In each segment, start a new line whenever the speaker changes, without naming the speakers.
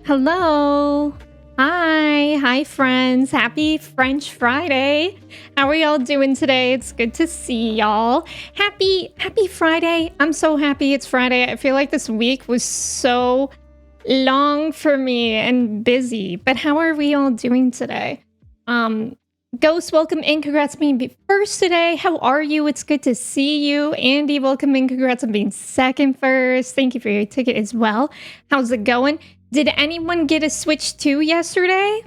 Hello. Hi friends. Happy French Friday. How are y'all doing today? It's good to see y'all. Happy Friday. I'm so happy it's Friday. I feel like this week was so long for me and busy. But how are we all doing today? Ghost, welcome in. Congrats on being first today. How are you? It's good to see you. Andy, welcome in. Congrats on being second first. Thank you for your ticket as well. How's it going? Did anyone get a Switch 2 yesterday?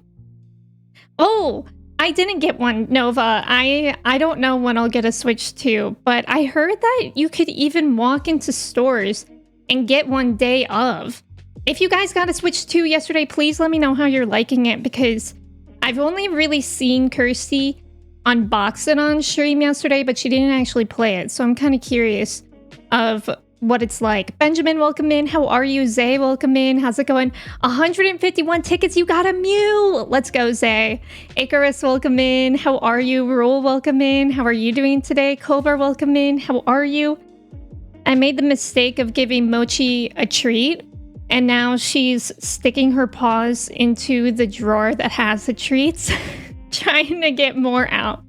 Oh, I didn't get one, Nova. I don't know when I'll get a Switch 2, but I heard that you could even walk into stores and get one day of. If you guys got a Switch 2 yesterday, please let me know how you're liking it, because I've only really seen Kirsty unbox it on stream yesterday, but she didn't actually play it, so I'm kind of curious of what it's like. Benjamin, welcome in. How are you? Zay, welcome in. How's it going? 151 tickets. You got a Mew. Let's go, Zay. Icarus, welcome in. How are you? Rule, welcome in. How are you doing today? Cobra, welcome in. How are you? I made the mistake of giving Mochi a treat, and now she's sticking her paws into the drawer that has the treats, trying to get more out.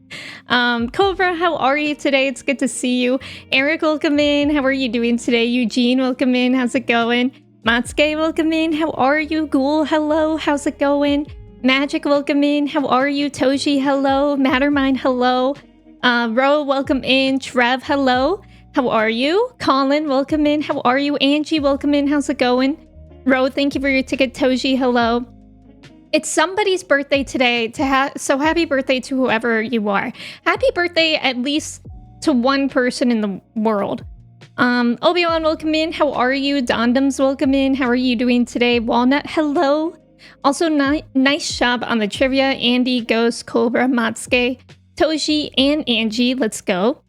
Cobra, how are you today? It's good to see you. Eric, welcome in. How are you doing today? Eugene, welcome in. How's it going? Matsuke, welcome in. How are you? Ghoul, hello. How's it going? Magic, welcome in. How are you? Toji, hello. Mattermind, hello. Ro, welcome in. Trev, hello. How are you? Colin, welcome in. How are you? Angie, welcome in. How's it going? Ro, thank you for your ticket. Toji, hello. It's somebody's birthday today, so happy birthday to whoever you are. Happy birthday at least to one person in the world. Obi-Wan, welcome in. How are you? Dondums, welcome in. How are you doing today? Walnut, hello. Also, nice job on the trivia. Andy, Ghost, Cobra, Matsuke, Toji, and Angie. Let's go.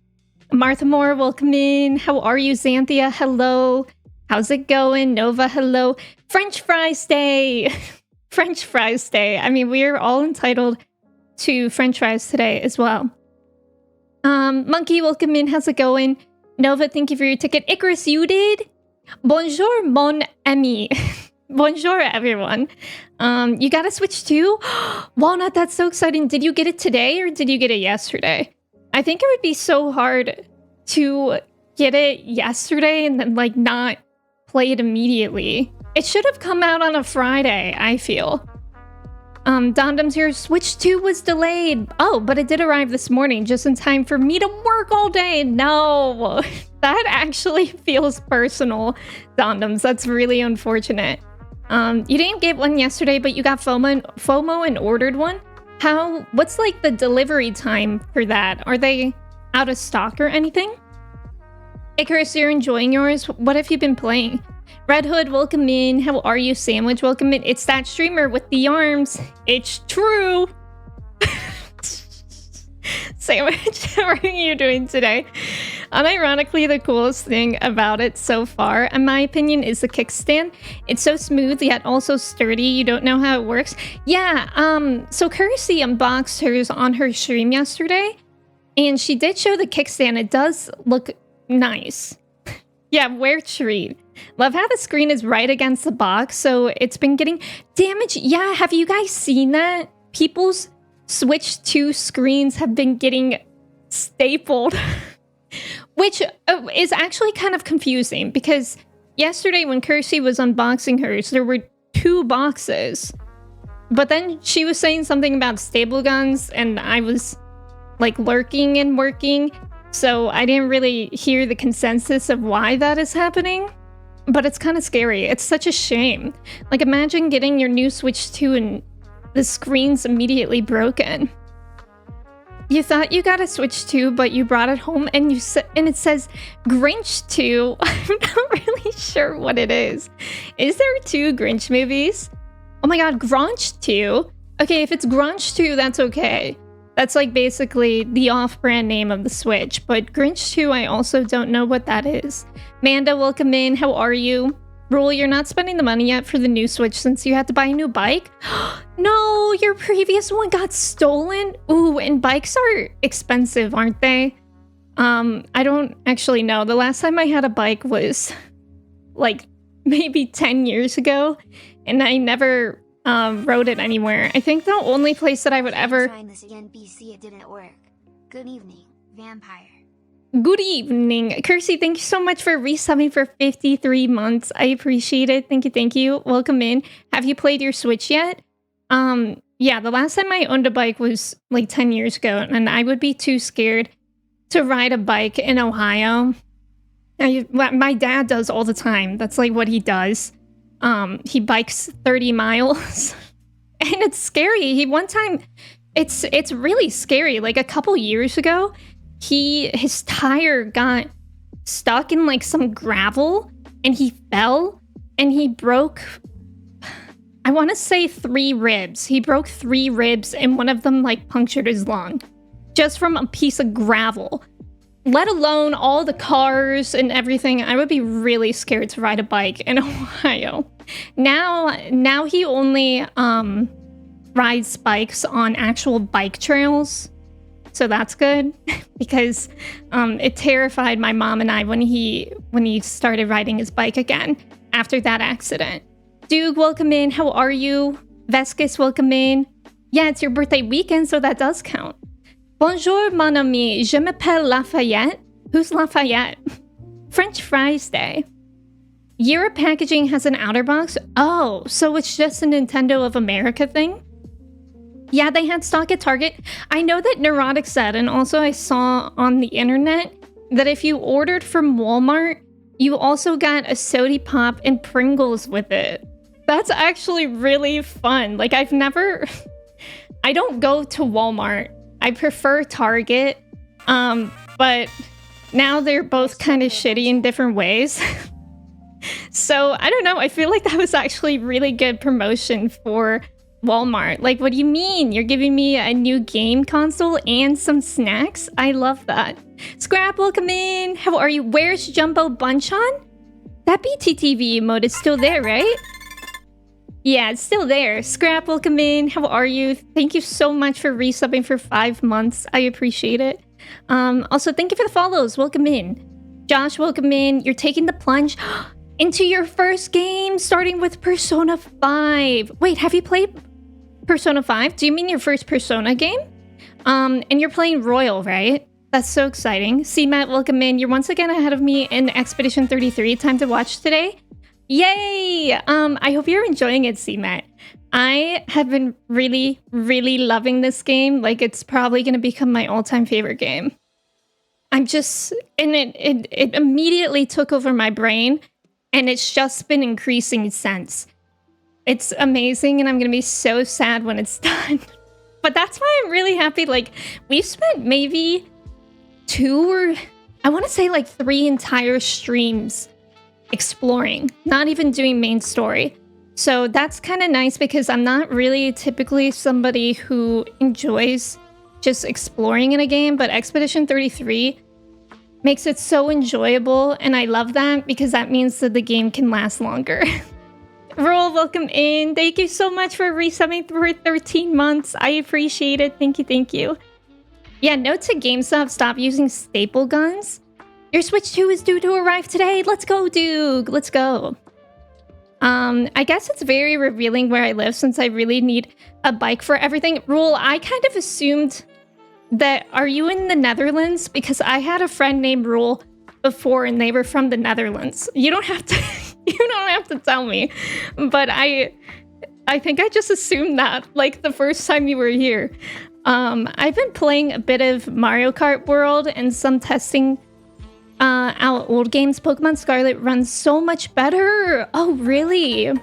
Martha Moore, welcome in. How are you? Xanthia, hello. How's it going? Nova, hello. French Fries Day. French Fries Day. I mean, we're all entitled to French fries today as well. Monkey, welcome in. How's it going? Nova, thank you for your ticket. Icarus, you did? Bonjour, mon ami. Bonjour, everyone. You got a Switch too? Walnut, that's so exciting. Did you get it today or did you get it yesterday? I think it would be so hard to get it yesterday and then like not play it immediately. It should have come out on a Friday, I feel. Dondum's here. Switch 2 was delayed. Oh, but it did arrive this morning, just in time for me to work all day. No, that actually feels personal, Dondums. That's really unfortunate. You didn't get one yesterday, but you got FOMO and ordered one. What's like the delivery time for that? Are they out of stock or anything? Icarus, you're enjoying yours? What have you been playing? Red Hood, welcome in. How are you? Sandwich, welcome in. It's that streamer with the arms. It's true. Sandwich, how are you doing today? Unironically, the coolest thing about it so far, in my opinion, is the kickstand. It's so smooth, yet also sturdy. You don't know how it works. Yeah, so Kirsty unboxed hers on her stream yesterday, and she did show the kickstand. It does look nice. Yeah, wear treat. Love how the screen is right against the box, so it's been getting damage. Yeah, have you guys seen that? People's Switch 2 screens have been getting stapled, which is actually kind of confusing, because yesterday when Kirsty was unboxing hers, there were 2 boxes, but then she was saying something about staple guns, and I was like lurking and working, so I didn't really hear the consensus of why that is happening. But it's kind of scary. It's such a shame. Like, imagine getting your new Switch 2 and the screen's immediately broken. You thought you got a Switch 2, but you brought it home and it says Grinch 2. I'm not really sure what it is. Is there 2 Grinch movies? Oh my god, Grinch 2? Okay, if it's Grinch 2, that's okay. That's like basically the off-brand name of the Switch, but Grinch 2, I also don't know what that is. Manda, welcome in. How are you? Rule, you're not spending the money yet for the new Switch since you had to buy a new bike? No, your previous one got stolen? Ooh, and bikes are expensive, aren't they? I don't actually know. The last time I had a bike was like maybe 10 years ago, and I never rode it anywhere. I think the only place that I would ever...
Trying this again, BC, it didn't work. Good evening, vampire.
Good evening. Kirsty, thank you so much for resubbing for 53 months. I appreciate it. Thank you, thank you. Welcome in. Have you played your Switch yet? Yeah, the last time I owned a bike was like 10 years ago, and I would be too scared to ride a bike in Ohio. My dad does all the time. That's like what he does. He bikes 30 miles, and it's scary. One time, it's really scary. Like a couple years ago, his tire got stuck in like some gravel, and he fell, and he broke, I want to say 3 ribs. He broke 3 ribs, and one of them like punctured his lung just from a piece of gravel, let alone all the cars and everything. I would be really scared to ride a bike in Ohio. Now he only rides bikes on actual bike trails. So that's good, because it terrified my mom and I when he started riding his bike again after that accident. Duke, welcome in. How are you? Vescus, welcome in. Yeah, it's your birthday weekend, so that does count. Bonjour, mon ami. Je m'appelle Lafayette. Who's Lafayette? French fries day. Europe packaging has an outer box. Oh, so it's just a Nintendo of America thing? Yeah, they had stock at Target. I know that Neurotic said, and also I saw on the internet, that if you ordered from Walmart, you also got a Sody Pop and Pringles with it. That's actually really fun. Like, I don't go to Walmart. I prefer Target, but now they're both kind of shitty in different ways. So, I don't know. I feel like that was actually really good promotion for Walmart. Like, what do you mean? You're giving me a new game console and some snacks? I love that. Scrap, welcome in. How are you? Where's Jumbo Bunchon? That BTTV emote is still there, right? Yeah, it's still there. Scrap, welcome in. How are you? Thank you so much for resubbing for 5 months. I appreciate it. Also, thank you for the follows. Welcome in. Josh, welcome in. You're taking the plunge into your first game, starting with Persona 5. Wait, have you played Persona 5? Do you mean your first Persona game? And you're playing Royal, right? That's so exciting. C-Matt, welcome in. You're once again ahead of me in Expedition 33. Time to watch today. Yay! I hope you're enjoying it, C-Matt. I have been really, really loving this game. Like, it's probably going to become my all-time favorite game. I'm just... And it immediately took over my brain, and it's just been increasing since. It's amazing, and I'm going to be so sad when it's done. But that's why I'm really happy. Like, we've spent maybe 2 or... I want to say like 3 entire streams exploring, not even doing main story. So that's kind of nice, because I'm not really typically somebody who enjoys just exploring in a game, but Expedition 33 makes it so enjoyable, and I love that, because that means that the game can last longer. Roll, welcome in. Thank you so much for resubbing for 13 months. I appreciate it. Thank you, thank you. Yeah, note to GameStop, stop using staple guns. Your Switch 2 is due to arrive today. Let's go, Duke. Let's go. I guess it's very revealing where I live, since I really need a bike for everything. Rule, I kind of assumed that... Are you in the Netherlands? Because I had a friend named Rule before, and they were from the Netherlands. You don't have to... You don't have to tell me. But I think I just assumed that, like, the first time you were here. I've been playing a bit of Mario Kart World and some testing out old games. Pokemon Scarlet runs so much better. Oh, really?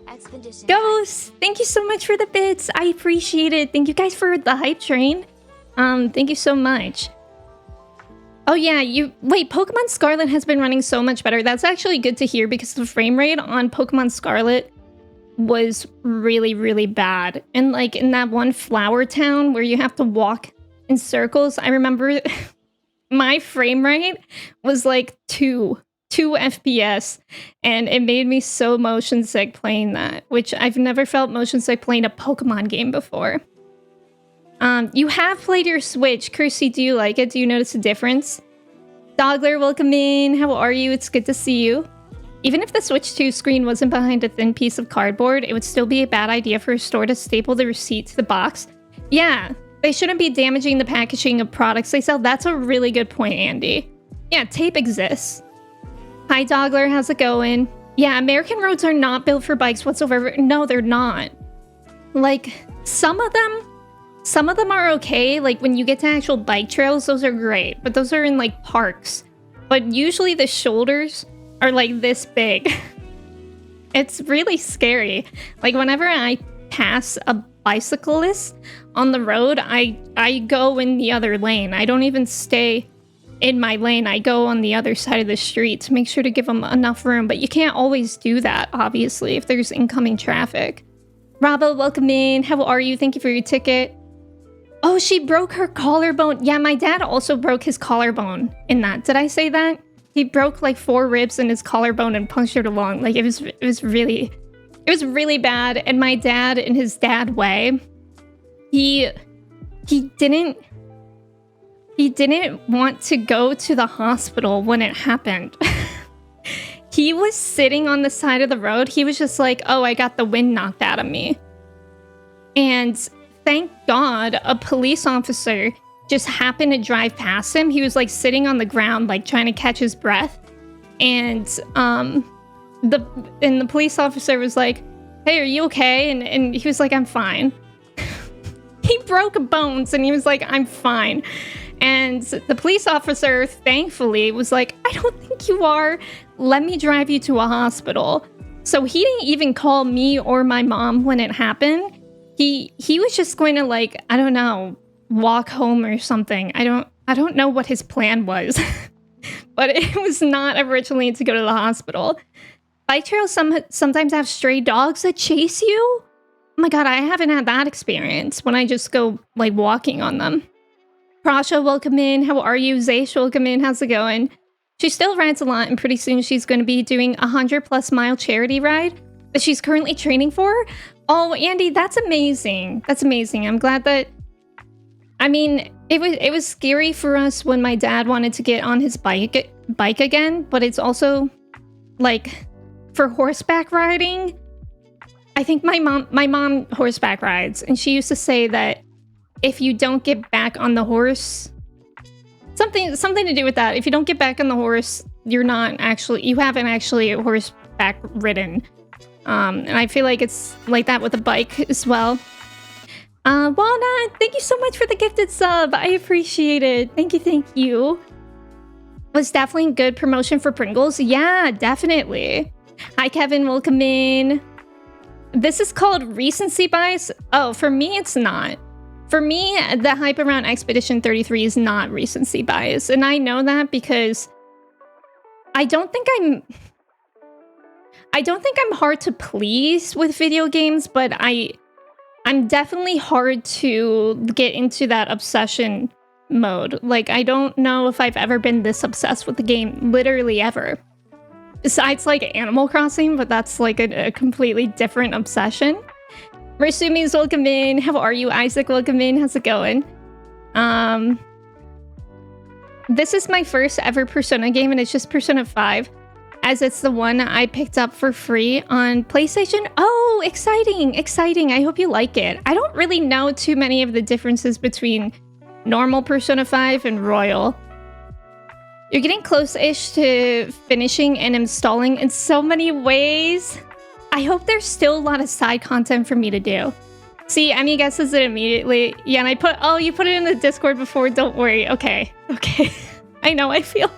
Expedition.
Ghost, thank you so much for the bits. I appreciate it. Thank you guys for the hype train. Thank you so much. Oh yeah, wait, Pokemon Scarlet has been running so much better. That's actually good to hear, because the frame rate on Pokemon Scarlet was really, really bad. And like in that one flower town where you have to walk in circles, I remember my frame rate was like 2 FPS, and it made me so motion sick playing that, which I've never felt motion sick playing a Pokemon game before. You have played your Switch. Kirsty, do you like it? Do you notice a difference? Dogler, welcome in. How are you? It's good to see you. Even if the Switch 2 screen wasn't behind a thin piece of cardboard, it would still be a bad idea for a store to staple the receipt to the box. Yeah, they shouldn't be damaging the packaging of products they sell. That's a really good point, Andy. Yeah, tape exists. Hi, Dogler, how's it going? Yeah, American roads are not built for bikes whatsoever. No, they're not. Like, some of them are okay. Like, when you get to actual bike trails, those are great. But those are in, like, parks. But usually the shoulders are, like, this big. It's really scary. Like, whenever I pass a bicyclist on the road, I go in the other lane. I don't even stay in my lane. I go on the other side of the street to make sure to give them enough room. But you can't always do that, obviously, if there's incoming traffic. Rabo, welcome in. How are you? Thank you for your ticket. Oh, she broke her collarbone. Yeah, my dad also broke his collarbone in that. Did I say that? He broke like 4 ribs in his collarbone and punctured along. Like it was really bad. And my dad, in his dad way, he didn't want to go to the hospital when it happened. He was sitting on the side of the road. He was just like, oh, I got the wind knocked out of me. And thank God a police officer just happened to drive past him. He was like sitting on the ground, like trying to catch his breath. And the police officer was like, hey, are you okay? And he was like, I'm fine. He broke bones and he was like, I'm fine. And the police officer, thankfully, was like, I don't think you are. Let me drive you to a hospital. So he didn't even call me or my mom when it happened. He was just going to, like, I don't know, walk home or something. I don't know what his plan was. But it was not originally to go to the hospital. Bike trails sometimes have stray dogs that chase you. Oh my god, I haven't had that experience when I just go, like, walking on them. Prasha, welcome in. How are you? Zaysh, welcome in. How's it going? She still rides a lot, and pretty soon she's going to be doing a 100+ mile charity ride that she's currently training for. Oh, Andy, that's amazing. That's amazing. I'm glad that... I mean, it was scary for us when my dad wanted to get on his bike again, but it's also, like, for horseback riding. I think my mom horseback rides, and she used to say that if you don't get back on the horse, something to do with that. If you don't get back on the horse, you haven't actually horseback ridden. And I feel like it's like that with a bike as well. Walnut, thank you so much for the gifted sub. I appreciate it. Thank you. Was definitely good promotion for Pringles. Yeah, definitely. Hi, Kevin. Welcome in. This is called recency bias. Oh, for me, it's not. For me, the hype around Expedition 33 is not recency bias. And I know that because I don't think I'm hard to please with video games, but I'm definitely hard to get into that obsession mode. Like, I don't know if I've ever been this obsessed with the game, literally ever. Besides, like, Animal Crossing, but that's, like, a completely different obsession. Rasumi's welcome in. How are you? Isaac, welcome in. How's it going? This is my first ever Persona game, and it's just Persona 5, as it's the one I picked up for free on PlayStation. Oh, exciting. I hope you like it. I don't really know too many of the differences between normal Persona 5 and Royal. You're getting close-ish to finishing and installing in so many ways. I hope there's still a lot of side content for me to do. See, Emme guesses it immediately. Yeah, and you put it in the Discord before. Don't worry. Okay. I know. I feel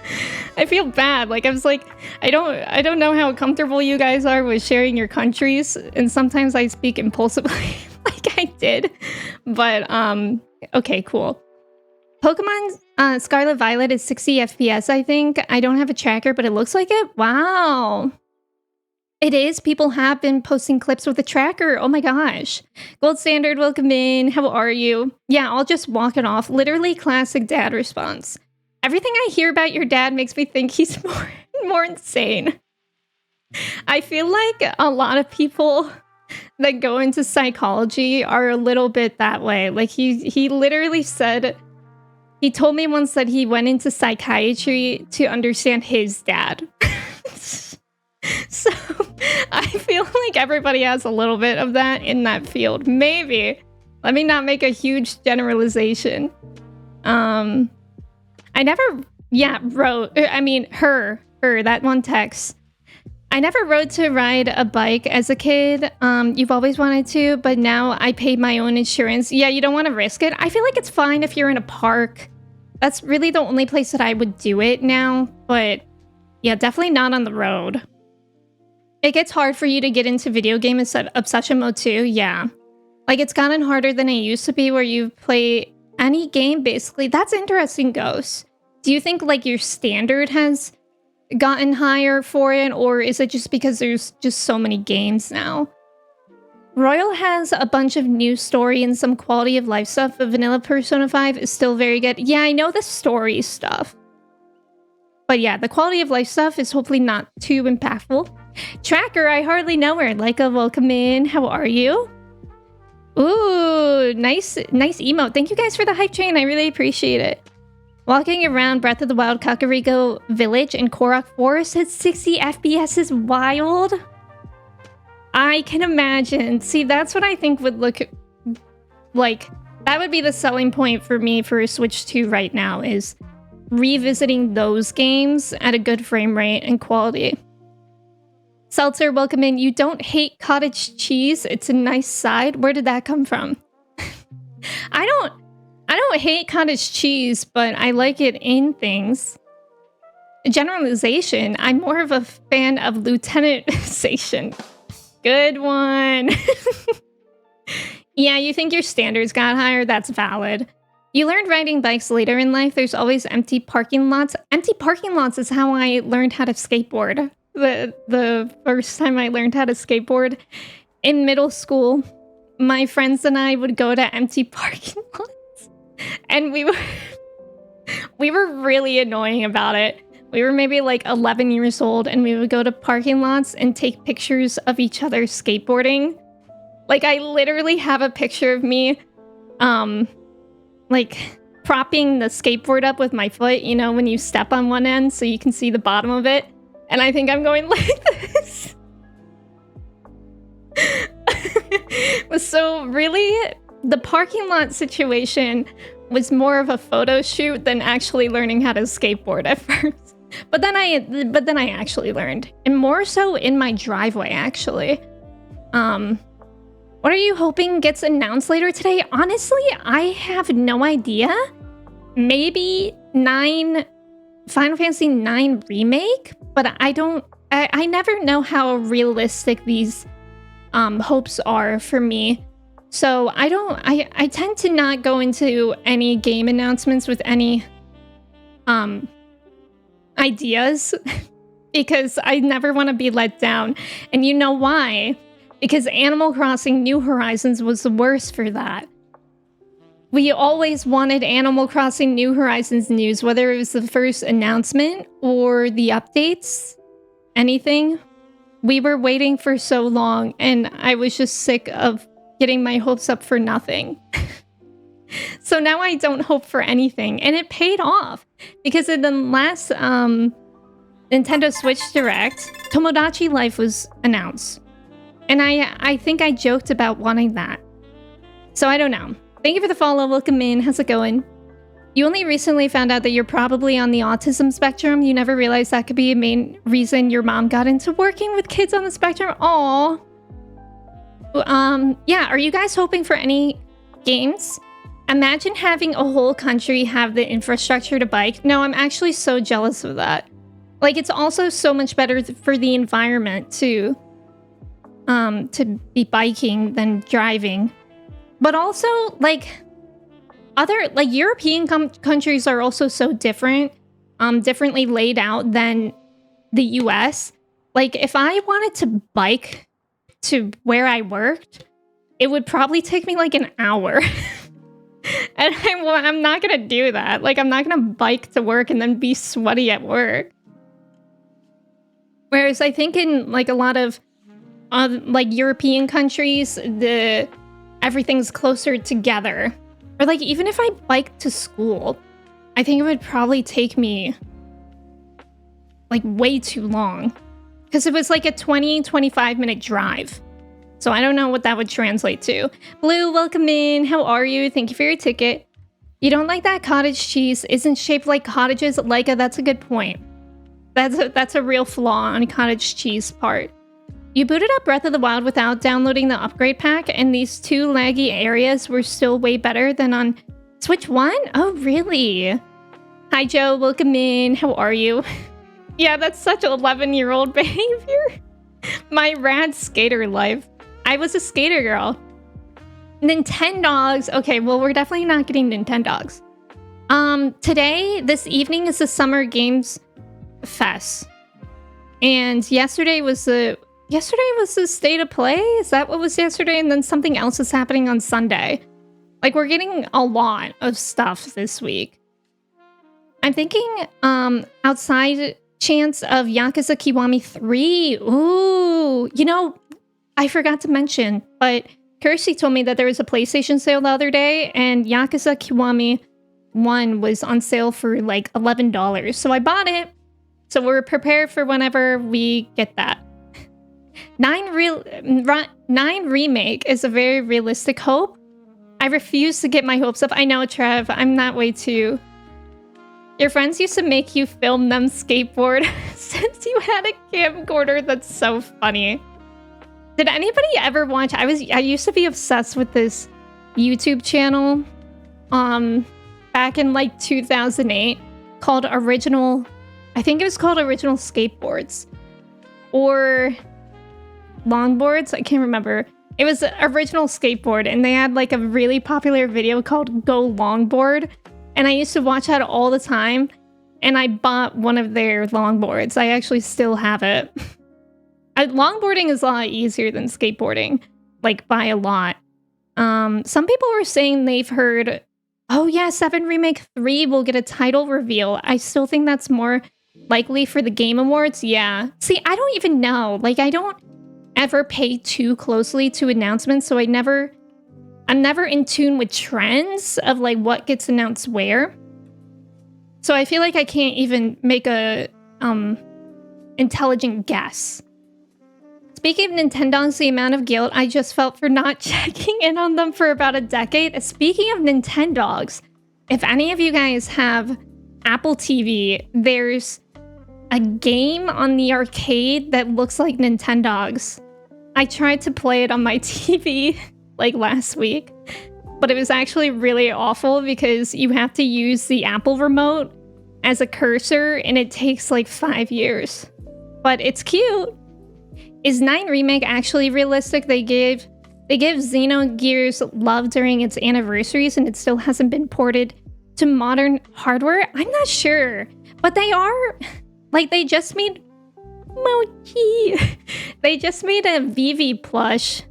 bad. Like, I was like, I don't know how comfortable you guys are with sharing your countries, and sometimes I speak impulsively, like I did. But okay, cool. Pokemon Scarlet Violet is 60 FPS. I think. I don't have a tracker, but it looks like it. Wow. It is. People have been posting clips with a tracker. Oh my gosh. Gold Standard, welcome in. How are you? Yeah, I'll just walk it off. Literally classic dad response. Everything I hear about your dad makes me think he's more insane. I feel like a lot of people that go into psychology are a little bit that way. Like he literally said, he told me once that he went into psychiatry to understand his dad. So I feel like everybody has a little bit of that in that field. Maybe. Let me not make a huge generalization. I never, rode. I mean, that one text. I never rode to ride a bike as a kid. You've always wanted to, but now I paid my own insurance. Yeah, you don't want to risk it. I feel like it's fine if you're in a park. That's really the only place that I would do it now, but yeah, definitely not on the road. It gets hard for you to get into video game obsession mode too, yeah. Like, it's gotten harder than it used to be where you play any game, basically. That's interesting, Ghost. Do you think, like, your standard has gotten higher for it, or is it just because there's just so many games now? Royal has a bunch of new story and some quality of life stuff, but vanilla Persona 5 is still very good. Yeah, I know the story stuff. But yeah, the quality of life stuff is hopefully not too impactful. Tracker, I hardly know her. Leica, welcome in. How are you? Ooh, nice emote. Thank you guys for the hype train. I really appreciate it. Walking around Breath of the Wild Kakariko Village in Korok Forest at 60 FPS is wild. I can imagine. See, that's what I think would look like. That would be the selling point for me for a Switch 2 right now, is revisiting those games at a good frame rate and quality. Seltzer, welcome in. You don't hate cottage cheese. It's a nice side. Where did that come from? I don't hate cottage cheese, but I like it in things. Generalization. I'm more of a fan of Lieutenant-ization. Good one. Yeah, you think your standards got higher? That's valid. You learned riding bikes later in life. There's always empty parking lots. Empty parking lots is how I learned how to skateboard. The first time I learned how to skateboard in middle school, my friends and I would go to empty parking lots, and we were really annoying about it. We were maybe like 11 years old, and we would go to parking lots and take pictures of each other skateboarding. Like, I literally have a picture of me, like, propping the skateboard up with my foot, you know, when you step on one end so you can see the bottom of it. And I think I'm going like this. So really, the parking lot situation was more of a photo shoot than actually learning how to skateboard at first. But then I actually learned, and more so in my driveway, actually. What are you hoping gets announced later today? Honestly, I have no idea. Maybe Final Fantasy IX Remake, but I never know how realistic these hopes are for me. So I tend to not go into any game announcements with any ideas because I never want to be let down. And you know why? Because Animal Crossing New Horizons was the worst for that. We always wanted Animal Crossing New Horizons news, whether it was the first announcement or the updates, anything. We were waiting for so long, and I was just sick of getting my hopes up for nothing. So now I don't hope for anything, and it paid off. Because in the last Nintendo Switch Direct, Tomodachi Life was announced. And I think I joked about wanting that. So I don't know. Thank you for the follow. Welcome in. How's it going? You only recently found out that you're probably on the autism spectrum. You never realized that could be a main reason your mom got into working with kids on the spectrum. Aww. Yeah, are you guys hoping for any games? Imagine having a whole country have the infrastructure to bike. No, I'm actually so jealous of that. Like, it's also so much better for the environment to be biking than driving. But also, like, other, like, European countries are also so different, differently laid out than the US. Like, if I wanted to bike to where I worked, it would probably take me like an hour. And I'm not gonna do that. Like, I'm not gonna bike to work and then be sweaty at work. Whereas I think in, like, a lot of, like, European countries, everything's closer together. Or, like, even if I biked to school, I think it would probably take me, like, way too long. Because it was like a 25 minute drive. So I don't know what that would translate to. Blue, welcome in. How are you? Thank you for your ticket. You don't like that cottage cheese isn't shaped like cottages? Leica, that's a good point. That's a real flaw on cottage cheese part. You booted up Breath of the Wild without downloading the upgrade pack, and these 2 laggy areas were still way better than on Switch 1? Oh, really? Hi, Joe. Welcome in. How are you? Yeah, that's such 11-year-old behavior. My rad skater life. I was a skater girl. Nintendogs. Okay, well, we're definitely not getting Nintendogs. Today, this evening is the Summer Games Fest. And yesterday was the State of Play? Is that what was yesterday? And then something else is happening on Sunday. Like, we're getting a lot of stuff this week. I'm thinking, outside chance of Yakuza Kiwami 3. Ooh, you know, I forgot to mention, but Kirsty told me that there was a PlayStation sale the other day, and Yakuza Kiwami 1 was on sale for like $11. So I bought it. So we're prepared for whenever we get that. 9 Remake is a very realistic hope. I refuse to get my hopes up. I know, Trev, I'm that way too. Your friends used to make you film them skateboard since you had a camcorder. That's so funny. Did anybody ever watch? I used to be obsessed with this YouTube channel back in like 2008 called Original, I think it was called Original Skateboards or Longboards. I can't remember. It was Original Skateboard, and they had like a really popular video called Go Longboard. And I used to watch that all the time, and I bought one of their longboards. I actually still have it. Longboarding is a lot easier than skateboarding, like by a lot. Some people were saying they've heard, oh yeah, 7 Remake 3 will get a title reveal. I still think that's more likely for the Game Awards. Yeah. See, I don't even know. Like, I don't ever pay too closely to announcements, so I'm never in tune with trends of like what gets announced where. So I feel like I can't even make a intelligent guess. Speaking of Nintendogs, the amount of guilt I just felt for not checking in on them for about a decade. Speaking of Nintendogs, if any of you guys have Apple TV, there's a game on the arcade that looks like Nintendogs. I tried to play it on my TV like last week, but it was actually really awful because you have to use the Apple remote as a cursor and it takes like 5 years. But it's cute. Is 9 Remake actually realistic? They give Xenogears love during its anniversaries and it still hasn't been ported to modern hardware? I'm not sure. But they are, like, they just made Mochi. They just made a Vivi plush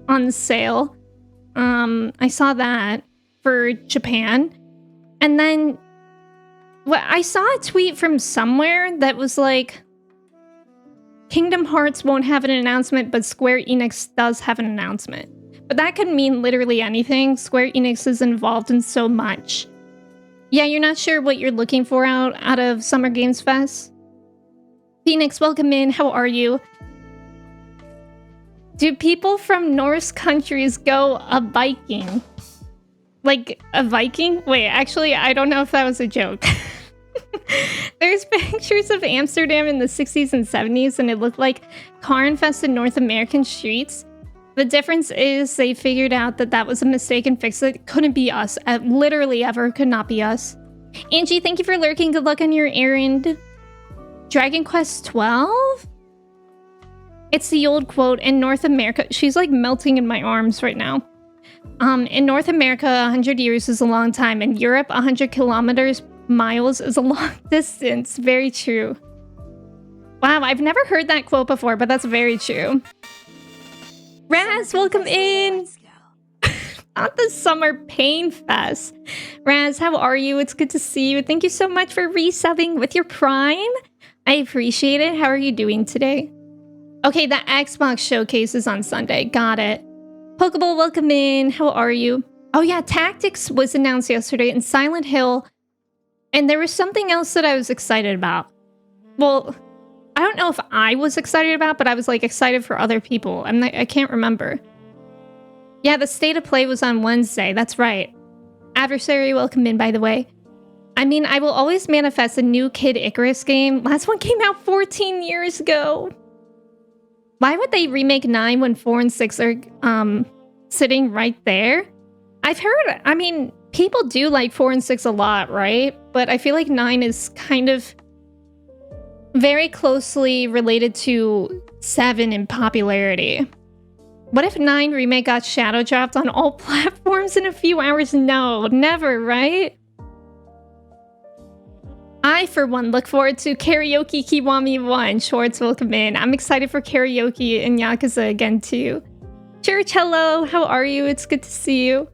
on sale. I saw that for Japan. And then I saw a tweet from somewhere that was like, Kingdom Hearts won't have an announcement, but Square Enix does have an announcement. But that could mean literally anything. Square Enix is involved in so much. Yeah, you're not sure what you're looking for out of Summer Games Fest? Phoenix, welcome in. How are you? Do people from Norse countries go a Viking? Like a Viking? Wait, actually, I don't know if that was a joke. There's pictures of Amsterdam in the 60s and 70s, and it looked like car-infested North American streets. The difference is they figured out that that was a mistake and fixed it. Couldn't be us. Literally ever could not be us. Angie, thank you for lurking. Good luck on your errand. Dragon Quest 12? It's the old quote in North America. She's like melting in my arms right now. In North America, 100 years is a long time. In Europe, 100 miles is a long distance. Very true. Wow, I've never heard that quote before, but that's very true. Raz, welcome in. Not the Summer Pain Fest. Raz, how are you? It's good to see you. Thank you so much for resubbing with your Prime. I appreciate it. How are you doing today? Okay, the Xbox showcase is on Sunday. Got it. Pokeball, welcome in. How are you? Oh yeah, Tactics was announced yesterday and Silent Hill. And there was something else that I was excited about. Well, I don't know if I was excited about, but I was like excited for other people. I can't remember. Yeah, the state of play was on Wednesday. That's right. Adversary, welcome in, by the way. I mean, I will always manifest a new Kid Icarus game. Last one came out 14 years ago. Why would they remake 9 when 4 and 6 are sitting right there? I've heard, I mean, people do like 4 and 6 a lot, right? But I feel like 9 is kind of very closely related to 7 in popularity. What if 9 remake got shadow dropped on all platforms in a few hours? No, never, right? I, for one, look forward to Karaoke Kiwami 1. Schwartz, welcome in. I'm excited for Karaoke and Yakuza again, too. Church, hello. How are you? It's good to see you.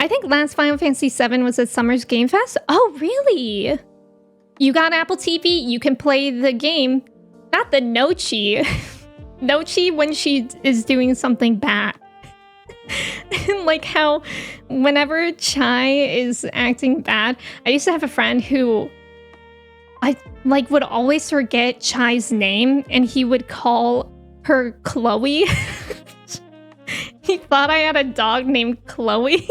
I think last Final Fantasy VII was at Summer's Game Fest. Oh, really? You got Apple TV? You can play the game. Not the Nochi. Nochi when she is doing something bad. Like how whenever Chai is acting bad, I used to have a friend who I would always forget Chai's name and he would call her Chloe. He thought I had a dog named Chloe.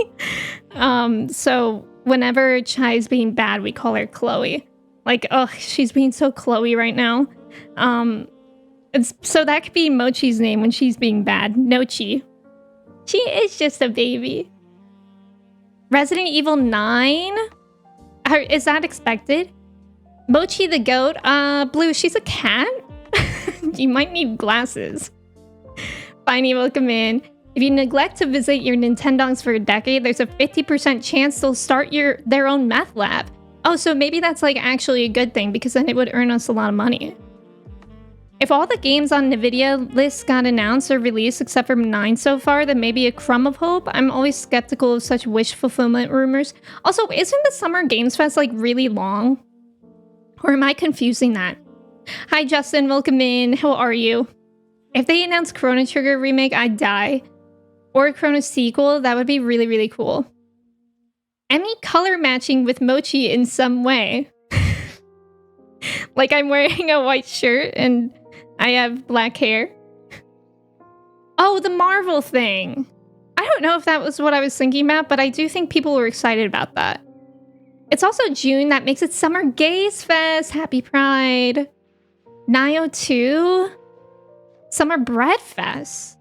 So whenever Chai's being bad, we call her Chloe. Like, oh, she's being so Chloe right now. So that could be Mochi's name when she's being bad. Nochi. She is just a baby. Resident Evil 9? Is that expected? Mochi the goat? Blue, she's a cat? You might need glasses. Finey, welcome in. If you neglect to visit your Nintendogs for a decade, there's a 50% chance they'll start their own meth lab. Oh, so maybe that's like actually a good thing because then it would earn us a lot of money. If all the games on NVIDIA lists got announced or released except for 9 so far, then maybe a crumb of hope. I'm always skeptical of such wish fulfillment rumors. Also, isn't the Summer Games Fest like really long? Or am I confusing that? Hi Justin, welcome in. How are you? If they announce Chrono Trigger remake, I'd die. Or a Chrono sequel, that would be really, really cool. Emme color matching with Mochi in some way. Like I'm wearing a white shirt and I have black hair. Oh, the Marvel thing. I don't know if that was what I was thinking about, but I do think people were excited about that. It's also June. That makes it Summer Gaze Fest. Happy Pride. Nio 2. Summer Bread Fest.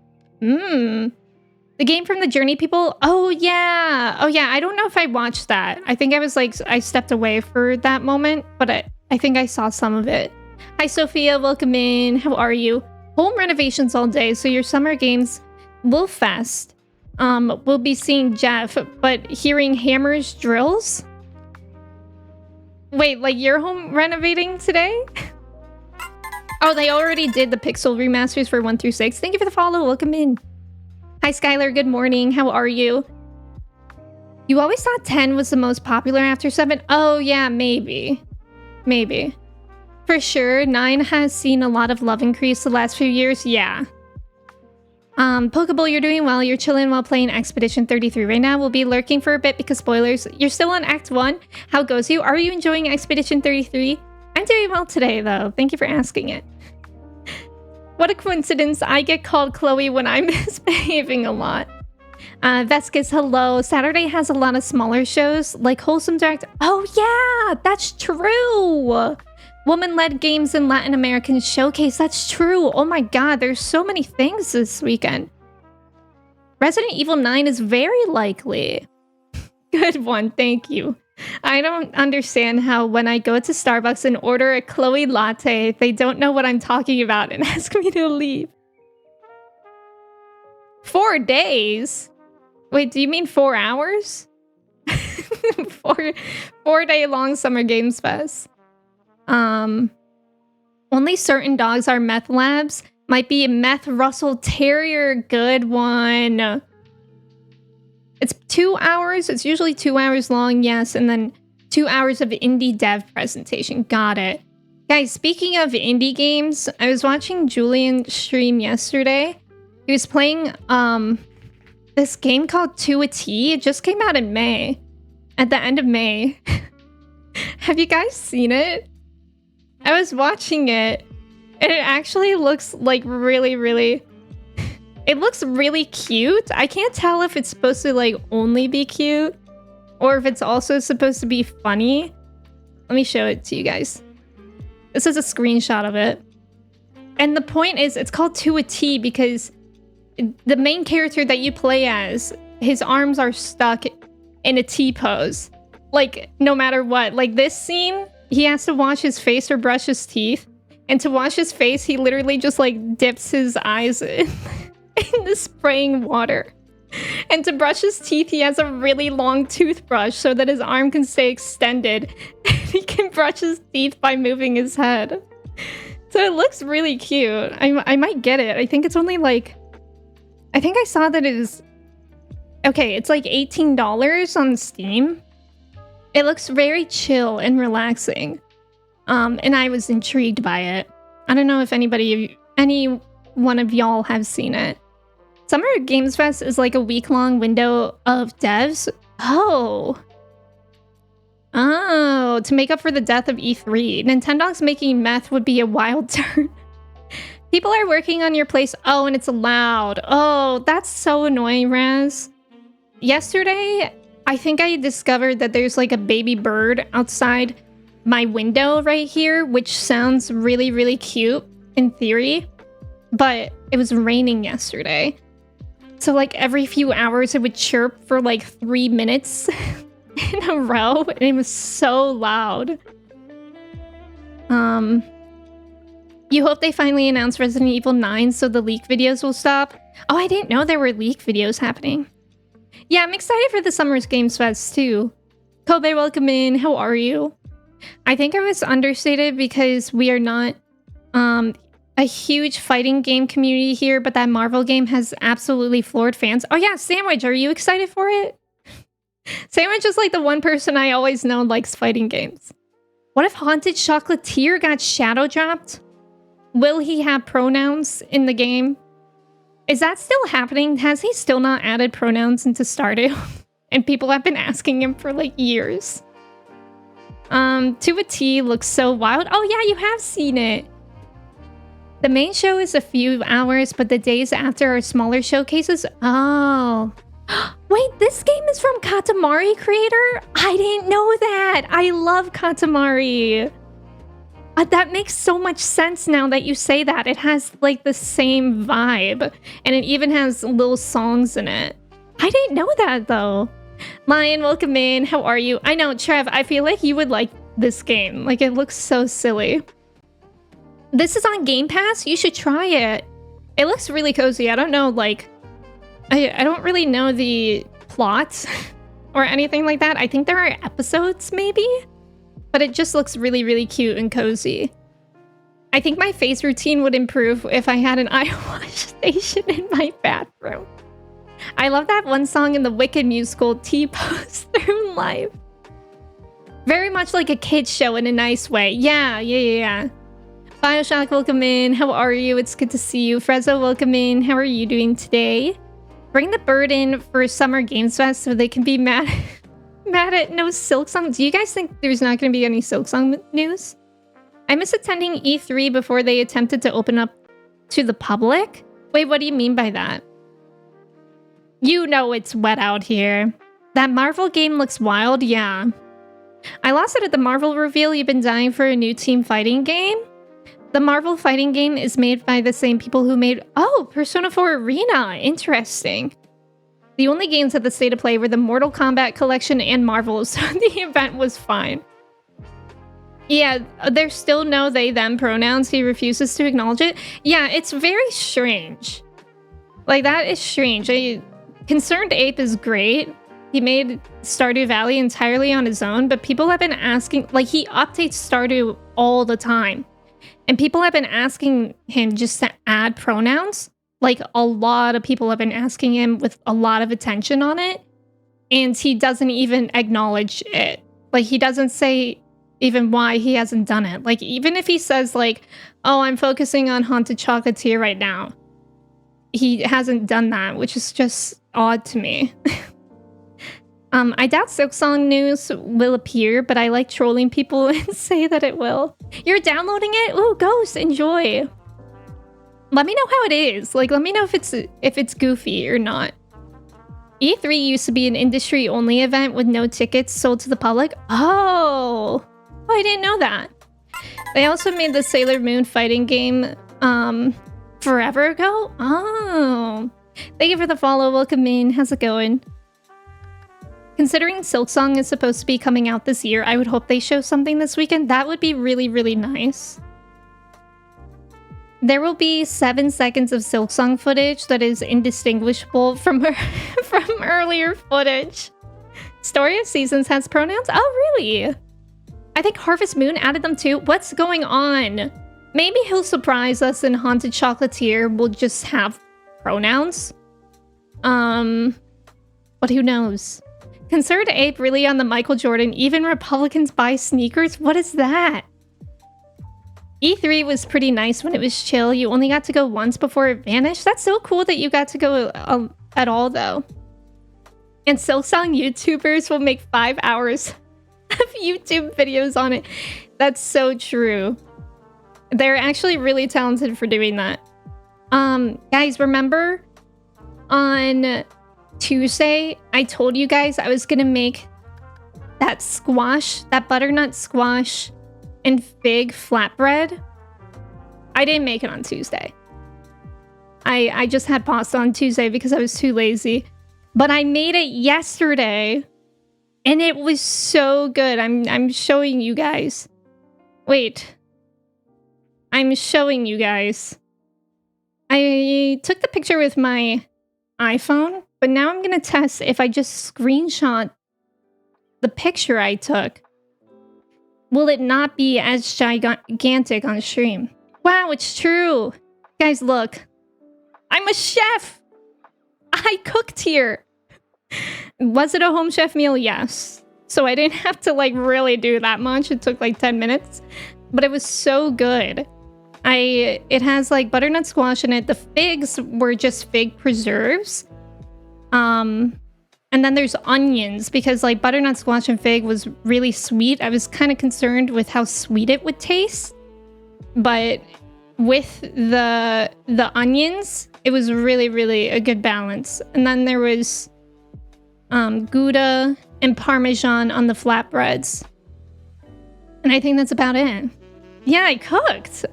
The game from the Journey people. Oh, yeah. Oh, yeah. I don't know if I watched that. I think I was like, I stepped away for that moment, but I think I saw some of it. Hi, Sophia. Welcome in. How are you? Home renovations all day. So your Summer Games will fest. We'll be seeing Jeff, but hearing hammers, drills. Wait, like you're home renovating today? Oh, they already did the pixel remasters for 1 through 6. Thank you for the follow. Welcome in. Hi, Skylar. Good morning. How are you? You always thought 10 was the most popular after 7? Oh, yeah, maybe. Maybe. For sure, 9 has seen a lot of love increase the last few years. Yeah. Pokeball, you're doing well. You're chilling while playing Expedition 33 right now. We'll be lurking for a bit because spoilers. You're still on Act 1. How goes you? Are you enjoying Expedition 33? I'm doing well today, though. Thank you for asking it. What a coincidence. I get called Chloe when I'm misbehaving a lot. Vescus, hello. Saturday has a lot of smaller shows, like Wholesome Direct. Oh, yeah, that's true. Woman-led games in Latin American Showcase. That's true. Oh my god, there's so many things this weekend. Resident Evil 9 is very likely. Good one, thank you. I don't understand how when I go to Starbucks and order a Chloe latte, they don't know what I'm talking about and ask me to leave. 4 days? Wait, do you mean 4 hours? 4-day long Summer Games Fest. Only certain dogs are meth labs. Might be a meth Russell Terrier. Good one. It's 2 hours. It's usually 2 hours long, yes. And then 2 hours of indie dev presentation. Got it. Guys, speaking of indie games, I was watching Julian stream yesterday. He was playing this game called To a T. It just came out in May. At the end of May. Have you guys seen it? I was watching it And it actually looks like really... It looks really cute. I can't tell if it's supposed to like only be cute or if it's also supposed to be funny. Let me show it to you guys. This is a screenshot of it. And the point is, it's called To a T because the main character that you play as, his arms are stuck in a T pose. Like, no matter what. Like, this scene, he has to wash his face or brush his teeth. And to wash his face, he literally just, like, dips his eyes in the spraying water. And to brush his teeth, he has a really long toothbrush so that his arm can stay extended. And he can brush his teeth by moving his head. So it looks really cute. I might get it. I think it's only like... I think I saw that it is... Okay, it's like $18 on Steam. It looks very chill and relaxing. And I was intrigued by it. I don't know if any one of y'all have seen it. Summer Games Fest is like a week-long window of devs. Oh, to make up for the death of E3. Nintendo's making meth would be a wild turn. People are working on your place. Oh, and it's loud. Oh, that's so annoying, Raz. Yesterday, I think I discovered that there's like a baby bird outside my window right here, which sounds really, really cute in theory. But it was raining yesterday. So like every few hours it would chirp for like 3 minutes in a row. And it was so loud. You hope they finally announce Resident Evil 9 so the leak videos will stop. Oh, I didn't know there were leak videos happening. Yeah, I'm excited for the Summer's Games Fest too. Kobe, welcome in. How are you? I think I was understated because we are not a huge fighting game community here, but that Marvel game has absolutely floored fans. Oh yeah, Sandwich, are you excited for it? Sandwich is like the one person I always know likes fighting games. What if Haunted Chocolatier got shadow dropped? Will he have pronouns in the game? Is that still happening? Has he still not added pronouns into Stardew? And people have been asking him for like years. To a T looks so wild. Oh yeah, you have seen it. The main show is a few hours, but the days after are smaller showcases. Oh. Wait, this game is from Katamari creator? I didn't know that. I love Katamari. That makes so much sense now that you say that. It has like the same vibe. And it even has little songs in it. I didn't know that though. Lion, welcome in. How are you? I know, Trev, I feel like you would like this game. Like, it looks so silly. This is on Game Pass. You should try it. It looks really cozy. I don't know, like... I don't really know the plot or anything like that. I think there are episodes, maybe? But it just looks really, really cute and cozy. I think my face routine would improve if I had an eye wash station in my bathroom. I love that one song in the Wicked musical, T-Pose Through Life. Very much like a kid's show in a nice way. Yeah. Bioshock, welcome in. How are you? It's good to see you. Frezzo, welcome in. How are you doing today? Bring the bird in for Summer Games Fest so they can be mad at no Silksong. Do you guys think there's not going to be any Silksong news? I miss attending E3 before they attempted to open up to the public. Wait, what do you mean by that? You know it's wet out here. That Marvel game looks wild, yeah. I lost it at the Marvel reveal. You've been dying for a new team fighting game? The Marvel fighting game is made by the same people who made... Oh, Persona 4 Arena. Interesting. The only games at the State of Play were the Mortal Kombat collection and Marvel, so the event was fine. Yeah, there's still no they, them pronouns. He refuses to acknowledge it. Yeah, it's very strange. Like, that is strange. Concerned Ape is great. He made Stardew Valley entirely on his own, but people have been asking... Like, he updates Stardew all the time. And people have been asking him just to add pronouns. Like, a lot of people have been asking him with a lot of attention on it. And he doesn't even acknowledge it. Like, he doesn't say even why he hasn't done it. Like, even if he says, like, oh, I'm focusing on Haunted Chocolatier right now. He hasn't done that, which is just odd to me. I doubt Silksong news will appear, but I like trolling people and say that it will. You're downloading it? Ooh, Ghost, enjoy. Let me know how it is. Like, let me know if it's goofy or not. E3 used to be an industry-only event with no tickets sold to the public. Oh, I didn't know that. They also made the Sailor Moon fighting game forever ago. Oh, thank you for the follow. Welcome in. How's it going? Considering Silksong is supposed to be coming out this year, I would hope they show something this weekend. That would be really, really nice. There will be 7 seconds of Silksong footage that is indistinguishable from earlier footage. Story of Seasons has pronouns? Oh, really? I think Harvest Moon added them too. What's going on? Maybe he'll surprise us and Haunted Chocolatier will just have pronouns. But who knows? Considered ape really on the Michael Jordan, even Republicans buy sneakers? What is that? E3 was pretty nice when it was chill. You only got to go once before it vanished. That's so cool that you got to go at all, though. And Silksong YouTubers will make 5 hours of YouTube videos on it. That's so true. They're actually really talented for doing that. Guys, remember on Tuesday, I told you guys I was gonna make that squash, that butternut squash and fig flatbread. I didn't make it on Tuesday. I just had pasta on Tuesday because I was too lazy. But I made it yesterday and it was so good. I'm showing you guys. Wait. I'm showing you guys. I took the picture with my iPhone, but now I'm gonna test if I just screenshot the picture I took. Will it not be as gigantic on stream? Wow, it's true. Guys, look. I'm a chef. I cooked here. Was it a home chef meal? Yes. So I didn't have to like really do that much. It took like 10 minutes, but it was so good. It has like butternut squash in it. The figs were just fig preserves. And then there's onions because like butternut squash and fig was really sweet. I was kind of concerned with how sweet it would taste. But with the onions, it was really, really a good balance. And then there was Gouda and Parmesan on the flatbreads. And I think that's about it. Yeah, I cooked.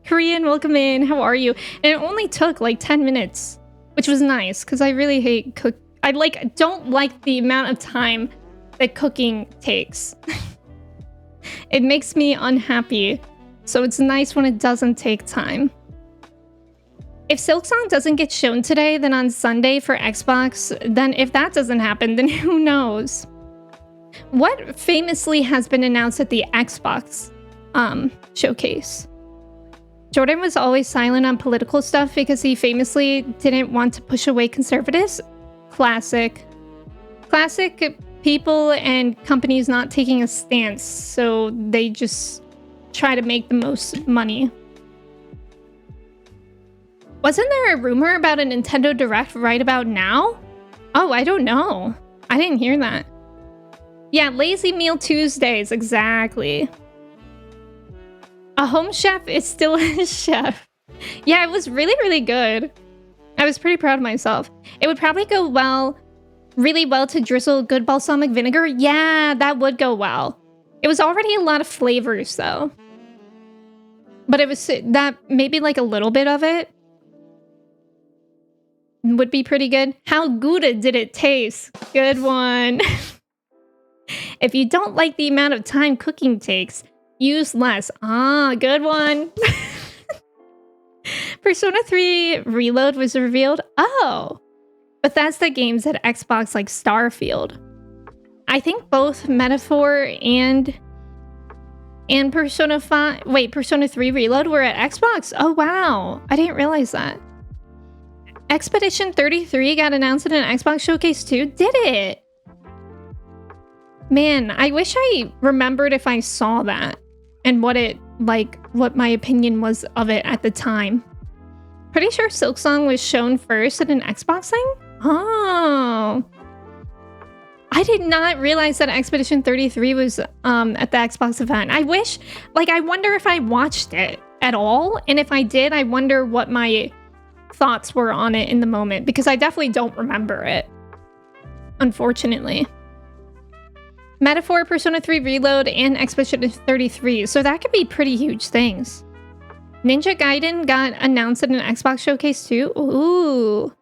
Korean, welcome in. How are you? And it only took like 10 minutes, which was nice because I really hate cook. I don't like the amount of time that cooking takes. It makes me unhappy. So it's nice when it doesn't take time. If Silksong doesn't get shown today, then on Sunday for Xbox, then if that doesn't happen, then who knows? What famously has been announced at the Xbox showcase? Jordan was always silent on political stuff because he famously didn't want to push away conservatives. Classic people and companies not taking a stance, so they just try to make the most money. Wasn't there a rumor about a Nintendo Direct right about now? Oh, I don't know. I didn't hear that. Yeah, Lazy Meal Tuesdays, exactly. A home chef is still a chef. Yeah, it was really, really good. I was pretty proud of myself. It would probably go really well to drizzle good balsamic vinegar. Yeah, that would go well. It was already a lot of flavors though. But it was that maybe like a little bit of it would be pretty good. How Gouda did it taste? Good one. If you don't like the amount of time cooking takes, use less. Ah, good one. Persona 3 Reload was revealed. Oh, Bethesda games at Xbox like Starfield. I think both Metaphor and Persona 5. Wait, Persona 3 Reload were at Xbox. Oh wow, I didn't realize that. Expedition 33 got announced at an Xbox showcase too. Did it? Man, I wish I remembered if I saw that and what my opinion was of it at the time. Pretty sure Silksong was shown first at an Xbox thing? Oh. I did not realize that Expedition 33 was at the Xbox event. I wish, like, I wonder if I watched it at all. And if I did, I wonder what my thoughts were on it in the moment, because I definitely don't remember it, unfortunately. Metaphor, Persona 3 Reload, and Expedition 33. So that could be pretty huge things. Ninja Gaiden got announced at an Xbox showcase too. Ooh.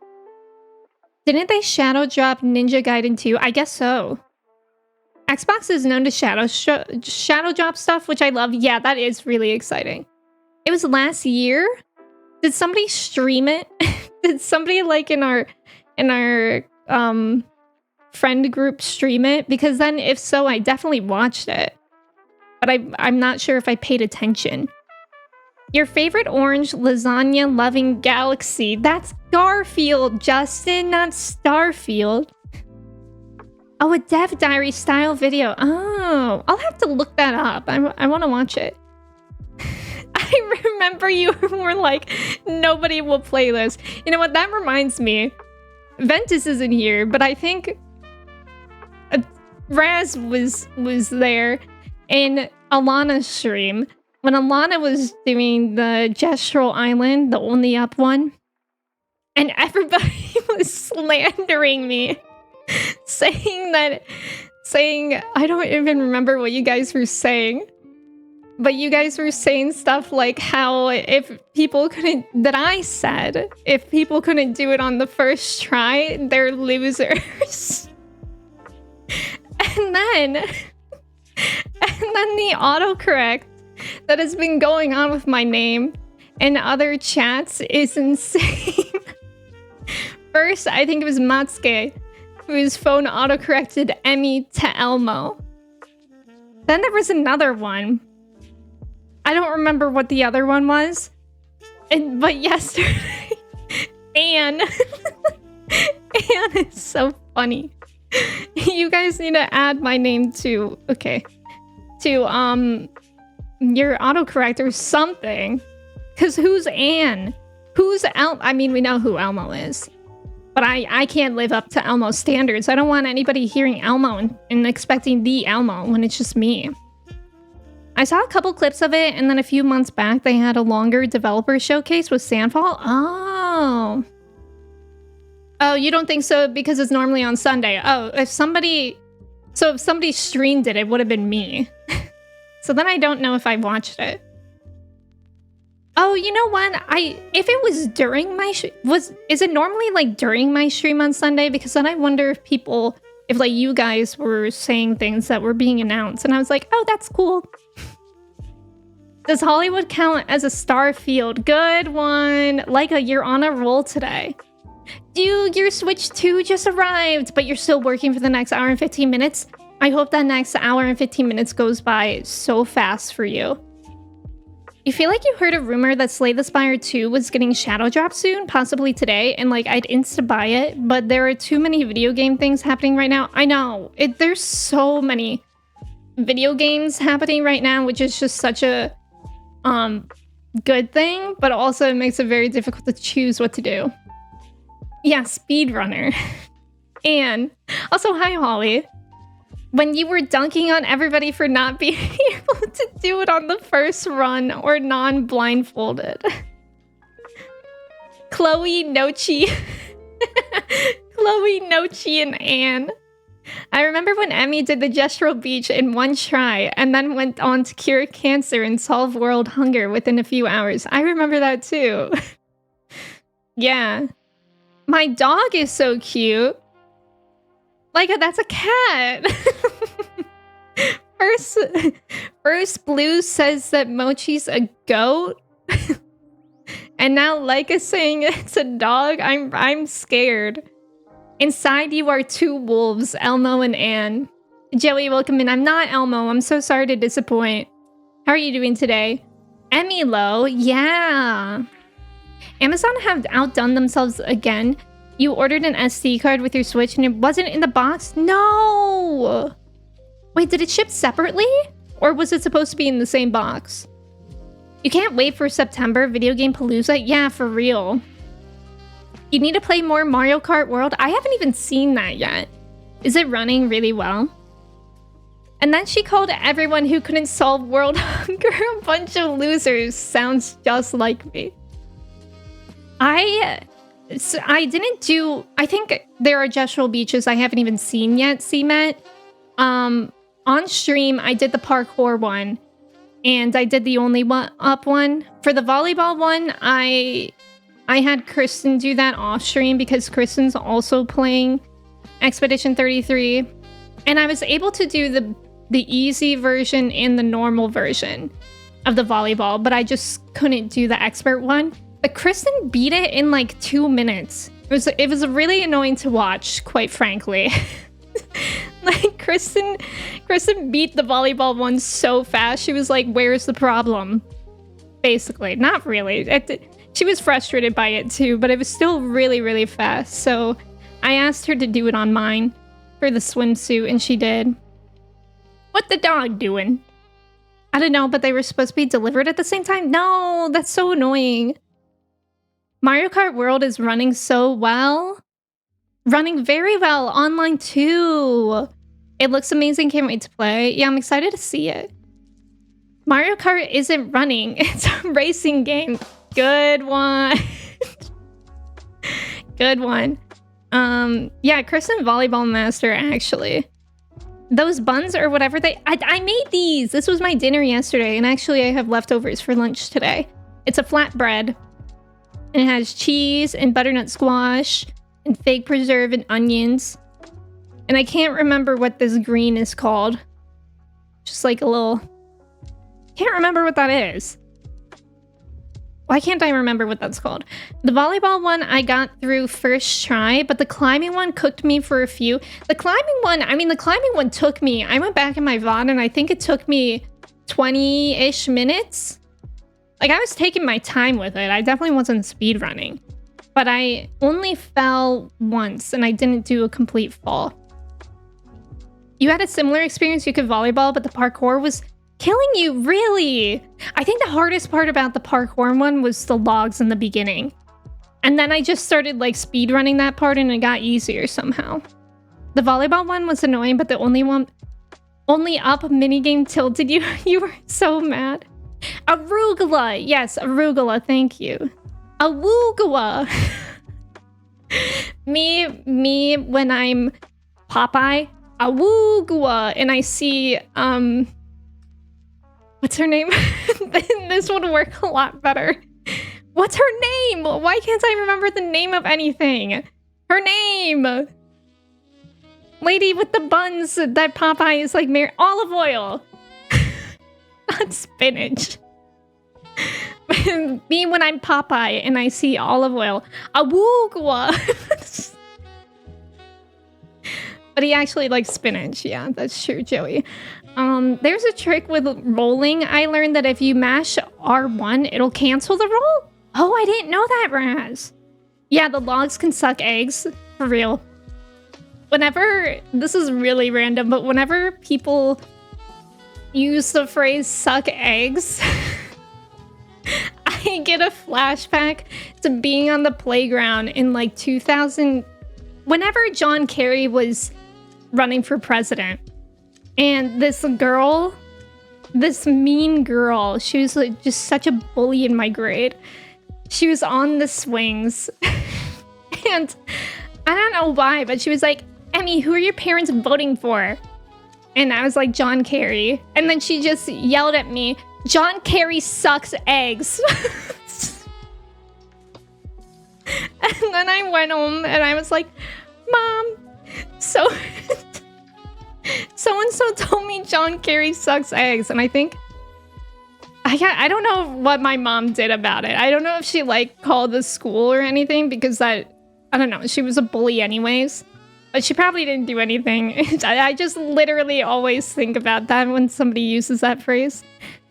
Didn't they shadow drop Ninja Gaiden 2? I guess so. Xbox is known to shadow drop stuff, which I love. Yeah, that is really exciting. It was last year. Did somebody stream it? Did somebody like in our friend group stream it? Because then if so, I definitely watched it. But I'm not sure if I paid attention. Your favorite orange lasagna loving galaxy. That's Garfield, Justin, not Starfield. Oh, a Dev Diary style video. Oh, I'll have to look that up. I want to watch it. I remember you were like, nobody will play this. You know what? That reminds me. Ventus isn't here, but I think Raz was there in Alana's stream when Alana was doing the Gestural Island, the only up one, and everybody was slandering me, saying I don't even remember what you guys were saying, but you guys were saying stuff like how if people couldn't do it on the first try, they're losers. And then the autocorrect that has been going on with my name and other chats is insane. First, I think it was Matsuke, whose phone autocorrected Emme to Elmo. Then there was another one. I don't remember what the other one was. But yesterday, Anne. Anne is so funny. You guys need to add my name to your autocorrect or something. Because who's Anne? Who's Elmo? I mean, we know who Elmo is. But I can't live up to Elmo's standards. I don't want anybody hearing Elmo and expecting the Elmo when it's just me. I saw a couple clips of it, and then a few months back, they had a longer developer showcase with Sandfall. Oh. Oh, you don't think so because it's normally on Sunday. Oh, if somebody streamed it, it would have been me. So then I don't know if I watched it. Oh, you know what? If it was during my is it normally like during my stream on Sunday? Because then I wonder if like you guys were saying things that were being announced, and I was like, oh, that's cool. Does Hollywood count as a Starfield? Good one. Leica, you're on a roll today. Dude, your Switch 2 just arrived, but you're still working for the next hour and 15 minutes. I hope that next hour and 15 minutes goes by so fast for you. You feel like you heard a rumor that Slay the Spire 2 was getting shadow dropped soon, possibly today, and like I'd insta-buy it, but there are too many video game things happening right now. I know, there's so many video games happening right now, which is just such a good thing, but also it makes it very difficult to choose what to do. Yeah, speedrunner. And also, hi, Holly. When you were dunking on everybody for not being able to do it on the first run or non-blindfolded. Chloe, Nochi. Chloe, Nochi, and Anne. I remember when Emme did the gestural beach in one try and then went on to cure cancer and solve world hunger within a few hours. I remember that too. Yeah. My dog is so cute. Like, that's a cat. First Blue says that Mochi's a goat. And now Leica's saying it's a dog. I'm scared. Inside you are two wolves, Elmo and Anne. Joey, welcome in. I'm not Elmo. I'm so sorry to disappoint. How are you doing today? Emilo, yeah. Amazon have outdone themselves again. You ordered an SD card with your Switch and it wasn't in the box? No! Wait, did it ship separately? Or was it supposed to be in the same box? You can't wait for September Video Game Palooza? Yeah, for real. You need to play more Mario Kart World? I haven't even seen that yet. Is it running really well? And then she called everyone who couldn't solve world hunger a bunch of losers. Sounds just like me. I didn't do... I think there are gestural beaches I haven't even seen yet, CMET. On stream, I did the parkour one. And I did the only up one. For the volleyball one, I had Kristen do that off stream because Kristen's also playing Expedition 33. And I was able to do the easy version and the normal version of the volleyball, but I just couldn't do the expert one. But Kristen beat it in like 2 minutes. It was really annoying to watch, quite frankly. Like Kristen beat the volleyball one so fast. She was like, "Where's the problem?" Basically, not really. She was frustrated by it too, but it was still really, really fast. So I asked her to do it on mine for the swimsuit, and she did. What the dog doing? I don't know, but they were supposed to be delivered at the same time? No, that's so annoying. Mario Kart World is running so well. Running very well online too. It looks amazing. Can't wait to play. Yeah, I'm excited to see it. Mario Kart isn't running. It's a racing game. Good one. Good one. Yeah, Kristen Volleyball Master, actually. Those buns or whatever I made these. This was my dinner yesterday, and actually I have leftovers for lunch today. It's a flatbread. And it has cheese and butternut squash and fig preserve and onions. And I can't remember what this green is called. Just like a little... Can't remember what that is. Why can't I remember what that's called? The volleyball one I got through first try, but the climbing one cooked me for a few. The climbing one took me... I went back in my VOD and I think it took me 20-ish minutes. Like, I was taking my time with it. I definitely wasn't speedrunning. But I only fell once, and I didn't do a complete fall. You had a similar experience. You could volleyball, but the parkour was killing you, really? I think the hardest part about the parkour one was the logs in the beginning. And then I just started, like, speedrunning that part, and it got easier somehow. The volleyball one was annoying, but the only up minigame tilted you. You were so mad. Arugula. Yes, arugula. Thank you. Awoogawa. me when I'm Popeye. Awoogawa. And I see, what's her name? This would work a lot better. What's her name? Why can't I remember the name of anything? Her name. Lady with the buns that Popeye is like olive oil. Not spinach. Me when I'm Popeye and I see olive oil. Awoogawa. But he actually likes spinach. Yeah, that's true, Joey. There's a trick with rolling. I learned that if you mash R1, it'll cancel the roll. Oh, I didn't know that, Raz. Yeah, the logs can suck eggs. For real. This is really random, but whenever people use the phrase suck eggs, I get a flashback to being on the playground in like 2000, whenever John Kerry was running for president. And this girl, this mean girl, she was like just such a bully in my grade. She was on the swings. And I don't know why, but she was like, "Emme, who are your parents voting for?" And I was like, "John Kerry." And then she just yelled at me, "John Kerry sucks eggs." And then I went home and I was like, "Mom, so-and-so told me John Kerry sucks eggs." And I think, I don't know what my mom did about it. I don't know if she like called the school or anything, because I don't know, she was a bully anyways. But she probably didn't do anything. I just literally always think about that when somebody uses that phrase.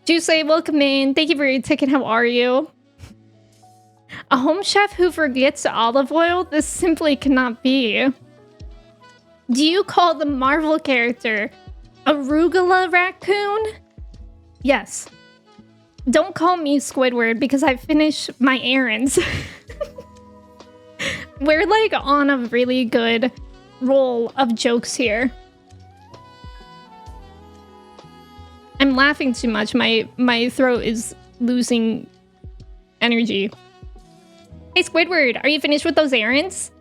Juice, welcome in. Thank you for your ticket. How are you? A home chef who forgets olive oil? This simply cannot be. Do you call the Marvel character Arugula Raccoon? Yes. Don't call me Squidward because I finished my errands. We're like on a really good roll of jokes here. I'm laughing too much. My throat is losing energy. Hey, Squidward, are you finished with those errands?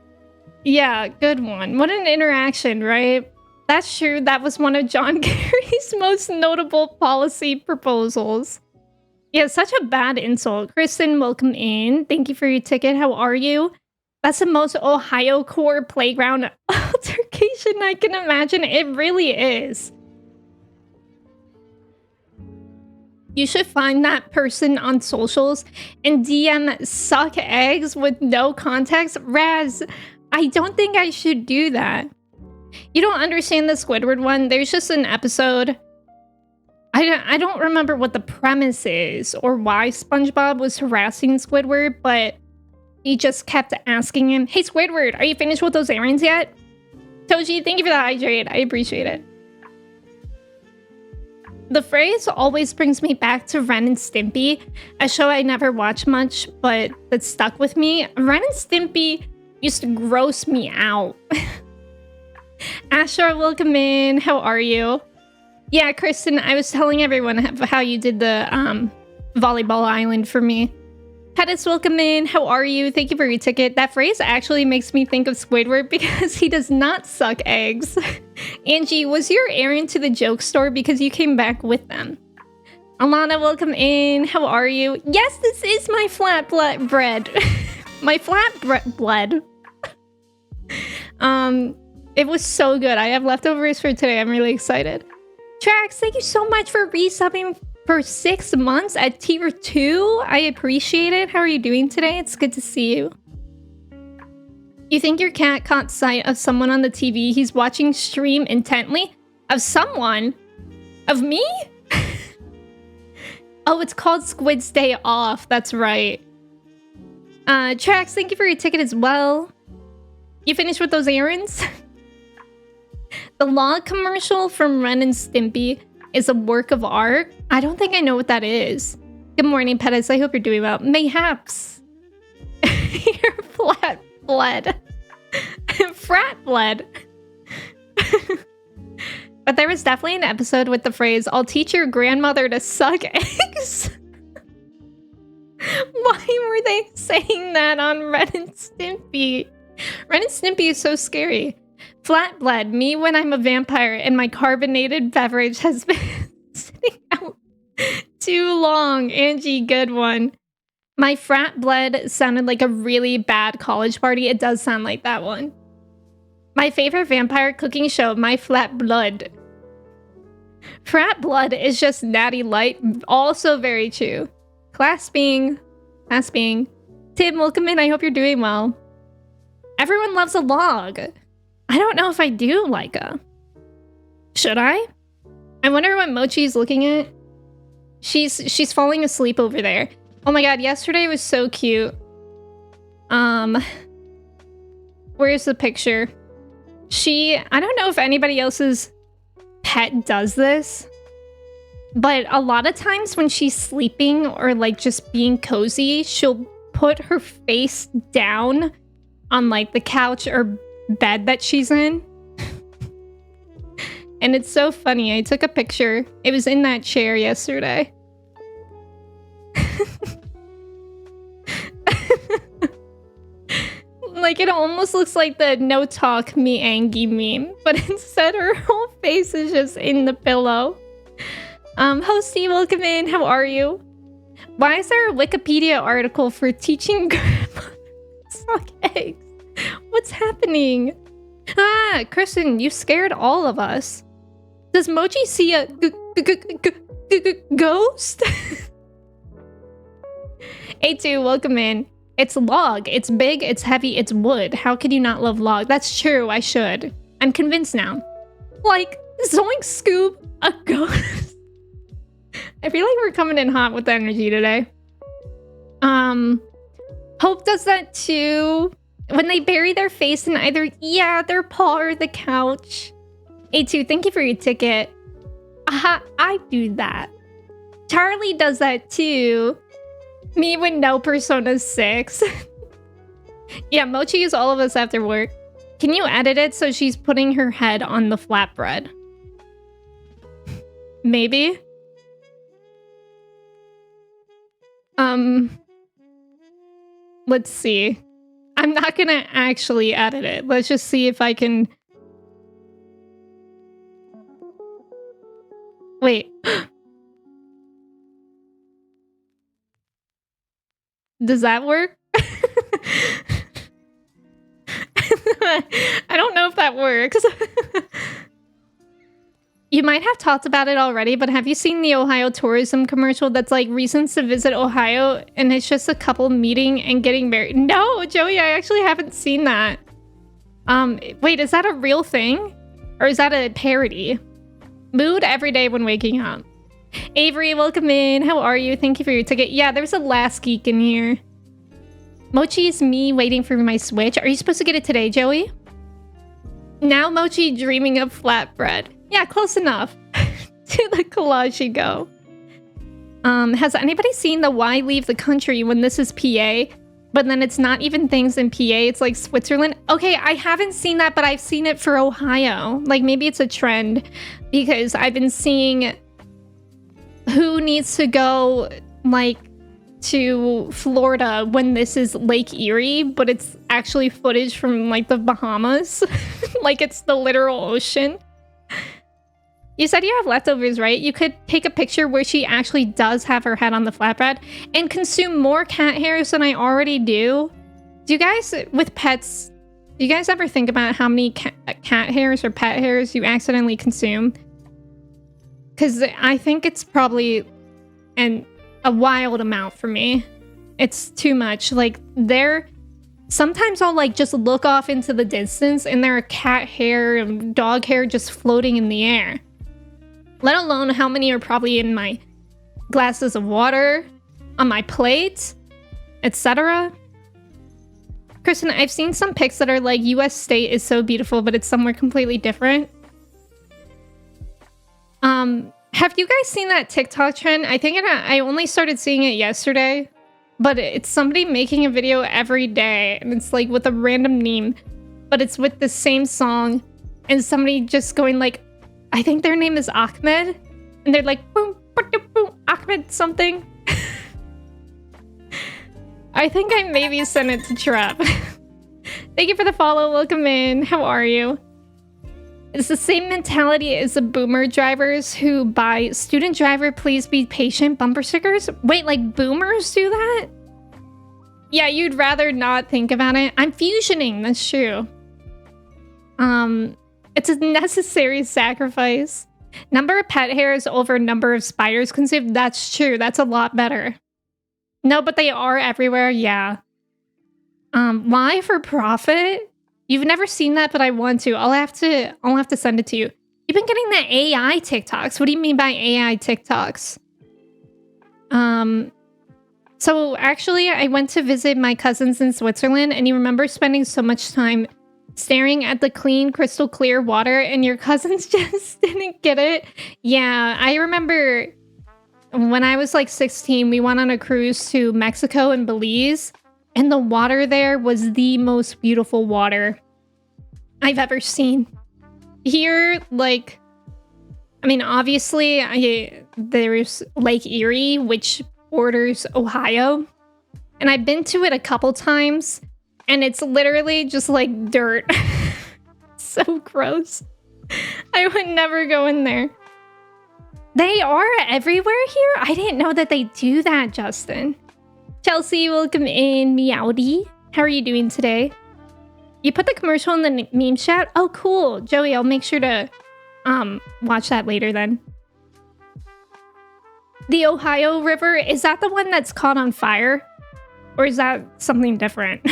Yeah, good one. What an interaction, right? That's true. That was one of John Kerry's most notable policy proposals. Yeah, such a bad insult. Kristen, welcome in. Thank you for your ticket. How are you? That's the most Ohio core playground altercation I can imagine. It really is. You should find that person on socials and DM suck eggs with no context. Raz, I don't think I should do that. You don't understand the Squidward one. There's just an episode. I don't remember what the premise is or why SpongeBob was harassing Squidward, but he just kept asking him, hey, Squidward, are you finished with those errands yet? Toji, thank you for the hydrate. I appreciate it. The phrase always brings me back to Ren and Stimpy, a show I never watched much, but that stuck with me. Ren and Stimpy used to gross me out. Asher, welcome in. How are you? Yeah, Kristen, I was telling everyone how you did the volleyball island for me. Pettis, welcome in. How are you? Thank you for your ticket. That phrase actually makes me think of Squidward because he does not suck eggs. Angie, was your errand to the joke store because you came back with them? Alana, welcome in. How are you? Yes, this is my flat bread. My flat bread. It was so good. I have leftovers for today. I'm really excited. Trax, thank you so much for resubbing for 6 months at tier 2. I appreciate it. How are you doing today? It's good to see you. You think your cat caught sight of someone on the TV he's watching stream intently? Of someone? Of me? Oh, it's called Squid's Day Off. That's right. Trax, thank you for your ticket as well. You finished with those errands? The log commercial from Ren and Stimpy is a work of art. I don't think I know what that is. Good morning, Pettis. I hope you're doing well. Mayhaps. You're flat blood. Frat blood. But there was definitely an episode with the phrase, I'll teach your grandmother to suck eggs. Why were they saying that on Ren and Stimpy? Ren and Stimpy is so scary. Flat blood, me when I'm a vampire and my carbonated beverage has been sitting out too long. Angie, good one. My frat blood sounded like a really bad college party. It does sound like that one. My favorite vampire cooking show, My Flat Blood. Frat blood is just natty light. Also very true. Clasping. Tim, welcome in. I hope you're doing well. Everyone loves a log. I don't know if I do like a. Should I? I wonder what Mochi's looking at. She's falling asleep over there. Oh my god, yesterday was so cute. Where's the picture? I don't know if anybody else's pet does this, but a lot of times when she's sleeping or like just being cozy, she'll put her face down on like the couch or bed that she's in. And it's so funny. I took a picture. It was in that chair yesterday. Like, it almost looks like the no talk me Angie meme, but instead her whole face is just in the pillow. Hosty, welcome in. How are you? Why is there a Wikipedia article for teaching grandma to suck eggs? What's happening? Ah, Kristen, you scared all of us. Does Mochi see a ghost? A2, welcome in. It's log. It's big, it's heavy, it's wood. How could you not love log? That's true, I should. I'm convinced now. Like, Zoink Scoop, a ghost. I feel like we're coming in hot with the energy today. Hope does that too. When they bury their face in either, their paw or the couch. A2, thank you for your ticket. Aha, I do that. Charlie does that too. Me with no Persona 6. Yeah, Mochi is all of us after work. Can you edit it so she's putting her head on the flatbread? Maybe? Let's see. I'm not gonna actually edit it. Let's just see if I can... Wait. Does that work? I don't know if that works. You might have talked about it already, but have you seen the Ohio tourism commercial that's like reasons to visit Ohio, and it's just a couple meeting and getting married? No, Joey, I actually haven't seen that. Wait, is that a real thing? Or is that a parody? Mood every day when waking up. Avery, welcome in. How are you? Thank you for your ticket. Yeah, there's a last geek in here. Mochi is me waiting for my Switch. Are you supposed to get it today, Joey? Now Mochi dreaming of flatbread. Yeah, close enough. To the collage you go. Has anybody seen the Why Leave the Country when this is PA? But then it's not even things in PA, it's like Switzerland. Okay, I haven't seen that, but I've seen it for Ohio. Like maybe it's a trend because I've been seeing who needs to go like to Florida when this is Lake Erie, but it's actually footage from like the Bahamas. Like it's the literal ocean. You said you have leftovers, right? You could take a picture where she actually does have her head on the flatbread and consume more cat hairs than I already do. Do you guys, with pets, do you guys ever think about how many cat hairs or pet hairs you accidentally consume? Because I think it's probably a wild amount for me. It's too much. Like, sometimes I'll like just look off into the distance and there are cat hair and dog hair just floating in the air. Let alone how many are probably in my glasses of water, on my plate, etc. Kristen, I've seen some pics that are like, US state is so beautiful, but it's somewhere completely different. Have you guys seen that TikTok trend? I think I only started seeing it yesterday, but it's somebody making a video every day, and it's like with a random meme, but it's with the same song, and somebody just going like, I think their name is Ahmed, and they're like, boom, boom, Ahmed something. I think I maybe sent it to Trap. Thank you for the follow. Welcome in. How are you? It's the same mentality as the boomer drivers who buy student driver, please be patient bumper stickers. Wait, like boomers do that? Yeah, you'd rather not think about it. I'm fusioning, that's true. It's a necessary sacrifice. Number of pet hairs over number of spiders consumed. That's true. That's a lot better. No, but they are everywhere. Yeah. Why for profit? You've never seen that, but I want to. I'll have to send it to you. You've been getting the AI TikToks. What do you mean by AI TikToks? So actually, I went to visit my cousins in Switzerland, and you remember spending so much time staring at the clean, crystal clear water, and your cousins just didn't get it? Yeah, I remember when I was like 16, we went on a cruise to Mexico and Belize, and the water there was the most beautiful water I've ever seen. Here, like, I mean, obviously, there's Lake Erie, which borders Ohio, and I've been to it a couple times, and it's literally just like dirt. So gross. I would never go in there. They are everywhere here? I didn't know that they do that, Justin. Chelsea, welcome in. Meowdy. How are you doing today? You put the commercial in the meme chat? Oh, cool. Joey, I'll make sure to watch that later then. The Ohio River, is that the one that's caught on fire? Or is that something different?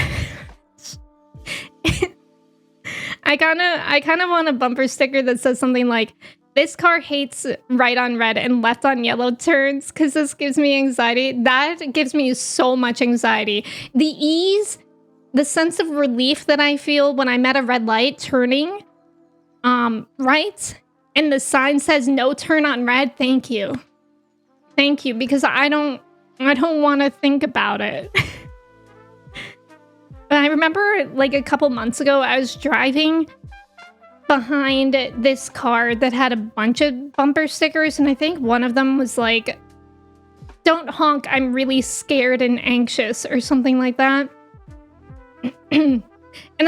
I kind of want a bumper sticker that says something like, this car hates right on red and left on yellow turns because this gives me anxiety. That gives me so much anxiety. The ease, the sense of relief that I feel when I'm at a red light turning, right? And the sign says no turn on red. Thank you. Thank you, because I don't want to think about it. I remember like a couple months ago, I was driving behind this car that had a bunch of bumper stickers, and I think one of them was like, "Don't honk, I'm really scared and anxious," or something like that. And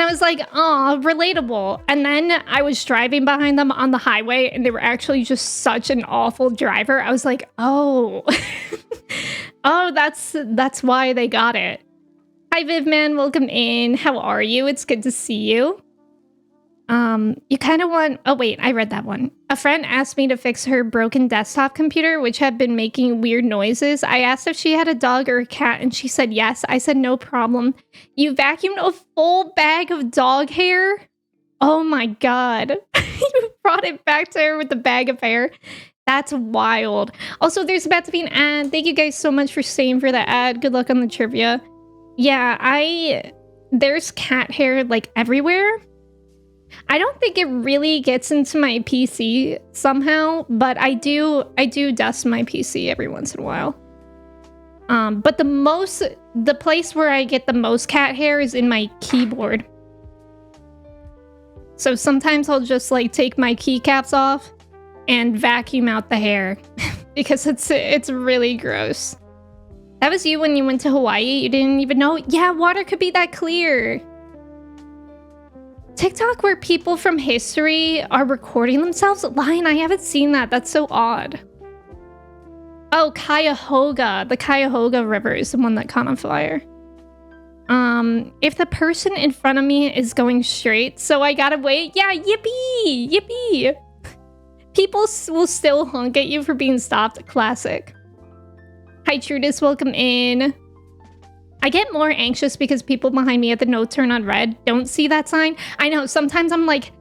I was like, "Aw, relatable." And then I was driving behind them on the highway, and they were actually just such an awful driver. I was like, "Oh, oh, that's why they got it." Hi, Vivman, welcome in. How are you? It's good to see you. You kind of want... Oh, wait, I read that one. A friend asked me to fix her broken desktop computer, which had been making weird noises. I asked if she had a dog or a cat, and she said yes. I said, no problem. You vacuumed a full bag of dog hair? Oh my god. You brought it back to her with the bag of hair? That's wild. Also, there's about to be an ad. Thank you guys so much for staying for the ad. Good luck on the trivia. Yeah, there's cat hair, like, everywhere. I don't think it really gets into my PC somehow, but I do dust my PC every once in a while. But the place where I get the most cat hair is in my keyboard. So sometimes I'll just like take my keycaps off and vacuum out the hair because it's really gross. That was you when you went to Hawaii? You didn't even know? Yeah, water could be that clear. TikTok where people from history are recording themselves? Lion, I haven't seen that. That's so odd. Oh, Cuyahoga. The Cuyahoga River is the one that caught on fire. If the person in front of me is going straight, so I gotta wait. Yeah, yippee! Yippee! People will still honk at you for being stopped. Classic. Hi, Trudis. Welcome in. I get more anxious because people behind me at the no turn on red don't see that sign. I know, sometimes I'm like,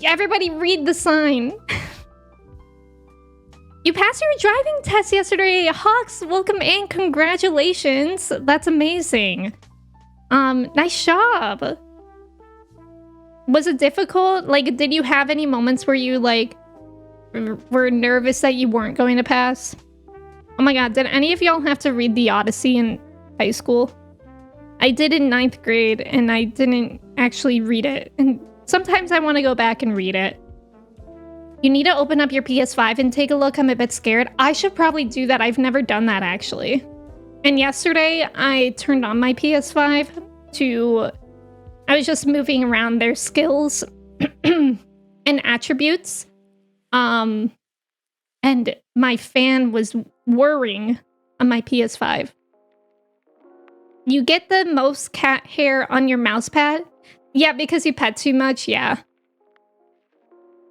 everybody read the sign. You passed your driving test yesterday. Hawks, welcome in. Congratulations. That's amazing. Nice job. Was it difficult? Like, did you have any moments where you, like, were nervous that you weren't going to pass? Oh my god, did any of y'all have to read the Odyssey in high school? I did in 9th grade, and I didn't actually read it. And sometimes I want to go back and read it. You need to open up your PS5 and take a look. I'm a bit scared. I should probably do that. I've never done that, actually. And yesterday, I turned on my PS5 to... I was just moving around their skills and attributes. And my fan was whirring on my PS5. You get the most cat hair on your mouse pad? Yeah, because you pet too much, yeah.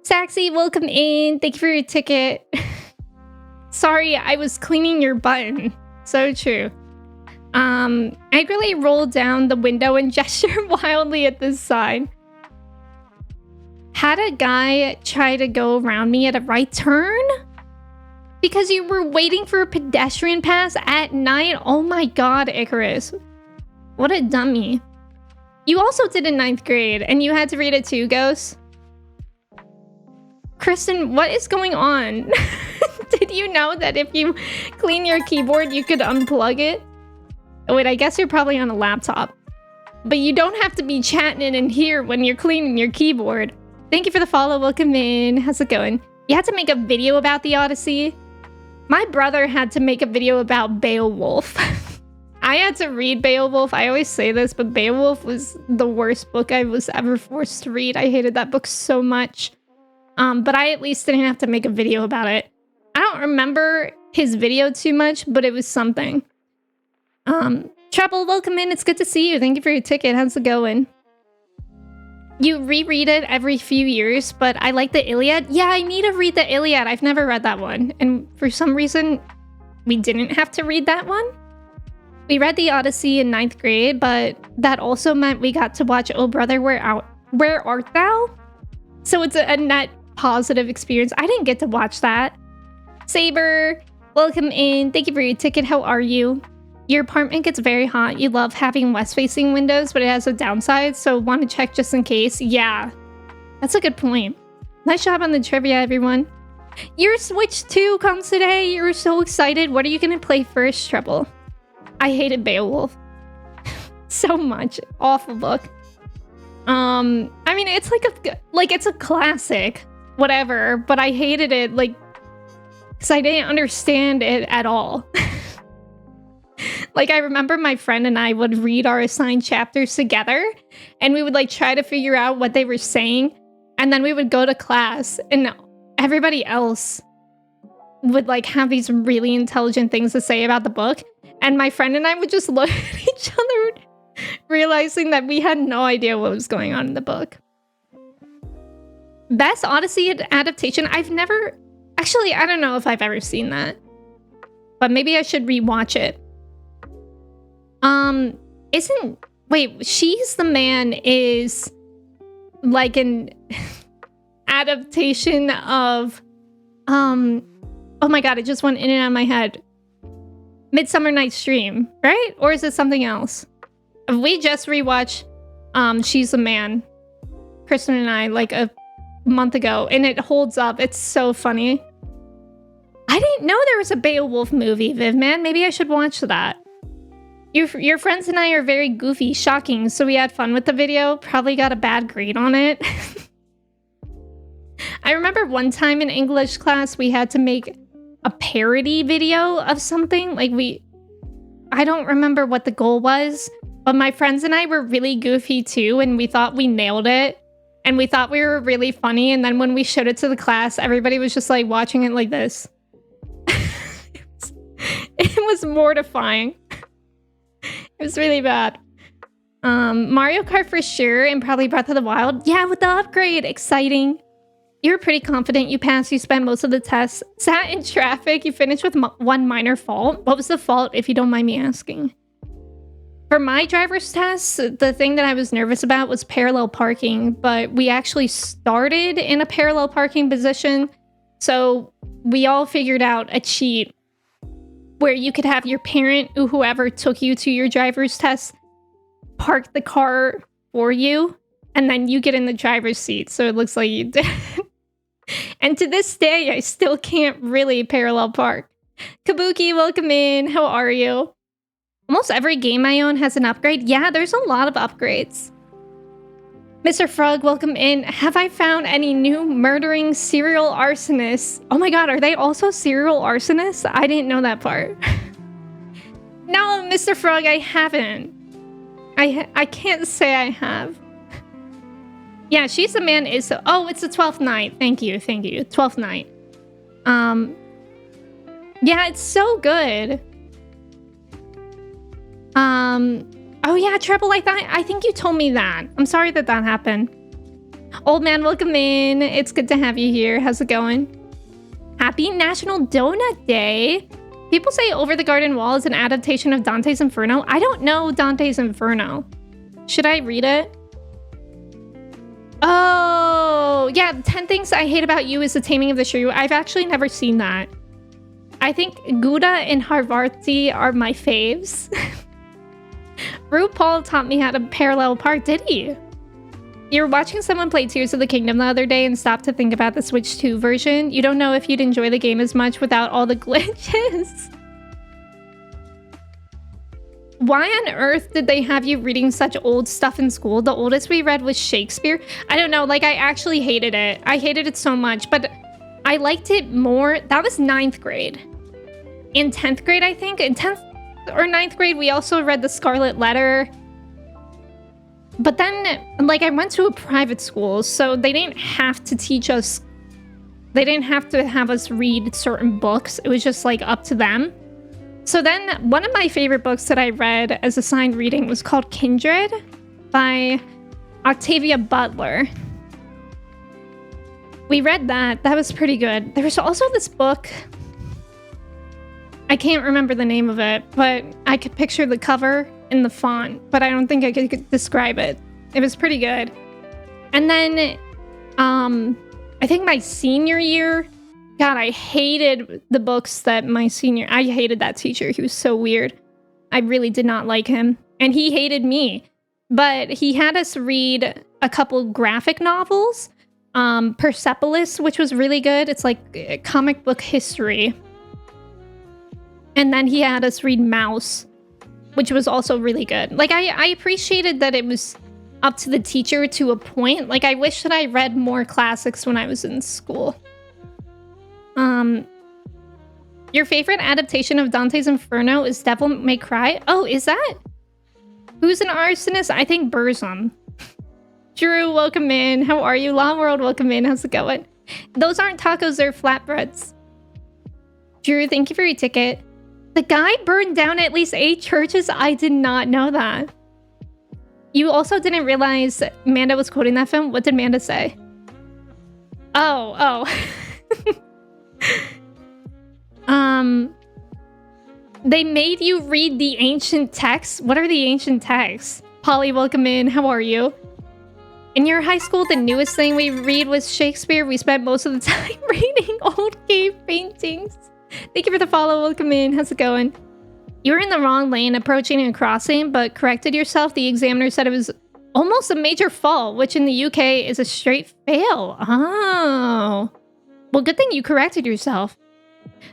Saxy, welcome in. Thank you for your ticket. Sorry, I was cleaning your button. So true. I really rolled down the window and gestured wildly at this sign. Had a guy try to go around me at a right turn? Because you were waiting for a pedestrian pass at night? Oh my god, Icarus. What a dummy. You also did in 9th grade, and you had to read it too, Ghost? Kristen, what is going on? Did you know that if you clean your keyboard, you could unplug it? Oh, wait, I guess you're probably on a laptop. But you don't have to be chatting in here when you're cleaning your keyboard. Thank you for the follow. Welcome in. How's it going? You had to make a video about the Odyssey? My brother had to make a video about Beowulf. I had to read Beowulf. I always say this, but Beowulf was the worst book I was ever forced to read. I hated that book so much. But I at least didn't have to make a video about it. I don't remember his video too much, but it was something. Trouble, welcome in. It's good to see you. Thank you for your ticket. How's it going? You reread it every few years, but I like the Iliad. Yeah, I need to read the Iliad. I've never read that one. And for some reason, we didn't have to read that one. We read the Odyssey in 9th grade, but that also meant we got to watch Oh Brother, Where Art Thou? So it's a net positive experience. I didn't get to watch that. Saber, welcome in. Thank you for your ticket. How are you? Your apartment gets very hot. You love having west-facing windows, but it has a downside, so want to check just in case. Yeah, that's a good point. Nice job on the trivia, everyone. Your Switch 2 comes today. You're so excited. What are you going to play first, Trouble? I hated Beowulf. so much. Awful book. I mean, it's it's a classic, whatever, but I hated it, like, because I didn't understand it at all. Like, I remember my friend and I would read our assigned chapters together, and we would, like, try to figure out what they were saying, and then we would go to class, and everybody else would, like, have these really intelligent things to say about the book, and my friend and I would just look at each other, realizing that we had no idea what was going on in the book. Best Odyssey adaptation? I've never... Actually, I don't know if I've ever seen that. But maybe I should rewatch it. Wait, She's the Man is like an adaptation of... Oh my god, it just went in and out of my head. Midsummer Night's Dream, right? Or is it something else? We just rewatched She's the Man, Kristen and I, like a month ago, and it holds up. It's so funny. I didn't know there was a Beowulf movie, Viv, man. Maybe I should watch that. Your friends and I are very goofy, shocking, so we had fun with the video. Probably got a bad grade on it. I remember one time in English class, we had to make a parody video of something. Like, I don't remember what the goal was, but my friends and I were really goofy too, and we thought we nailed it. And we thought we were really funny, and then when we showed it to the class, everybody was just like watching it like this. It was mortifying. It was really bad. Mario Kart for sure, and probably Breath of the Wild. Yeah, with the upgrade, exciting. You were pretty confident you passed. You spent most of the tests. Sat in traffic. You finished with one minor fault. What was the fault, if you don't mind me asking? For my driver's test, the thing that I was nervous about was parallel parking, but we actually started in a parallel parking position. So we all figured out a cheat where you could have your parent or whoever took you to your driver's test park the car for you, and then you get in the driver's seat. So it looks like you did. And to this day, I still can't really parallel park. Kabuki, welcome in. How are you? Almost every game I own has an upgrade. Yeah, there's a lot of upgrades. Mr. Frog, welcome in. Have I found any new murdering serial arsonists? Oh my god, are they also serial arsonists? I didn't know that part. No, Mr. Frog, I haven't. I can't say I have. Yeah, She's the Man is... Oh, it's the 12th night. Thank you. 12th night. Yeah, it's so good. Oh yeah, Treble, I think you told me that. I'm sorry that happened. Old man, welcome in. It's good to have you here. How's it going? Happy National Donut Day. People say Over the Garden Wall is an adaptation of Dante's Inferno. I don't know Dante's Inferno. Should I read it? Oh, yeah. 10 Things I Hate About You is The Taming of the Shrew. I've actually never seen that. I think Gouda and Harvarti are my faves. RuPaul taught me how to parallel park, did he? You were watching someone play Tears of the Kingdom the other day and stopped to think about the Switch 2 version. You don't know if you'd enjoy the game as much without all the glitches. Why on earth did they have you reading such old stuff in school? The oldest we read was Shakespeare. I don't know, like, I actually hated it. I hated it so much, but I liked it more. That was 9th grade. In 10th grade, I think. In 10th or 9th grade, we also read The Scarlet Letter. But then, like, I went to a private school, so they didn't have to teach us... They didn't have to have us read certain books. It was just, like, up to them. So then, one of my favorite books that I read as assigned reading was called Kindred by Octavia Butler. We read that. That was pretty good. There was also this book... I can't remember the name of it, but I could picture the cover and the font, but I don't think I could describe it. It was pretty good. And then, I think my senior year, God, I hated the books that I hated that teacher. He was so weird. I really did not like him. And he hated me. But he had us read a couple graphic novels. Persepolis, which was really good. It's like comic book history. And then he had us read Mouse, which was also really good. Like, I appreciated that it was up to the teacher to a point. Like, I wish that I read more classics when I was in school. Your favorite adaptation of Dante's Inferno is Devil May Cry? Oh, is that? Who's an arsonist? I think Burzum. Drew, welcome in. How are you? Long World, welcome in. How's it going? Those aren't tacos, they're flatbreads. Drew, thank you for your ticket. The guy burned down at least 8 churches? I did not know that. You also didn't realize Amanda was quoting that film? What did Amanda say? Oh. They made you read the ancient texts? What are the ancient texts? Polly, welcome in. How are you? In your high school, the newest thing we read was Shakespeare. We spent most of the time reading old cave paintings. Thank you for the follow. Welcome in. How's it going? You were in the wrong lane approaching a crossing, but corrected yourself. The examiner said it was almost a major fault, which in the UK is a straight fail. Oh. Well, good thing you corrected yourself.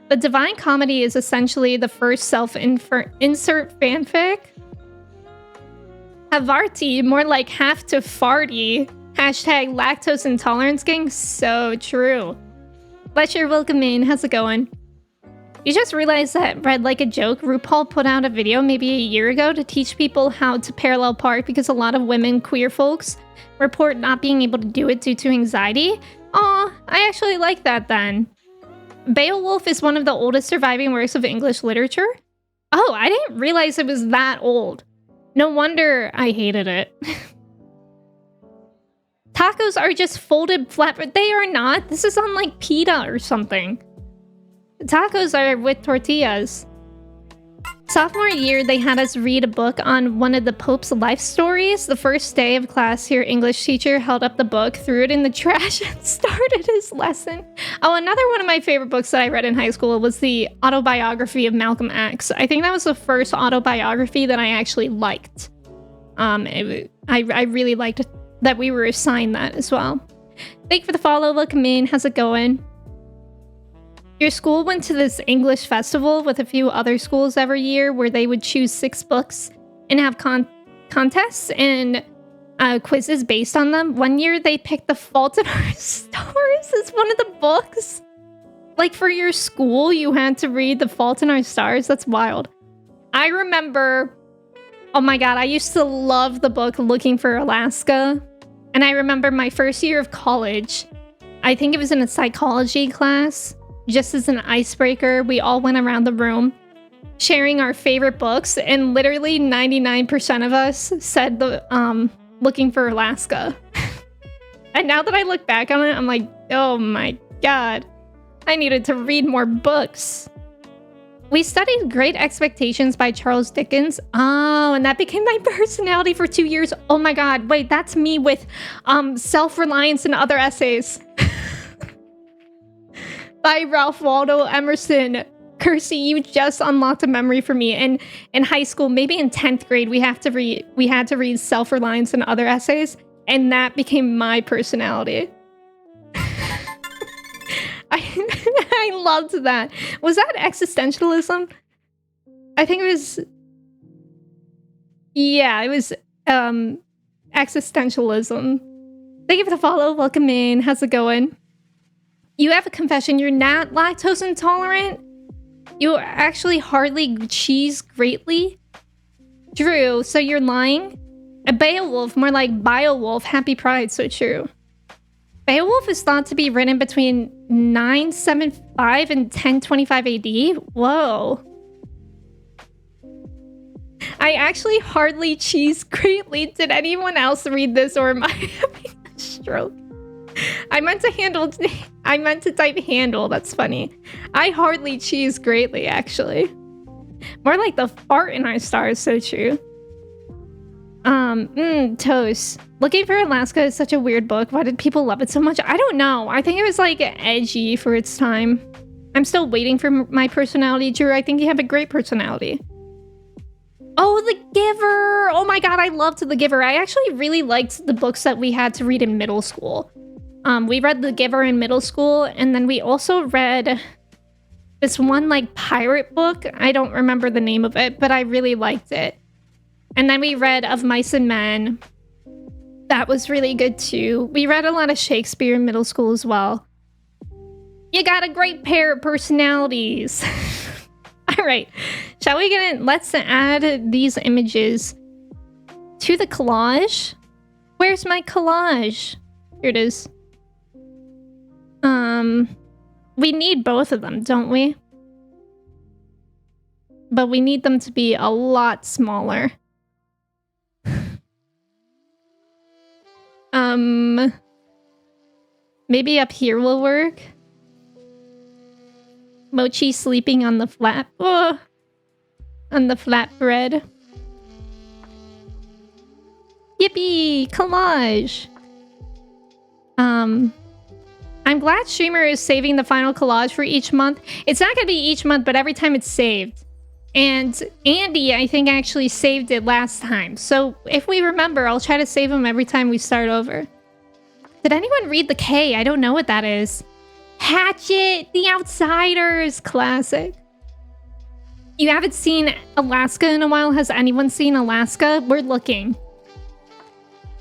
The Divine Comedy is essentially the first self-insert fanfic. Havarti, more like have to farty. Hashtag lactose intolerance gang. So true. Fletcher, welcome in. How's it going? You just realized that Read Like a Joke, RuPaul put out a video maybe a year ago to teach people how to parallel park because a lot of women, queer folks, report not being able to do it due to anxiety. Aw, I actually like that then. Beowulf is one of the oldest surviving works of English literature. Oh, I didn't realize it was that old. No wonder I hated it. Tacos are just folded flat, but they are not. This is on like pita or something. Tacos are with tortillas. Sophomore year, they had us read a book on one of the Pope's life stories. The first day of class, your English teacher held up the book, threw it in the trash, and started his lesson. Oh, another one of my favorite books that I read in high school was the autobiography of Malcolm X. I think that was the first autobiography that I actually liked. I really liked that we were assigned that as well. Thank you for the follow. Welcome in. How's it going? Your school went to this English festival with a few other schools every year where they would choose 6 books and have contests and quizzes based on them. One year they picked The Fault in Our Stars as one of the books. Like for your school, you had to read The Fault in Our Stars. That's wild. I remember, oh my god, I used to love the book Looking for Alaska. And I remember my first year of college, I think it was in a psychology class. Just as an icebreaker, we all went around the room sharing our favorite books, and literally 99% of us said the Looking for Alaska. And now that I look back on it, I'm like, oh my god, I needed to read more books. We studied Great Expectations by Charles Dickens. Oh, and that became my personality for 2 years. Oh my god, wait, that's me with Self-Reliance and Other Essays. By Ralph Waldo Emerson. Kersey, you just unlocked a memory for me. And in high school, maybe in 10th grade, we had to read Self-Reliance and Other Essays, and that became my personality. I loved that. Was that existentialism? I think it was... Yeah, it was existentialism. Thank you for the follow. Welcome in. How's it going? You have a confession. You're not lactose intolerant? You actually hardly cheese greatly? Drew, so you're lying? A Beowulf, more like Beowulf. Happy Pride, so true. Beowulf is thought to be written between 975 and 1025 AD. Whoa. I actually hardly cheese greatly. Did anyone else read this, or am I having a stroke? I meant to type handle. That's funny. I hardly cheese greatly, actually. More like The Fart in Our Stars, so true. Toast. Looking for Alaska is such a weird book. Why did people love it so much? I don't know. I think it was like edgy for its time. I'm still waiting for my personality, Drew. I think you have a great personality. Oh, The Giver. Oh my god, I loved The Giver. I actually really liked the books that we had to read in middle school. We read The Giver in middle school, and then we also read this one like pirate book. I don't remember the name of it, but I really liked it. And then we read Of Mice and Men. That was really good too. We read a lot of Shakespeare in middle school as well. You got a great pair of personalities. All right, shall we get in? Let's add these images to the collage. Where's my collage? Here it is. We need both of them, don't we? But we need them to be a lot smaller. Maybe up here will work. Mochi sleeping on the on the flatbread. Yippee! Collage! I'm glad Streamer is saving the final collage for each month. It's not gonna be each month, but every time it's saved. And Andy, I think, actually saved it last time. So if we remember, I'll try to save them every time we start over. Did anyone read The K? I don't know what that is. Hatchet! The Outsiders! Classic. You haven't seen Alaska in a while? Has anyone seen Alaska? We're looking.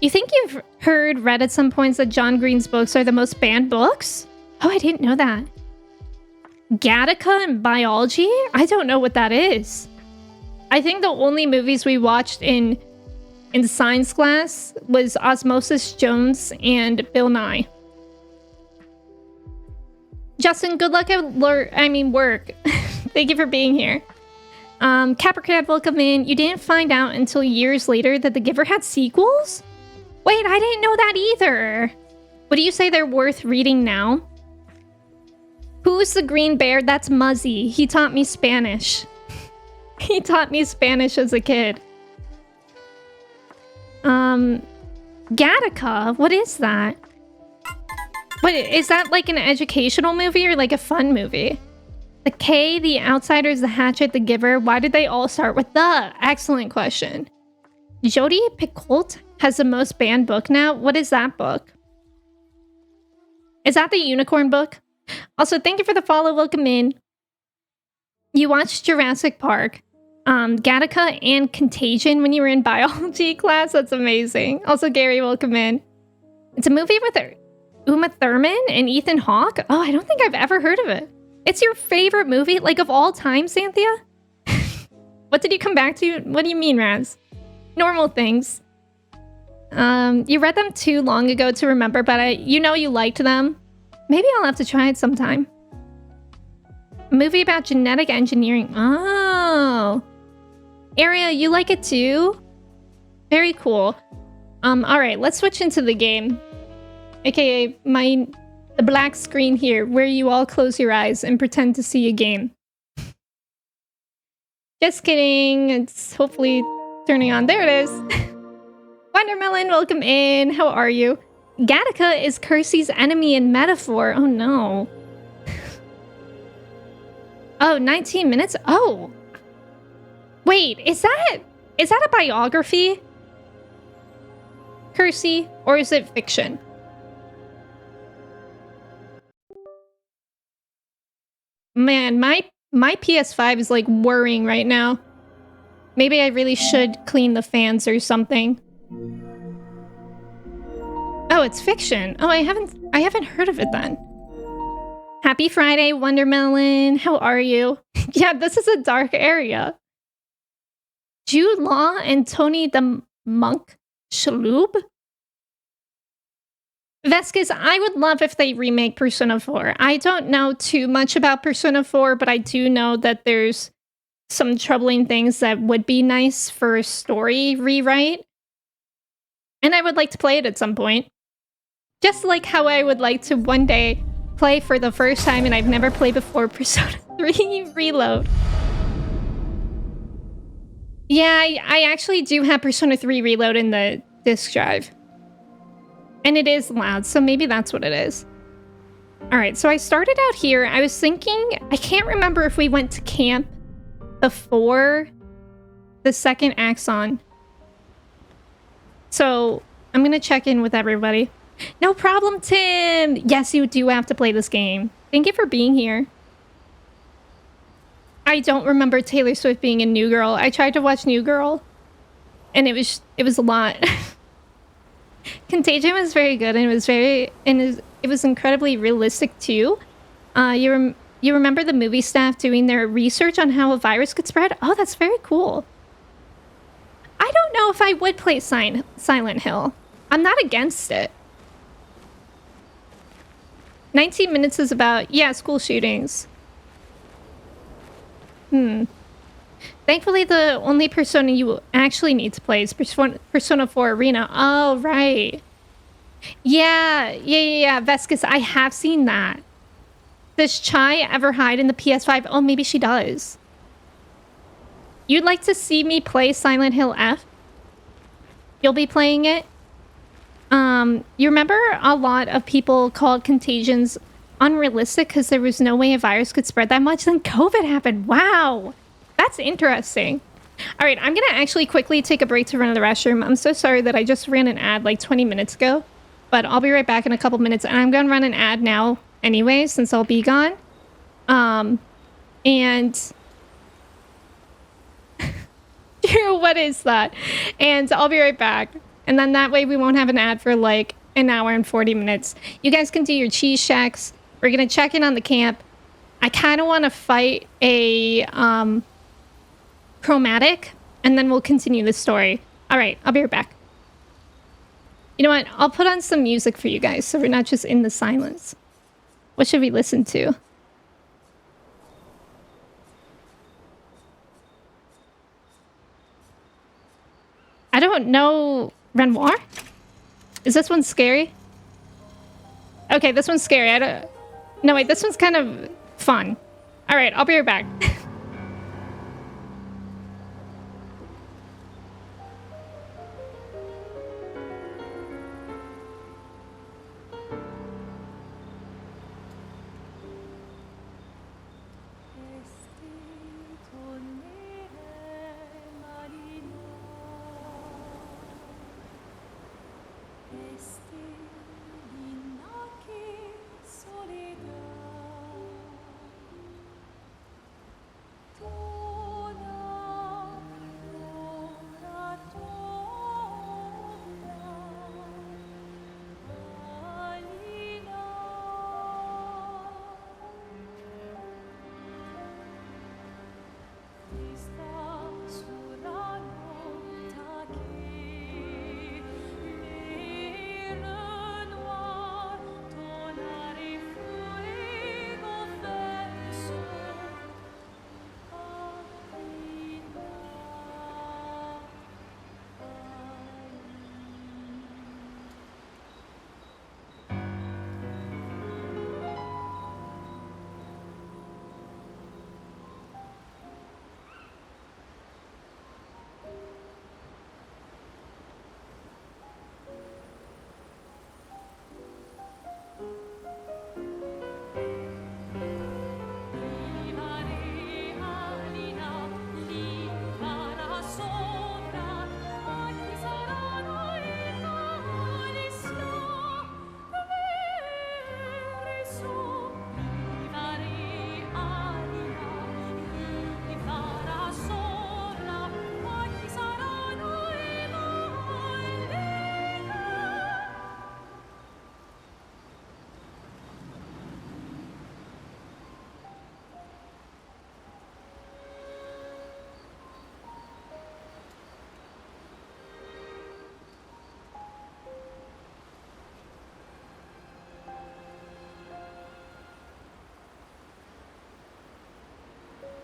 You think you've read at some points that John Green's books are the most banned books? Oh, I didn't know that. Gattaca and biology? I don't know what that is. I think the only movies we watched in science class was Osmosis Jones and Bill Nye. Justin, good luck at work. Thank you for being here. Capricorn, welcome in. You didn't find out until years later that The Giver had sequels? Wait, I didn't know that either. What do you say they're worth reading now? Who's the green bear? That's Muzzy. He taught me Spanish. He taught me Spanish as a kid. Gattaca? What is that? What is that, like an educational movie or like a fun movie? The K, The Outsiders, The Hatchet, The Giver. Why did they all start with the? Excellent question. Jodi Picoult has the most banned book now. What is that book? Is that the unicorn book? Also, thank you for the follow. Welcome in. You watched Jurassic Park, Gattaca, and Contagion when you were in biology class. That's amazing. Also, Gary, welcome in. It's a movie with Uma Thurman and Ethan Hawke. Oh, I don't think I've ever heard of it. It's your favorite movie, like, of all time, Cynthia? What did you come back to? What do you mean, Raz? Normal things. You read them too long ago to remember, but you liked them. Maybe I'll have to try it sometime. A movie about genetic engineering. Oh. Aria, you like it too? Very cool. All right, let's switch into the game. AKA the black screen here, where you all close your eyes and pretend to see a game. Just kidding. It's hopefully turning on. There it is. Wondermelon, welcome in. How are you? Gattaca is Kersey's enemy in metaphor. Oh no. Oh, 19 minutes? Oh. Wait, is that a biography? Kersey, or is it fiction? Man, my PS5 is like whirring right now. Maybe I really should clean the fans or something. Oh, it's fiction. Oh, I haven't heard of it then. Happy Friday, Wondermelon. How are you? Yeah, this is a dark area. Jude Law and Tony the Monk Shalhoub? Veskis, I would love if they remake Persona 4. I don't know too much about Persona 4, but I do know that there's some troubling things that would be nice for a story rewrite. And I would like to play it at some point. Just like how I would like to one day play for the first time, and I've never played before, Persona 3 Reload. Yeah, I actually do have Persona 3 Reload in the disk drive. And it is loud, so maybe that's what it is. Alright, so I started out here. I was thinking, I can't remember if we went to camp before the second Axon. So, I'm gonna check in with everybody. No problem, Tim! Yes, you do have to play this game. Thank you for being here. I don't remember Taylor Swift being in New Girl. I tried to watch New Girl, and it was a lot. Contagion was very good, and it was incredibly realistic too. You remember the movie staff doing their research on how a virus could spread? Oh, that's very cool. I don't know if I would play Silent Hill. I'm not against it. 19 minutes is about, yeah, school shootings. Thankfully, the only Persona you actually need to play is Persona 4 Arena. Oh, right. Yeah. Vescus, I have seen that. Does Chai ever hide in the PS5? Oh, maybe she does. You'd like to see me play Silent Hill F? You'll be playing it? You remember a lot of people called Contagions unrealistic because there was no way a virus could spread that much? Then COVID happened. Wow. That's interesting. All right, I'm going to actually quickly take a break to run to the restroom. I'm so sorry that I just ran an ad like 20 minutes ago, but I'll be right back in a couple minutes. And I'm going to run an ad now anyway, since I'll be gone. And what is that? And I'll be right back. And then that way we won't have an ad for like an hour and 40 minutes. You guys can do your cheese checks. We're going to check in on the camp. I kind of want to fight a chromatic, and then we'll continue the story. All right, I'll be right back. You know what? I'll put on some music for you guys so we're not just in the silence. What should we listen to? I don't know. Renoir? Is this one scary? Okay, this one's scary. I don't... No, wait, this one's kind of fun. All right, I'll be right back.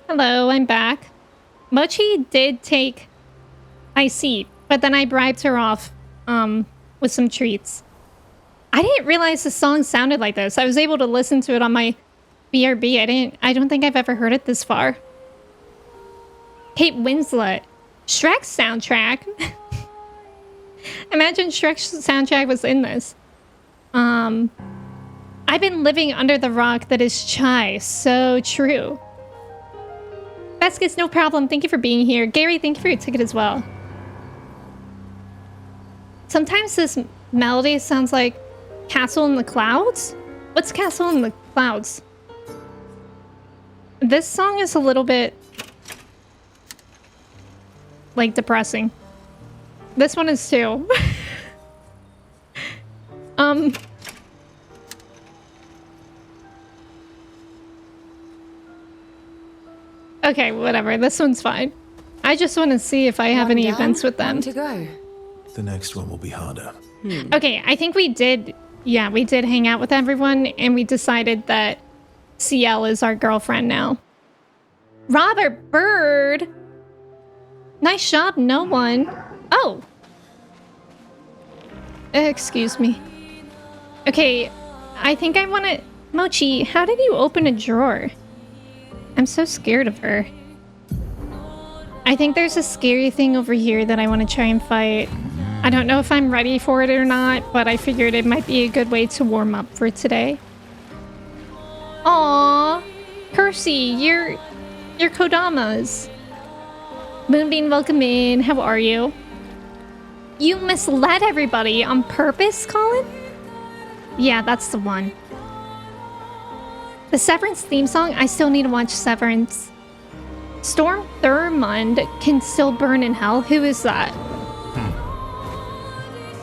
Hello, I'm back. Mochi did take my seat, but then I bribed her off with some treats. I didn't realize the song sounded like this. I was able to listen to it on my BRB. I don't think I've ever heard it this far. Kate Winslet. Shrek's soundtrack. Imagine Shrek's soundtrack was in this. I've been living under the rock that is Chai. So true. Vasquez, no problem. Thank you for being here. Gary, thank you for your ticket as well. Sometimes this melody sounds like Castle in the Clouds? What's Castle in the Clouds? This song is a little bit like depressing. This one is too. Okay, whatever. This one's fine. I just want to see if I have any events with them.
One to go.
The next one will be harder.
Okay, I think we did. Yeah, we did hang out with everyone, and we decided that CL is our girlfriend now. Robert Bird. Nice job, no one. Oh. Excuse me. Okay, I think I want to... Mochi, how did you open a drawer? I'm so scared of her. I think there's a scary thing over here that I want to try and fight. I don't know if I'm ready for it or not, but I figured it might be a good way to warm up for today. Aww. Percy, you're Kodamas. Moonbeam, welcome in. How are you? You misled everybody on purpose, Colin? Yeah, that's the one. The Severance theme song? I still need to watch Severance. Storm Thurmond can still burn in hell? Who is that?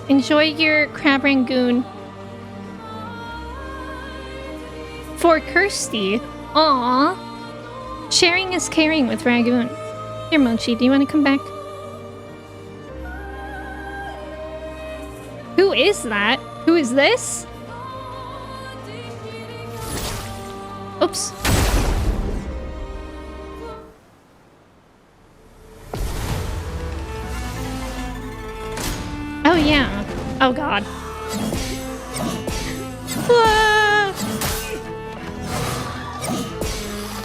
Enjoy your crab rangoon. For Kirsty. Aww. Sharing is caring with Ragoon. Here, Mochi, do you want to come back? Who is that? Who is this? Oops. Oh, yeah. Oh, God. Ah.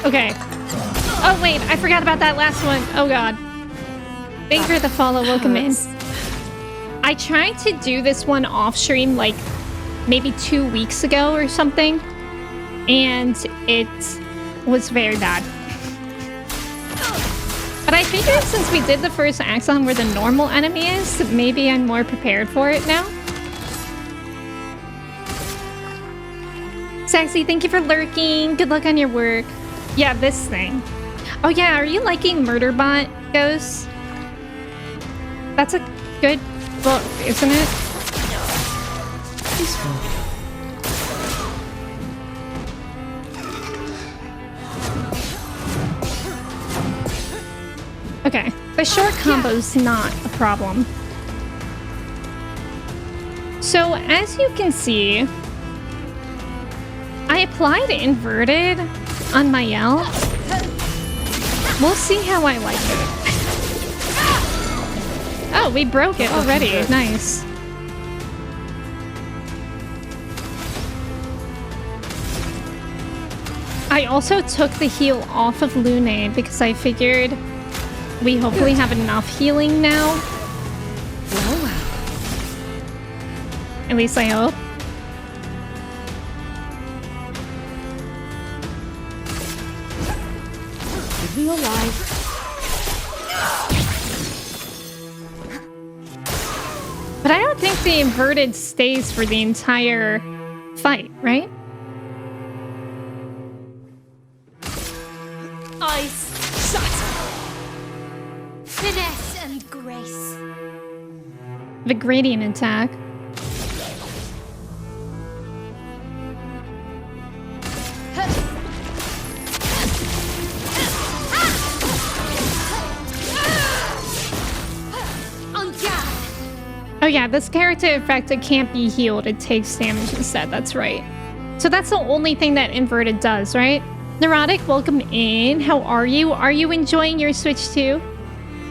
Okay. Oh, wait. I forgot about that last one. Oh, God. Thank you for the follow. Welcome in. I tried to do this one off stream like maybe 2 weeks ago or something, and it was very bad. But I figured since we did the first Axon where the normal enemy is, maybe I'm more prepared for it now. Sexy, thank you for lurking. Good luck on your work. Yeah, this thing. Oh yeah, are you liking Murderbot, Ghost? That's a good book, isn't it?
Peaceful.
Okay, the short combo's not a problem. So, as you can see, I applied inverted on my L. We'll see how I like it. Oh, we broke it already. Nice. I also took the heal off of Lune because I figured we hopefully have enough healing now.
Well.
At least I hope.
Give me your life.
But I don't think the inverted stays for the entire fight, right?
Ice shut. Finesse and grace.
The gradient attack. Oh yeah, this character effect, it can't be healed. It takes damage instead. That's right. So that's the only thing that inverted does, right? Neurotic, welcome in. How are you? Are you enjoying your Switch too?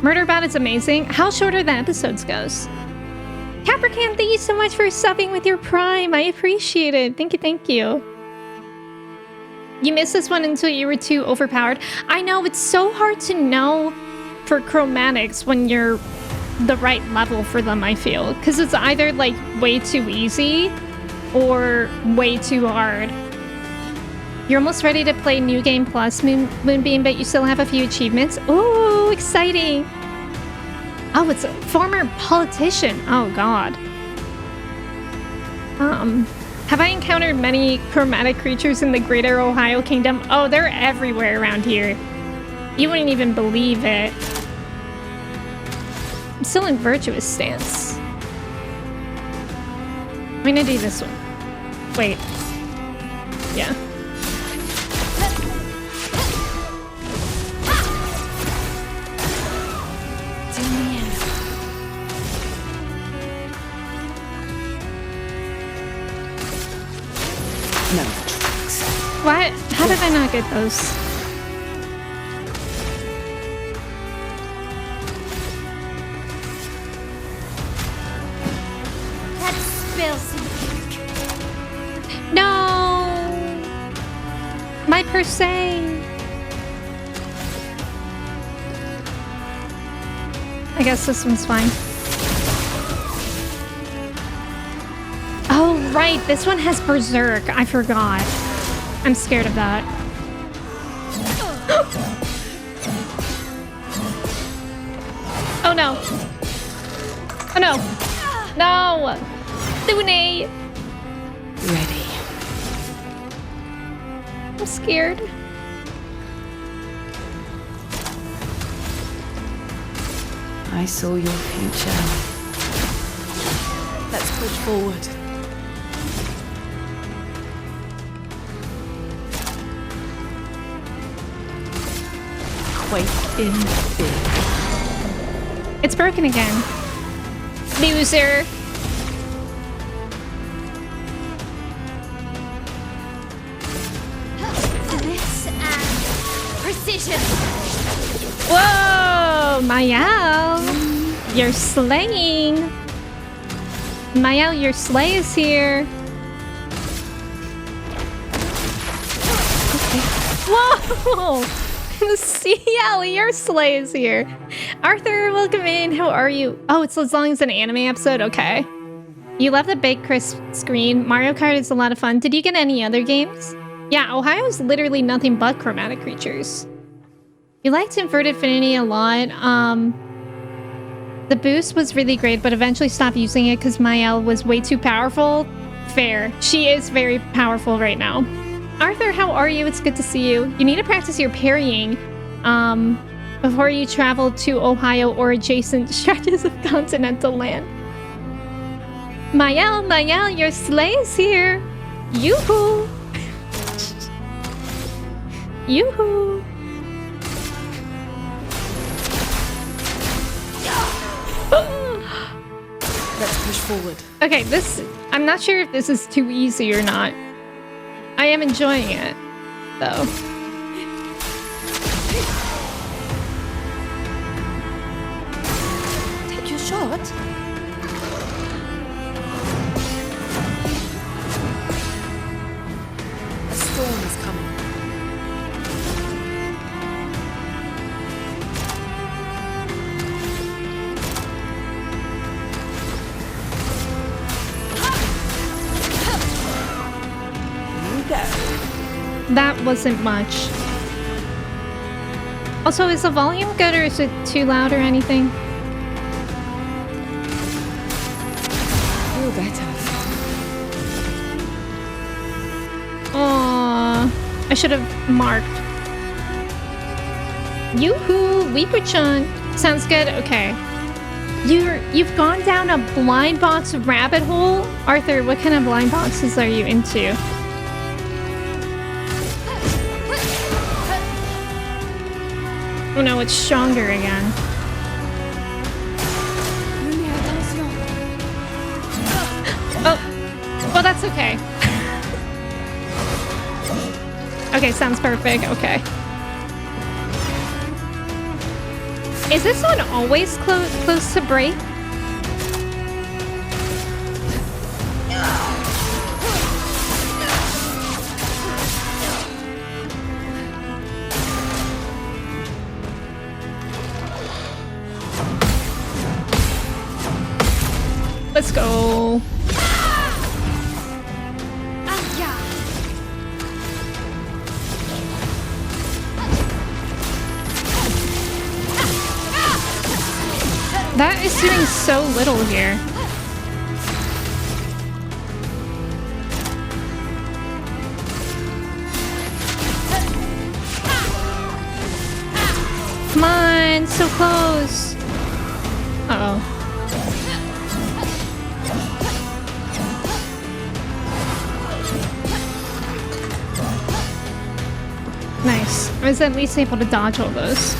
Murderbot is amazing. How short are the episodes goes? Caprican, thank you so much for subbing with your Prime. I appreciate it. Thank you, thank you. You missed this one until you were too overpowered. I know, it's so hard to know for chromatics when you're the right level for them, I feel. Because it's either like way too easy or way too hard. You're almost ready to play New Game Plus, Moonbeam, but you still have a few achievements. Ooh, exciting. Oh, it's a former politician. Oh, God. Have I encountered many chromatic creatures in the greater Ohio Kingdom? Oh, they're everywhere around here. You wouldn't even believe it. I'm still in virtuous stance. I'm gonna do this one. Wait. Yeah.
No tricks.
What? How did I not get those?
Let's spill some ink.
No! My per se. I guess this one's fine. Oh, right. This one has Berserk. I forgot. I'm scared of that. Oh, no. Oh, no. No! Lune!
Ready.
I'm scared.
I saw your future. Let's push forward. Quake in fear.
It's broken again. Loser.
This and precision.
Whoa! Mayal! You're slaying! Mayal, your slay is here! Okay. Whoa! CL, your slay is here! Arthur, welcome in. How are you? Oh, it's as long as an anime episode? Okay. You love the Big Crisp screen. Mario Kart is a lot of fun. Did you get any other games? Yeah, Ohio's literally nothing but chromatic creatures. You liked Inverted Infinity a lot. The boost was really great, but eventually stopped using it because Mayel was way too powerful. Fair. She is very powerful right now. Arthur, how are you? It's good to see you. You need to practice your parrying before you travel to Ohio or adjacent stretches of continental land. Mayel, your sleigh is here. Yoo-hoo! Yoo-hoo!
Let's push forward.
Okay, I'm not sure if this is too easy or not. I am enjoying it, though.
Take your shot. A storm is coming.
That wasn't much. Also, is the volume good or is it too loud or anything?
Feel better.
Aww. I should have marked. Yoo-hoo! Weeper-chan! Sounds good? Okay. You've gone down a blind box rabbit hole? Arthur, what kind of blind boxes are you into? Oh no, it's stronger again. Oh, well that's okay. Okay, sounds perfect, okay. Is this one always close to break? Let's go. That is doing so little here. Mine's so close. Uh-oh. Nice. I was at least able to dodge all those.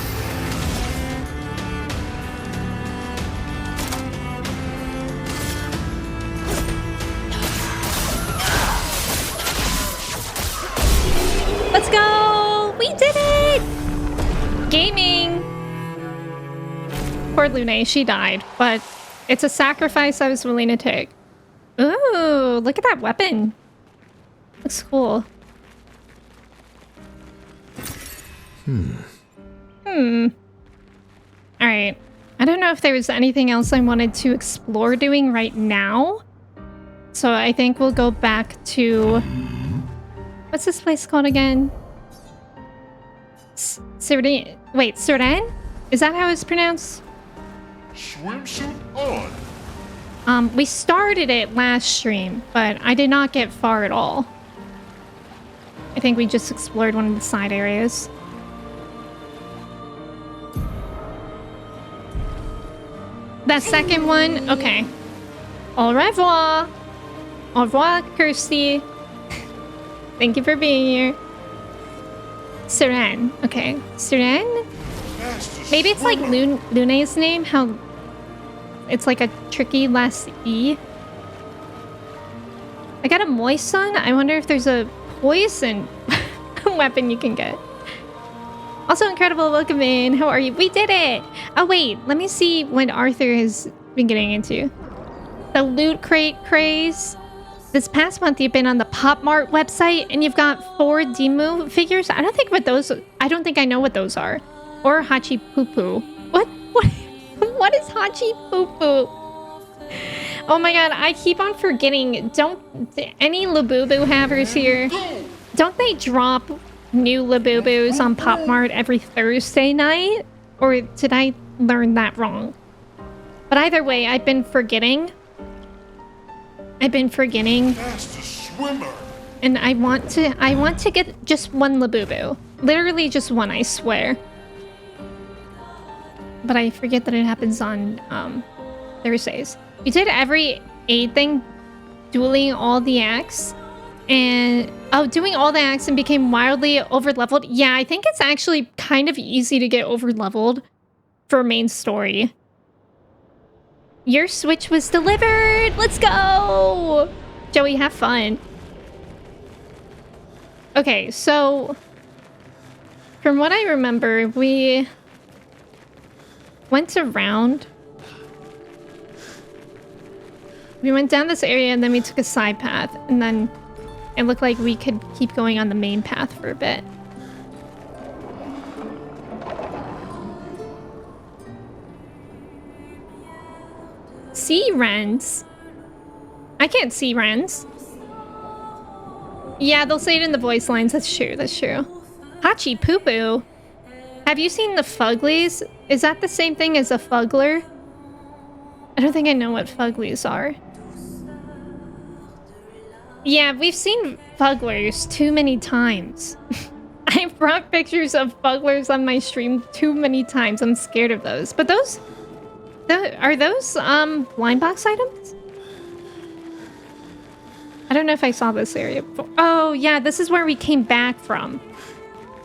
Let's go! We did it! Gaming! Poor Lune, she died, but it's a sacrifice I was willing to take. Ooh, look at that weapon. Looks cool. Alright. I don't know if there was anything else I wanted to explore doing right now. So I think we'll go back to... What's this place called again? Siren? Wait, Siren? Is that how it's pronounced?
Swimsuit on.
We started it last stream, but I did not get far at all. I think we just explored one of the side areas. That second one? Okay. Au revoir. Au revoir, Kirsty. Thank you for being here. Siren. Okay. Siren? Maybe it's like Lune's name. How it's like a tricky last E. I got a moisten. I wonder if there's a poison weapon you can get. Also, incredible. Welcome in. How are you? We did it. Oh, wait. Let me see what Arthur has been getting into. The loot crate craze. This past month, you've been on the Pop Mart website, and you've got 4 Demu figures. I don't think I know what those are. Or Hachi Poo Poo. What? What is Hachi Poo Poo? Oh my god, I keep on forgetting. Don't any Labubu havers here? Don't they drop new Labubus on Pop Mart every Thursday night? Or did I learn that wrong? But either way, I've been forgetting.
Fastest swimmer.
And I want to get just one Labubu. Literally just one, I swear. But I forget that it happens on Thursdays. You did every aid thing, dueling all the acts, and doing all the acts and became wildly over-leveled. Yeah, I think it's actually kind of easy to get over-leveled for main story. Your Switch was delivered! Let's go! Joey, have fun. Okay, so... From what I remember, we... went around. We went down this area and then we took a side path. And then it looked like we could keep going on the main path for a bit. Sea wrens? I can't see wrens. Yeah, they'll say it in the voice lines. That's true. That's true. Hachi Poo Poo. Have you seen the Fuglies? Is that the same thing as a Fugler? I don't think I know what Fuglies are. Yeah, we've seen Fuglers too many times. I've brought pictures of Fuglers on my stream too many times. I'm scared of those. But those... are those, blind box items? I don't know if I saw this area before. Oh, yeah, this is where we came back from.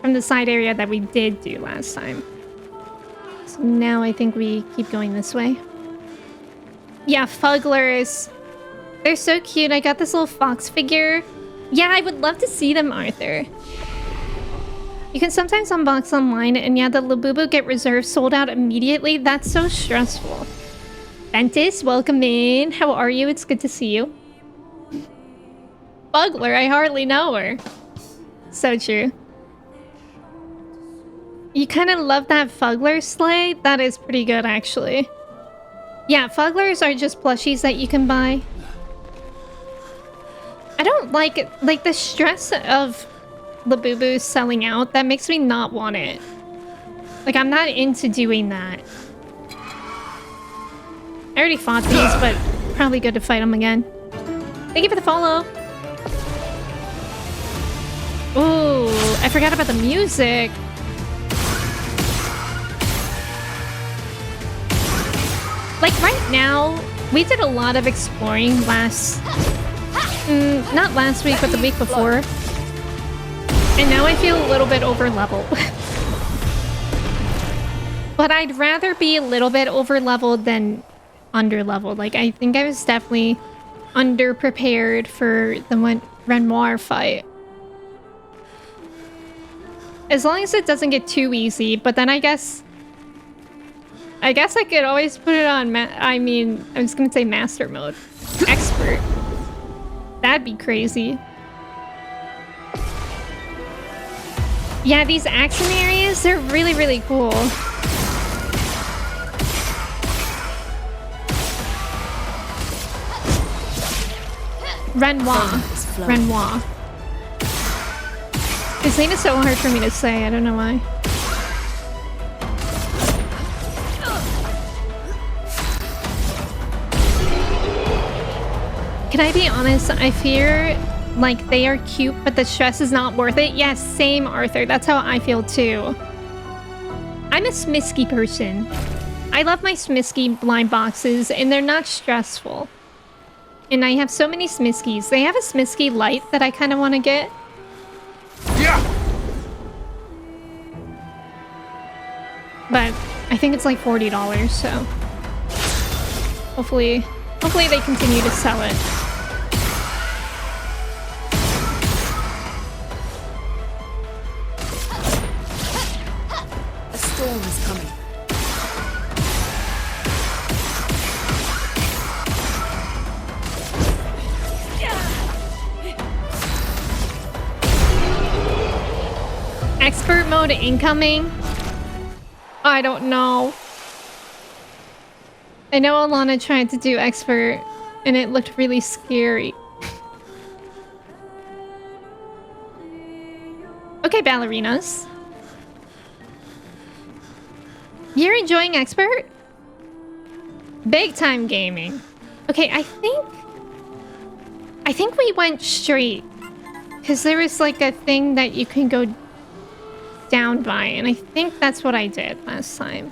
From the side area that we did do last time. So now I think we keep going this way. Yeah, Fuglers. They're so cute. I got this little fox figure. Yeah, I would love to see them, Arthur. You can sometimes unbox online, and yeah, the Labubu get reserved sold out immediately. That's so stressful. Ventus, welcome in. How are you? It's good to see you. Fugler, I hardly know her. So true. You kind of love that Fugler sleigh? That is pretty good, actually. Yeah, Fuglers are just plushies that you can buy. I don't like it. Like, the stress of Labubu selling out, that makes me not want it. Like, I'm not into doing that. I already fought these, but probably good to fight them again. Thank you for the follow. Ooh, I forgot about the music. Like right now, we did a lot of exploring not last week, but the week before. And now I feel a little bit over leveled. But I'd rather be a little bit over leveled than under leveled. Like I think I was definitely under prepared for the Renoir fight. As long as it doesn't get too easy, but then I guess I could always put it on I was gonna say master mode. Expert. That'd be crazy. Yeah, these action areas, they're really, really cool. Renoir. His name is so hard for me to say, I don't know why. Can I be honest? I fear like they are cute, but the stress is not worth it. Yes, same, Arthur. That's how I feel too. I'm a Smisky person. I love my Smisky blind boxes, and they're not stressful. And I have so many Smiskies. They have a Smisky light that I kind of want to get.
Yeah.
But I think it's like $40, so hopefully they continue to sell it.
A storm is coming.
Expert mode incoming? I don't know. I know Alana tried to do expert and it looked really scary. Okay, ballerinas. You're enjoying expert? Big time gaming. Okay, I think we went straight. Because there was like a thing that you can go down by, and I think that's what I did last time.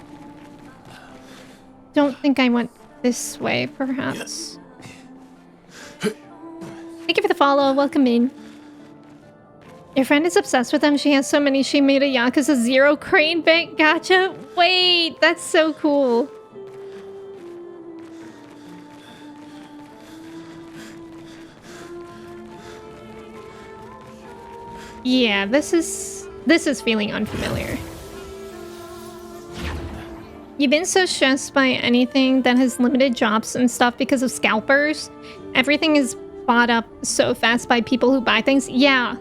Don't think I went this way, perhaps. Thank you for the follow. Welcome in. Your friend is obsessed with them. She has so many. She made a Yakuza 0 crane bank. Gotcha. Wait, that's so cool. Yeah, this is feeling unfamiliar. You've been so stressed by anything that has limited drops and stuff because of scalpers. Everything is bought up so fast by people who buy things. Yeah.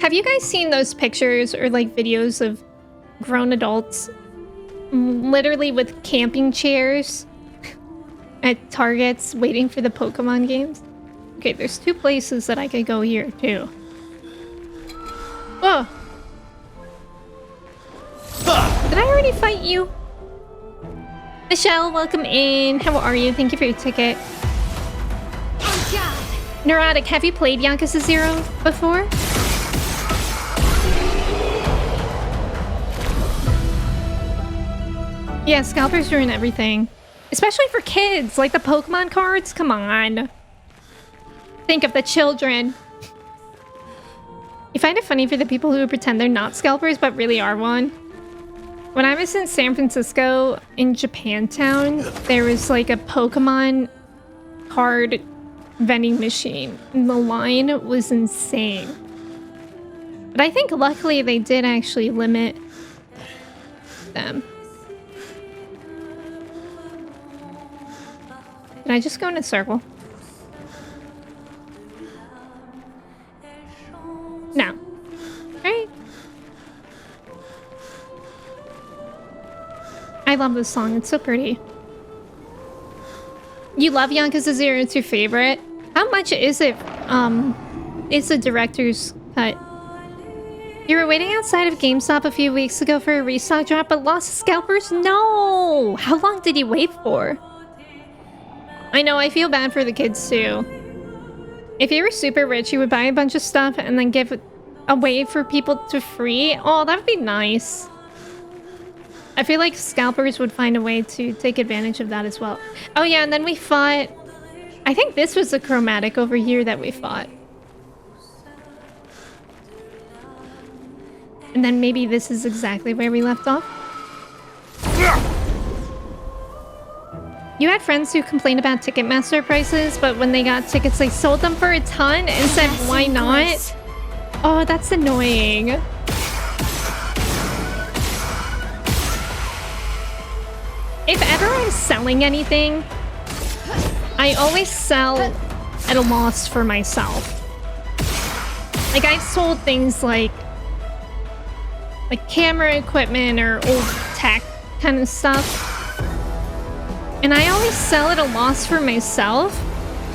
Have you guys seen those pictures or like videos of grown adults literally with camping chairs at Targets waiting for the Pokemon games? Okay, there's two places that I could go here too. Oh. Did I already fight you? Michelle, welcome in. How are you? Thank you for your ticket.
Oh God!
Neurotic, have you played Yakuza 0 before? Yeah, scalpers ruin everything. Especially for kids, like the Pokemon cards. Come on. Think of the children. You find it funny for the people who pretend they're not scalpers but really are one. When I was in San Francisco, in Japantown, there was like a Pokemon card vending machine. And the line was insane. But I think luckily they did actually limit them. Can I just go in a circle? No. Right? I love this song. It's so pretty. You love Yakuza 0. It's your favorite. How much is it? Is the director's cut? You were waiting outside of GameStop a few weeks ago for a restock drop, but lost scalpers? No! How long did you wait for? I know, I feel bad for the kids too. If you were super rich, you would buy a bunch of stuff and then give it away for people to free. Oh, that would be nice. I feel like scalpers would find a way to take advantage of that as well. Oh yeah, and then we fought... I think this was the chromatic over here that we fought. And then maybe this is exactly where we left off. You had friends who complained about Ticketmaster prices, but when they got tickets, they sold them for a ton and said, why not? Oh, that's annoying. If ever I'm selling anything, I always sell at a loss for myself. Like, I've sold things like camera equipment or old tech kind of stuff. And I always sell at a loss for myself,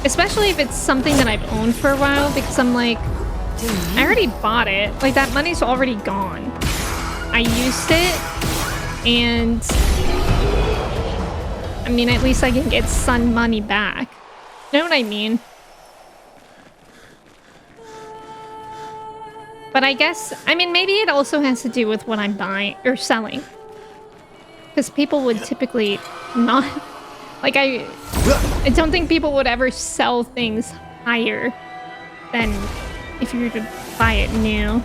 especially if it's something that I've owned for a while, because I'm like, I already bought it. Like, that money's already gone. I used it, and I mean, at least I can get some money back. You know what I mean? But I guess, I mean, maybe it also has to do with what I'm buying or selling. Because people would typically not... Like, I don't think people would ever sell things higher than if you were to buy it new.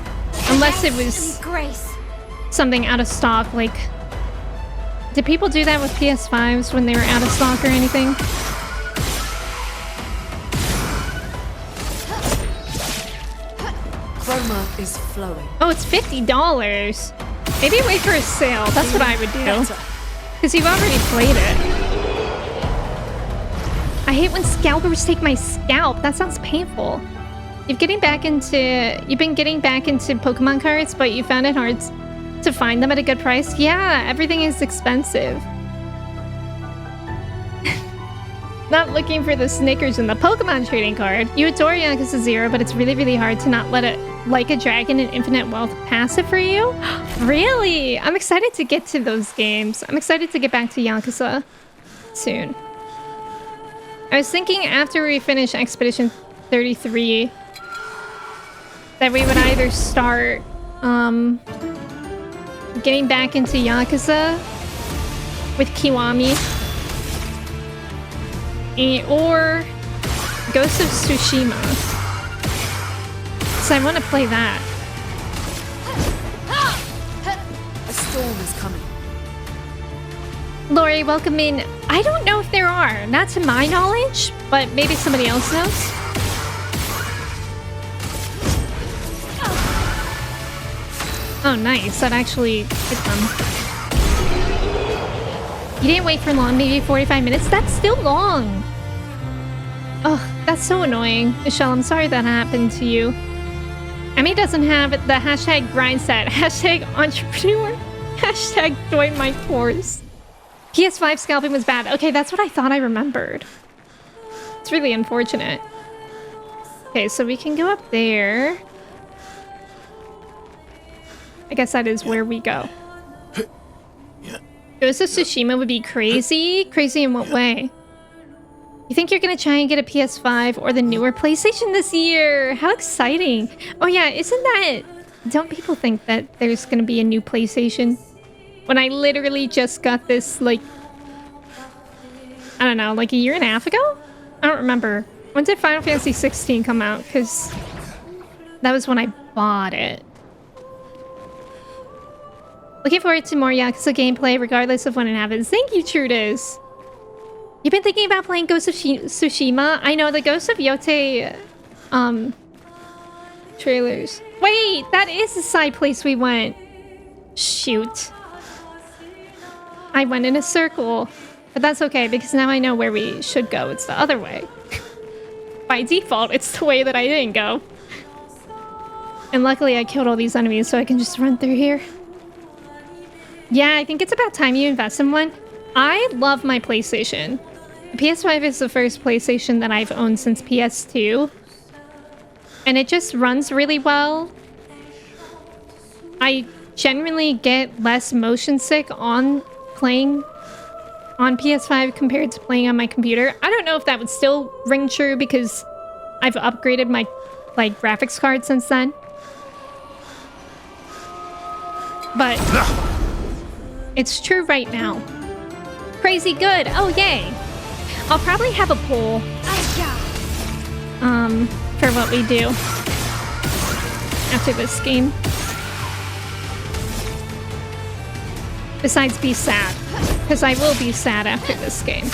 Unless it was something out of stock, like... Did people do that with PS5s when they were out of stock or anything?
Chroma is flowing.
Oh, it's $50. Maybe wait for a sale. That's what I would do. Because you've already played it. I hate when scalpers take my scalp. That sounds painful. You've been getting back into Pokemon cards, but you found it hard to find them at a good price. Yeah, everything is expensive. Not looking for the Snickers in the Pokemon trading card. You adore Yakuza 0, but it's really, really hard to not let it like a dragon and infinite wealth pass it for you. Really? I'm excited to get to those games. I'm excited to get back to Yakuza soon. I was thinking after we finish Expedition 33 that we would either start getting back into Yakuza with Kiwami or Ghost of Tsushima. So I want to play that.
A storm is coming.
Lori, welcome in. I don't know if there are. Not to my knowledge, but maybe somebody else knows. Oh, nice. That actually hit them. You didn't wait for long, maybe 45 minutes? That's still long. Ugh, that's so annoying. Michelle, I'm sorry that happened to you. Emmy doesn't have the hashtag grind set, hashtag entrepreneur, hashtag join my course. PS5 scalping was bad. Okay, that's what I thought I remembered. It's really unfortunate. Okay, so we can go up there. I guess that is where we go. Ghost of Tsushima would be crazy? Crazy in what way? You think you're gonna try and get a PS5 or the newer PlayStation this year? How exciting. Oh yeah, isn't that... Don't people think that there's gonna be a new PlayStation? When I literally just got this, like... I don't know, like a year and a half ago? I don't remember. When did Final Fantasy 16 come out? Because that was when I bought it. Looking forward to more Yakuza gameplay regardless of when it happens. Thank you, Trudis. You've been thinking about playing Ghost of Tsushima? I know the Ghost of Yote trailers. Wait, that is the side place we went. Shoot. I went in a circle. But that's okay because now I know where we should go. It's the other way. By default, it's the way that I didn't go. And luckily I killed all these enemies so I can just run through here. Yeah, I think it's about time you invest in one. I love my PlayStation. The PS5 is the first PlayStation that I've owned since PS2. And it just runs really well. I genuinely get less motion sick on playing on PS5 compared to playing on my computer. I don't know if that would still ring true because I've upgraded my graphics card since then. But It's true right now. Crazy good. Oh, yay. I'll probably have a poll. For what we do after this game. Besides be sad. Because I will be sad after this game.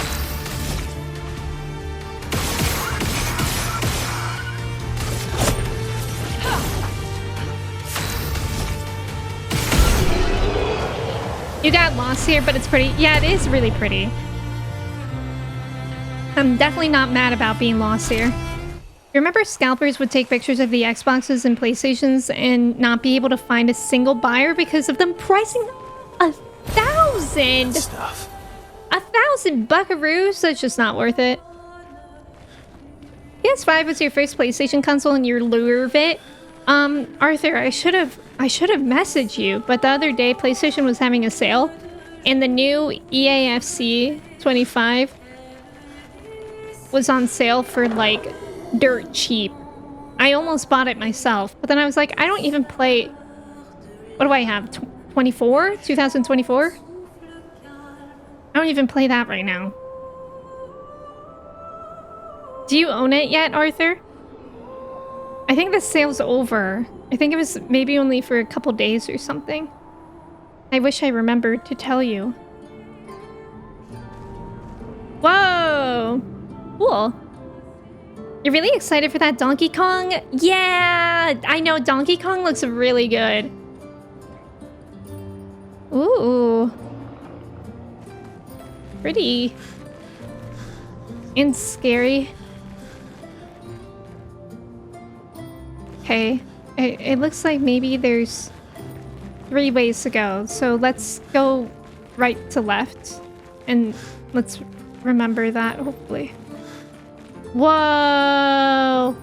You got lost here, but it's pretty. Yeah, it is really pretty. I'm definitely not mad about being lost here. Remember scalpers would take pictures of the Xboxes and PlayStations and not be able to find a single buyer because of them pricing 1,000?
Stuff.
1,000 buckaroos? That's just not worth it. PS5 was your first PlayStation console and you're lure of it. Arthur, I should have messaged you, but the other day PlayStation was having a sale and the new EAFC 25 was on sale for like dirt cheap. I almost bought it myself, but then I was like, I don't even play. What do I have? 24? 2024? I don't even play that right now. Do you own it yet, Arthur? I think the sale's over. I think it was maybe only for a couple days or something. I wish I remembered to tell you. Whoa! Cool. You're really excited for that Donkey Kong? Yeah! I know, Donkey Kong looks really good. Ooh. Pretty. And scary. Okay. It looks like maybe there's 3 ways to go. So let's go right to left. And let's remember that, hopefully. Whoa!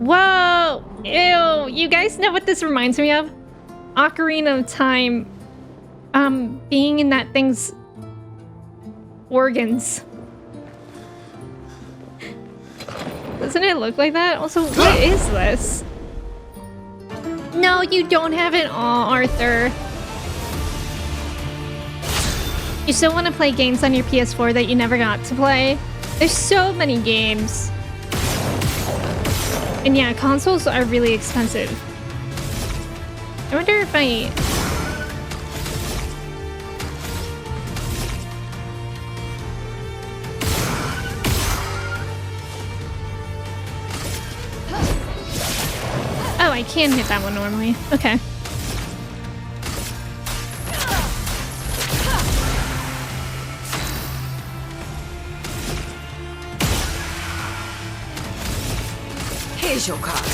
Whoa! Ew! You guys know what this reminds me of? Ocarina of Time. Being in that thing's organs. Doesn't it look like that? Also, what is this? No, you don't have it all, Arthur. You still want to play games on your PS4 that you never got to play? There's so many games. And yeah, consoles are really expensive. I wonder if I... Oh, I can hit that one normally. Okay.
Here's your card.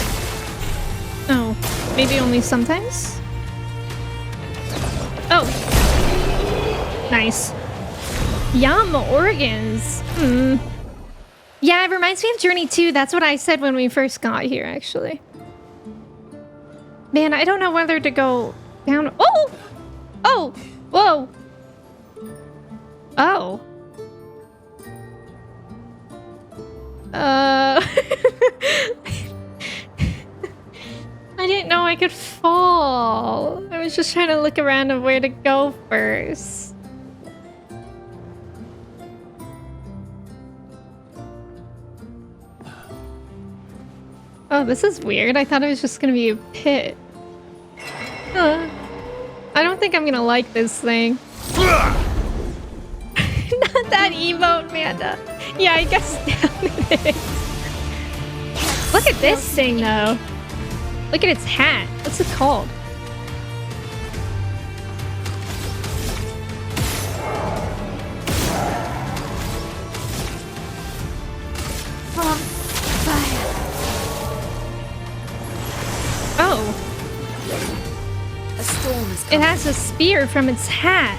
Oh, maybe only sometimes? Oh. Nice. Yum, organs. Hmm. Yeah, it reminds me of Journey 2. That's what I said when we first got here, actually. Man, I don't know whether to go down. Oh! Oh! Whoa! Oh. I didn't know I could fall. I was just trying to look around of where to go first. Oh, this is weird. I thought it was just gonna be a pit. I don't think I'm gonna like this thing. Not that emote, Manda. Yeah, I guess down it is. Look at this thing, though. Look at its hat. What's it called? Oh.
A storm is
It
coming.
has a spear from its hat.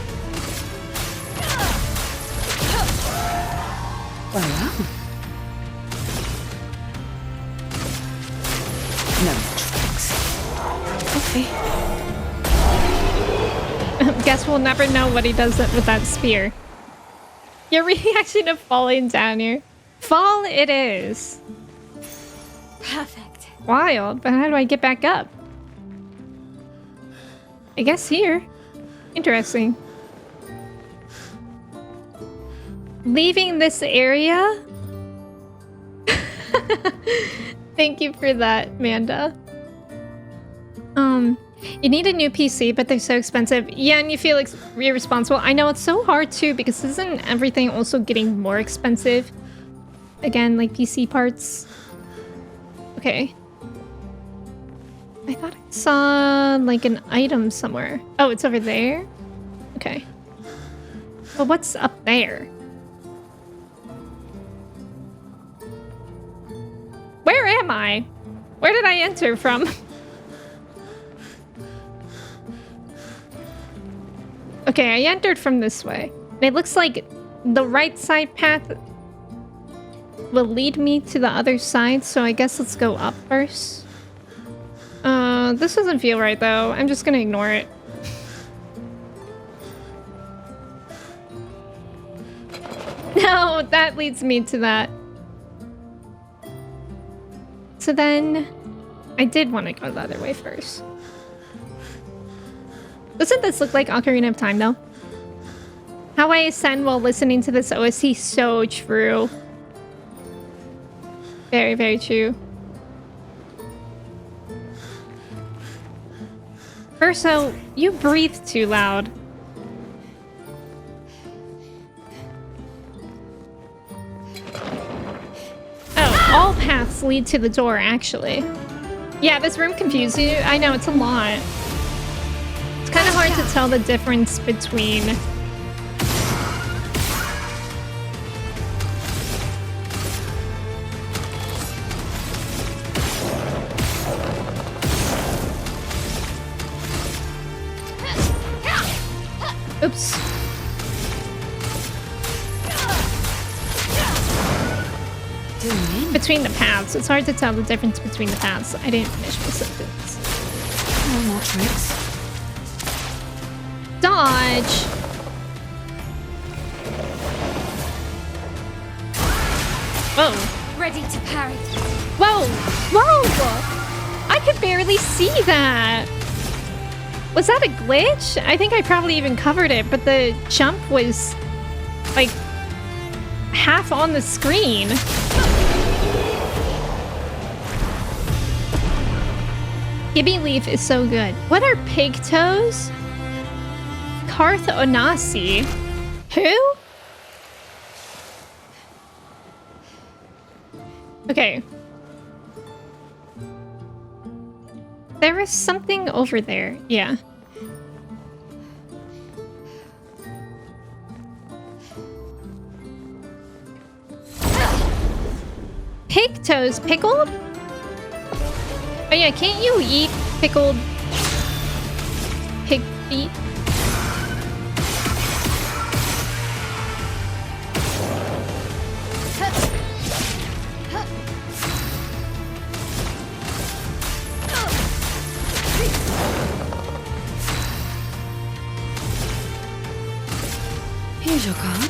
Well. No tricks.
Okay. Guess we'll never know what he does with that spear. Your reaction to falling down here. Fall it is.
Perfect.
Wild, but how do I get back up? I guess here. Interesting. leaving this area. Thank you for that, Manda. You need a new PC, but they're so expensive. Yeah, and you feel like irresponsible. I know, it's so hard too, because isn't everything also getting more expensive? Again, like PC parts. Okay. I thought I saw like an item somewhere. Oh, it's over there? Okay. Well, what's up there? Where am I? Where did I enter from? Okay, I entered from this way. And it looks like the right side path will lead me to the other side, so I guess let's go up first. This doesn't feel right though. I'm just gonna ignore it. No, that leads me to that. So then, I did want to go the other way first. Doesn't this look like Ocarina of Time though? How I ascend while listening to this OST, so true. Very, very true. Urso, you breathe too loud. Oh, all paths lead to the door, actually. Yeah, this room confused you. I know, it's a lot. It's kind of hard to tell the difference between... Oops. Between the paths. It's hard to tell the difference between the paths. I didn't finish my sentence.
No more tricks.
Dodge! Whoa.
Ready to parry.
Whoa! Whoa! I could barely see that! Was that a glitch? I think I probably even covered it, but the jump was like half on the screen. Gibby Leaf is so good. What are pig toes? Karth Onasi. Who? Okay. There is something over there. Yeah. Pig toes pickled? Oh yeah, can't you eat pickled pig feet?
Here's your card.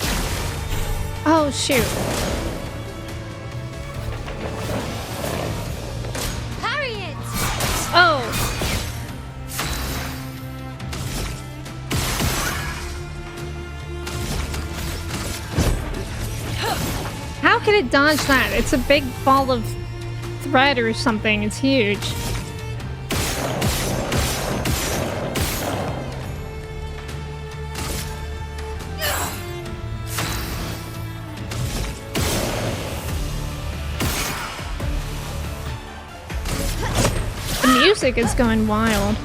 Oh shoot. Oh. How can it dodge that? It's a big ball of thread or something. It's huge. Music is going wild.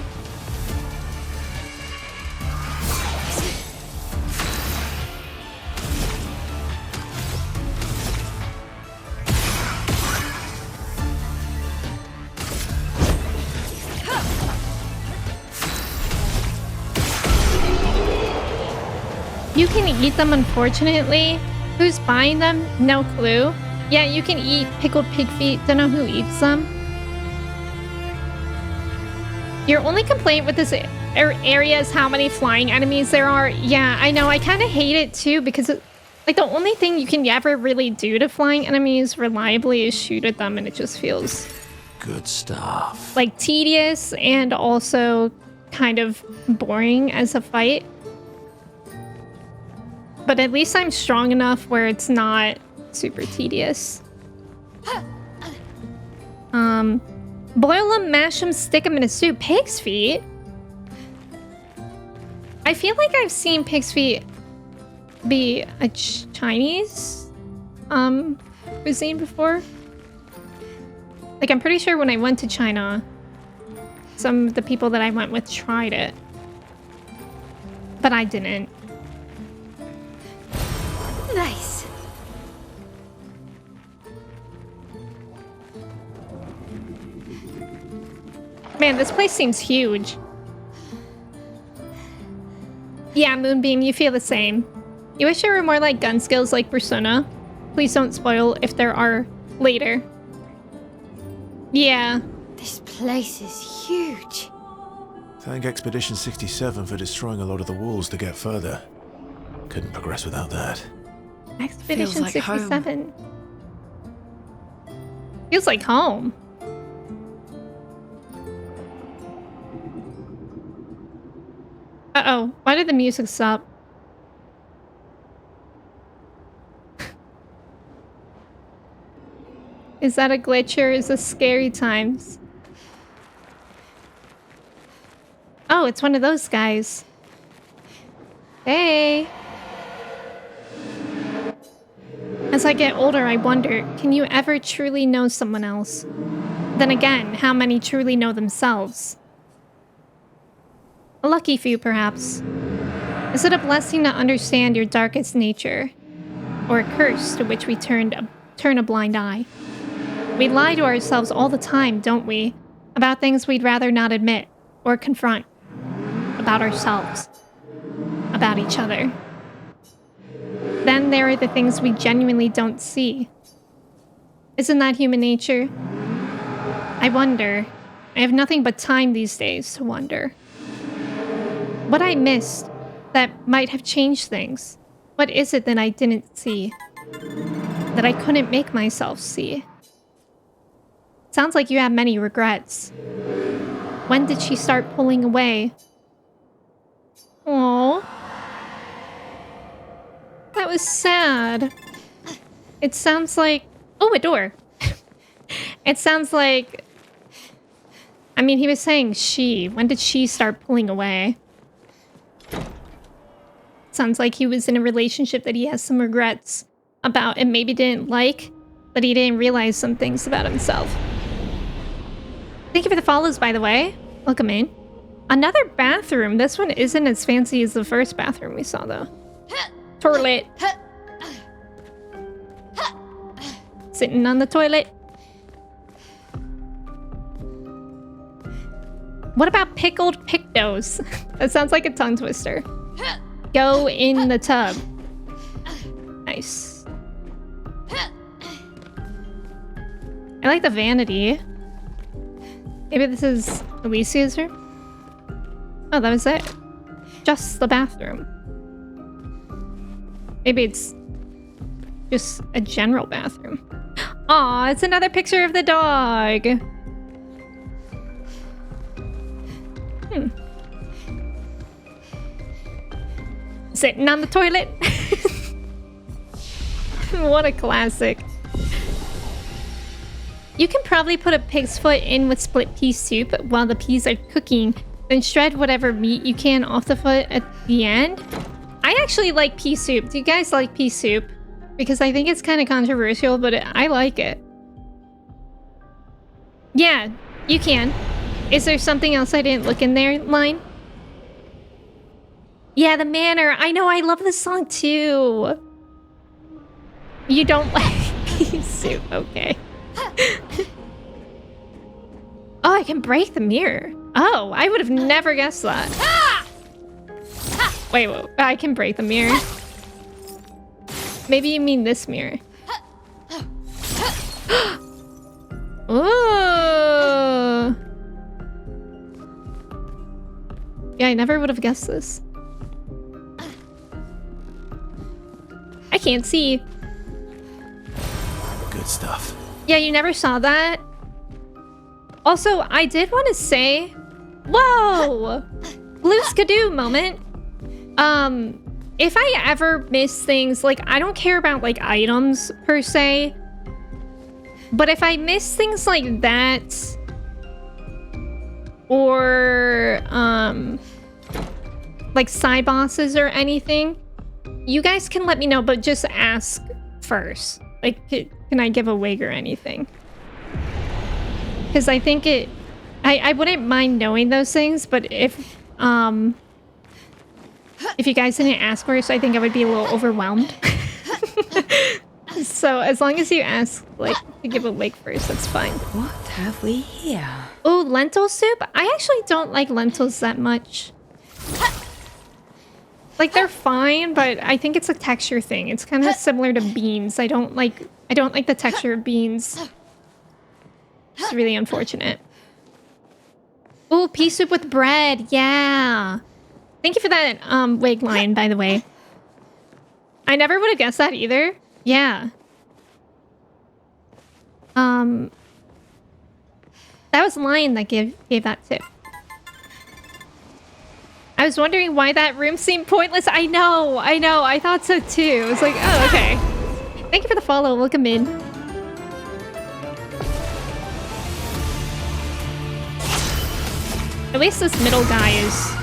You can eat them, unfortunately. Who's buying them? No clue. Yeah, you can eat pickled pig feet. Don't know who eats them. Your only complaint with this area is how many flying enemies there are. Yeah, I know. I kind of hate it too because like the only thing you can ever really do to flying enemies reliably is shoot at them, and it just feels
Good stuff.
like tedious and also kind of boring as a fight. But at least I'm strong enough where it's not super tedious. Boil them, mash them, stick them in a soup. Pig's feet? I feel like I've seen pig's feet be a Chinese cuisine before. Like, I'm pretty sure when I went to China, some of the people that I went with tried it. But I didn't.
Nice.
Man, this place seems huge. Yeah, Moonbeam, you feel the same. You wish there were more like gun skills like Persona. Please don't spoil if there are later. Yeah.
This place is huge.
Thank Expedition 67 for destroying a lot of the walls to get further. Couldn't progress without that.
Expedition
Feels like
67. Feels like home. Uh-oh. Why did the music stop? Is that a glitch or is this scary times? Oh, it's one of those guys. Hey. As I get older, I wonder, can you ever truly know someone else? Then again, how many truly know themselves? A lucky few, perhaps. Is it a blessing to understand your darkest nature? Or a curse to which we turn a blind eye? We lie to ourselves all the time, don't we? About things we'd rather not admit or confront. About ourselves. About each other. Then there are the things we genuinely don't see. Isn't that human nature? I wonder. I have nothing but time these days to wonder. What I missed that might have changed things. What is it that I didn't see? That I couldn't make myself see? Sounds like you have many regrets. When did she start pulling away? Aww. That was sad. It sounds like... Oh, a door. It sounds like... I mean, he was saying she. When did she start pulling away? Sounds like he was in a relationship that he has some regrets about and maybe didn't like, but he didn't realize some things about himself. Thank you for the follows, by the way. Welcome in. Another bathroom. This one isn't as fancy as the first bathroom we saw, though. Toilet. Sitting on the toilet. What about pickled pictos? That sounds like a tongue twister. Go in the tub. Nice. I like the vanity. Maybe this is Alicia's room? Oh, that was it. Just the bathroom. Maybe it's just a general bathroom. Aw, it's another picture of the dog. Sitting on the toilet. What a classic. You can probably put a pig's foot in with split pea soup while the peas are cooking, then shred whatever meat you can off the foot at the end. I actually like pea soup. Do you guys like pea soup? Because I think it's kind of controversial, but I like it. Yeah, you can. Is there something else I didn't look in there line? Yeah, the manor. I know, I love this song too. You don't like pea soup, okay. Oh, I can break the mirror. Oh, I would have never guessed that. Wait, I can break the mirror. Maybe you mean this mirror. Oh. Yeah, I never would have guessed this. I can't see.
Good stuff.
Yeah, you never saw that. Also, I did want to say, whoa, blue skidoo moment. if I ever miss things, like, I don't care about, like, items per se. But if I miss things like that, or, like, side bosses or anything, you guys can let me know, but just ask first. Like, can I give a wig or anything? Because I think I wouldn't mind knowing those things, but if you guys didn't ask first, I think I would be a little overwhelmed. So as long as you ask, like, to give a wig first, that's fine.
What have we here?
Oh, lentil soup? I actually don't like lentils that much. Like, they're fine, but I think it's a texture thing. It's kind of similar to beans. I don't like the texture of beans. It's really unfortunate. Oh, pea soup with bread. Yeah. Thank you for that wig line, by the way. I never would have guessed that either. Yeah. That was Lion that gave that tip. I was wondering why that room seemed pointless. I know. I thought so too. I was like, oh, okay. Thank you for the follow. Welcome in. At least this middle guy is...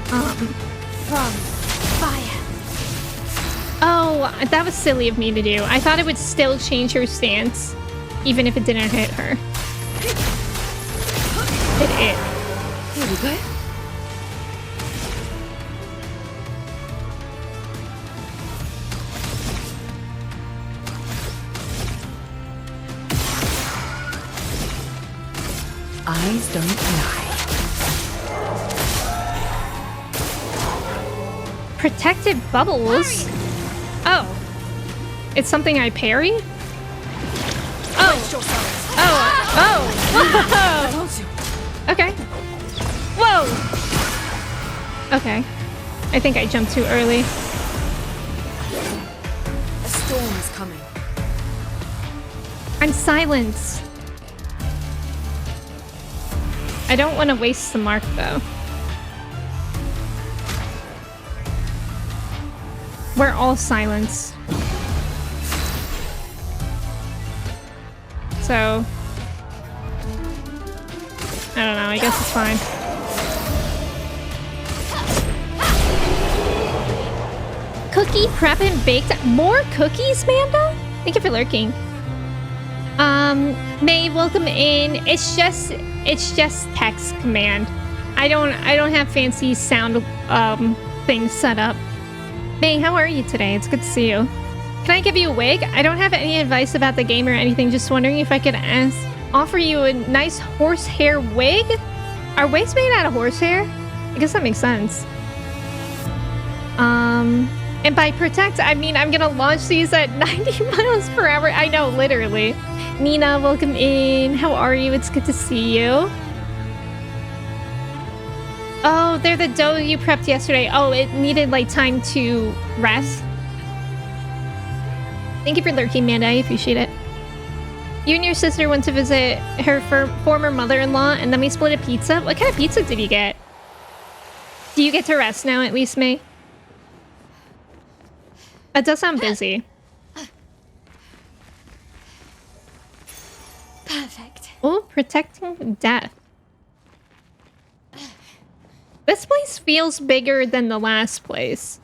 From fire.
Oh, that was silly of me to do. I thought it would still change her stance, even if it didn't hit her. It.
Here we go. Eyes don't lie.
Protective bubbles? Oh. It's something I parry? Oh. Whoa. Okay. Whoa. Okay. I think I jumped too early.
A storm is coming.
I'm silenced. I don't want to waste the mark, though. We're all silenced. So... I don't know, I guess it's fine. Cookie prep and baked. More cookies, Manda? Thank you for lurking. May, welcome in. It's just text command. I don't have fancy sound things set up. May, how are you today? It's good to see you. Can I give you a wig? I don't have any advice about the game or anything. Just wondering if I could offer you a nice horsehair wig? Are wigs made out of horsehair? I guess that makes sense. And by protect, I mean I'm gonna launch these at 90 miles per hour. I know, literally. Nina, welcome in. How are you? It's good to see you. Oh, they're the dough you prepped yesterday. Oh, it needed, like, time to rest. Thank you for lurking, Amanda. I appreciate it. You and your sister went to visit her former mother-in-law, and then we split a pizza. What kind of pizza did you get? Do you get to rest now, at least, May? That does sound busy.
Perfect.
Oh, protecting death. This place feels bigger than the last place.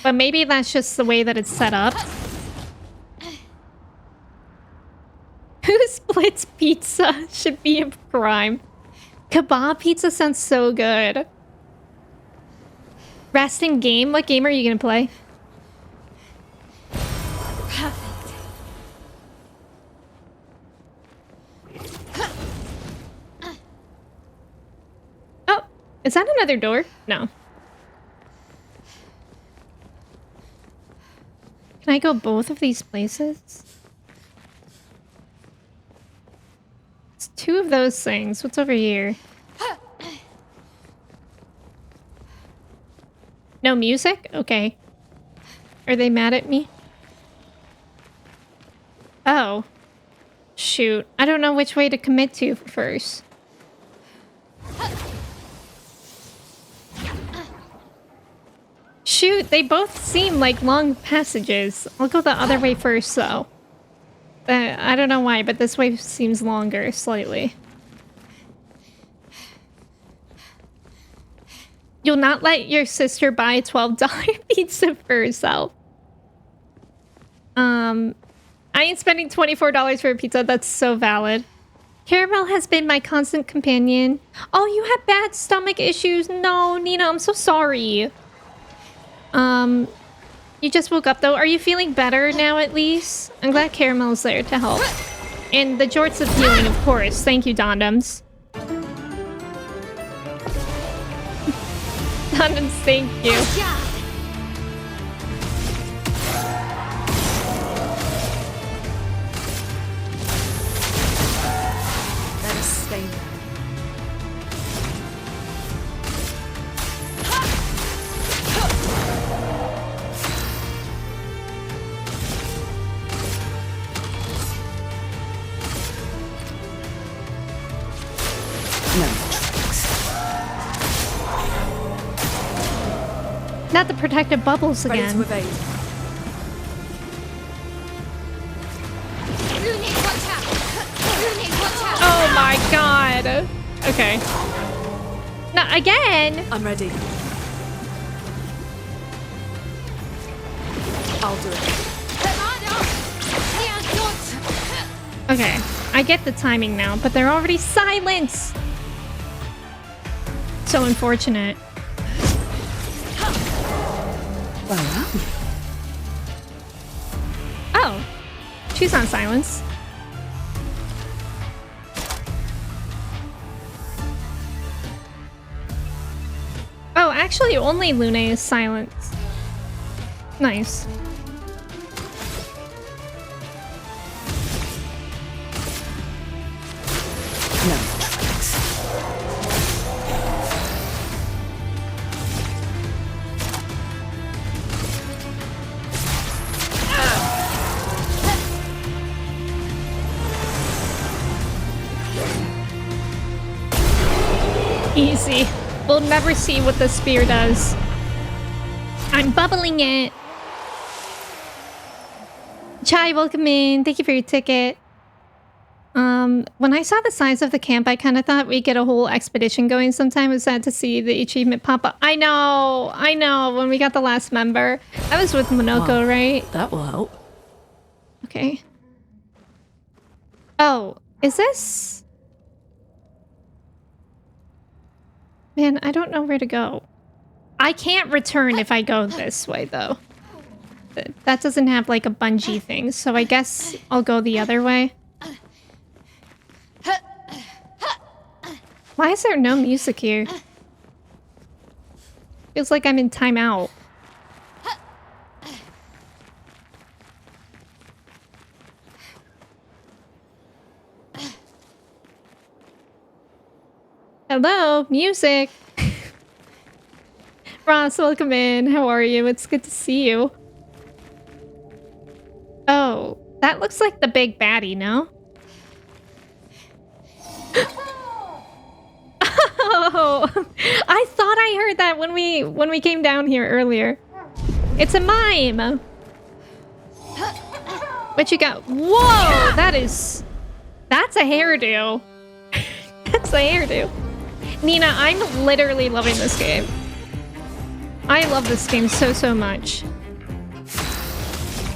But maybe that's just the way that it's set up. Who splits pizza should be a crime. Kebab pizza sounds so good. Resting game? What game are you gonna play?
Perfect.
Oh, is that another door? No. Can I go both of these places? It's two of those things. What's over here? No music? Okay. Are they mad at me? Oh. Shoot. I don't know which way to commit to first. They both seem like long passages. I'll go the other way first, though. I don't know why, but this way seems longer, slightly. You'll not let your sister buy a $12 pizza for herself. I ain't spending $24 for a pizza. That's so valid. Caramel has been my constant companion. Oh, you had bad stomach issues. No, Nina, I'm so sorry. You just woke up though. Are you feeling better now at least? I'm glad Caramel's there to help. And the jorts of healing, of course. Thank you, Dondoms. Dondoms, thank you.
Let us stay there. No tricks.
Not the protective bubbles
Ready
again.
to evade.
Oh my god. Okay. Not again.
I'm ready. I'll do it.
Okay. I get the timing now, but they're already silenced. So unfortunate.
Well,
Oh. She's on silence. Oh, actually, only Lune is silent. Nice.
no tricks.
Easy. We'll never see what the spear does. I'm bubbling it. Chai, welcome in. Thank you for your ticket. When I saw the size of the camp, I kind of thought we'd get a whole expedition going sometime. It was sad to see the achievement pop up. I know. When we got the last member. I was with Monoko,
Well,
right?
That will help.
Okay. Oh, is this? Man, I don't know where to go. I can't return if I go this way, though. That doesn't have, like, a bungee thing, so I guess I'll go the other way. Why is there no music here? Feels like I'm in timeout. Hello, music. Ross, welcome in. How are you? It's good to see you. Oh, that looks like the big baddie, no? Oh, I thought I heard that when we came down here earlier. It's a mime. What you got? Whoa, that's a hairdo. That's a hairdo. Nina, I'm literally loving this game. I love this game so much.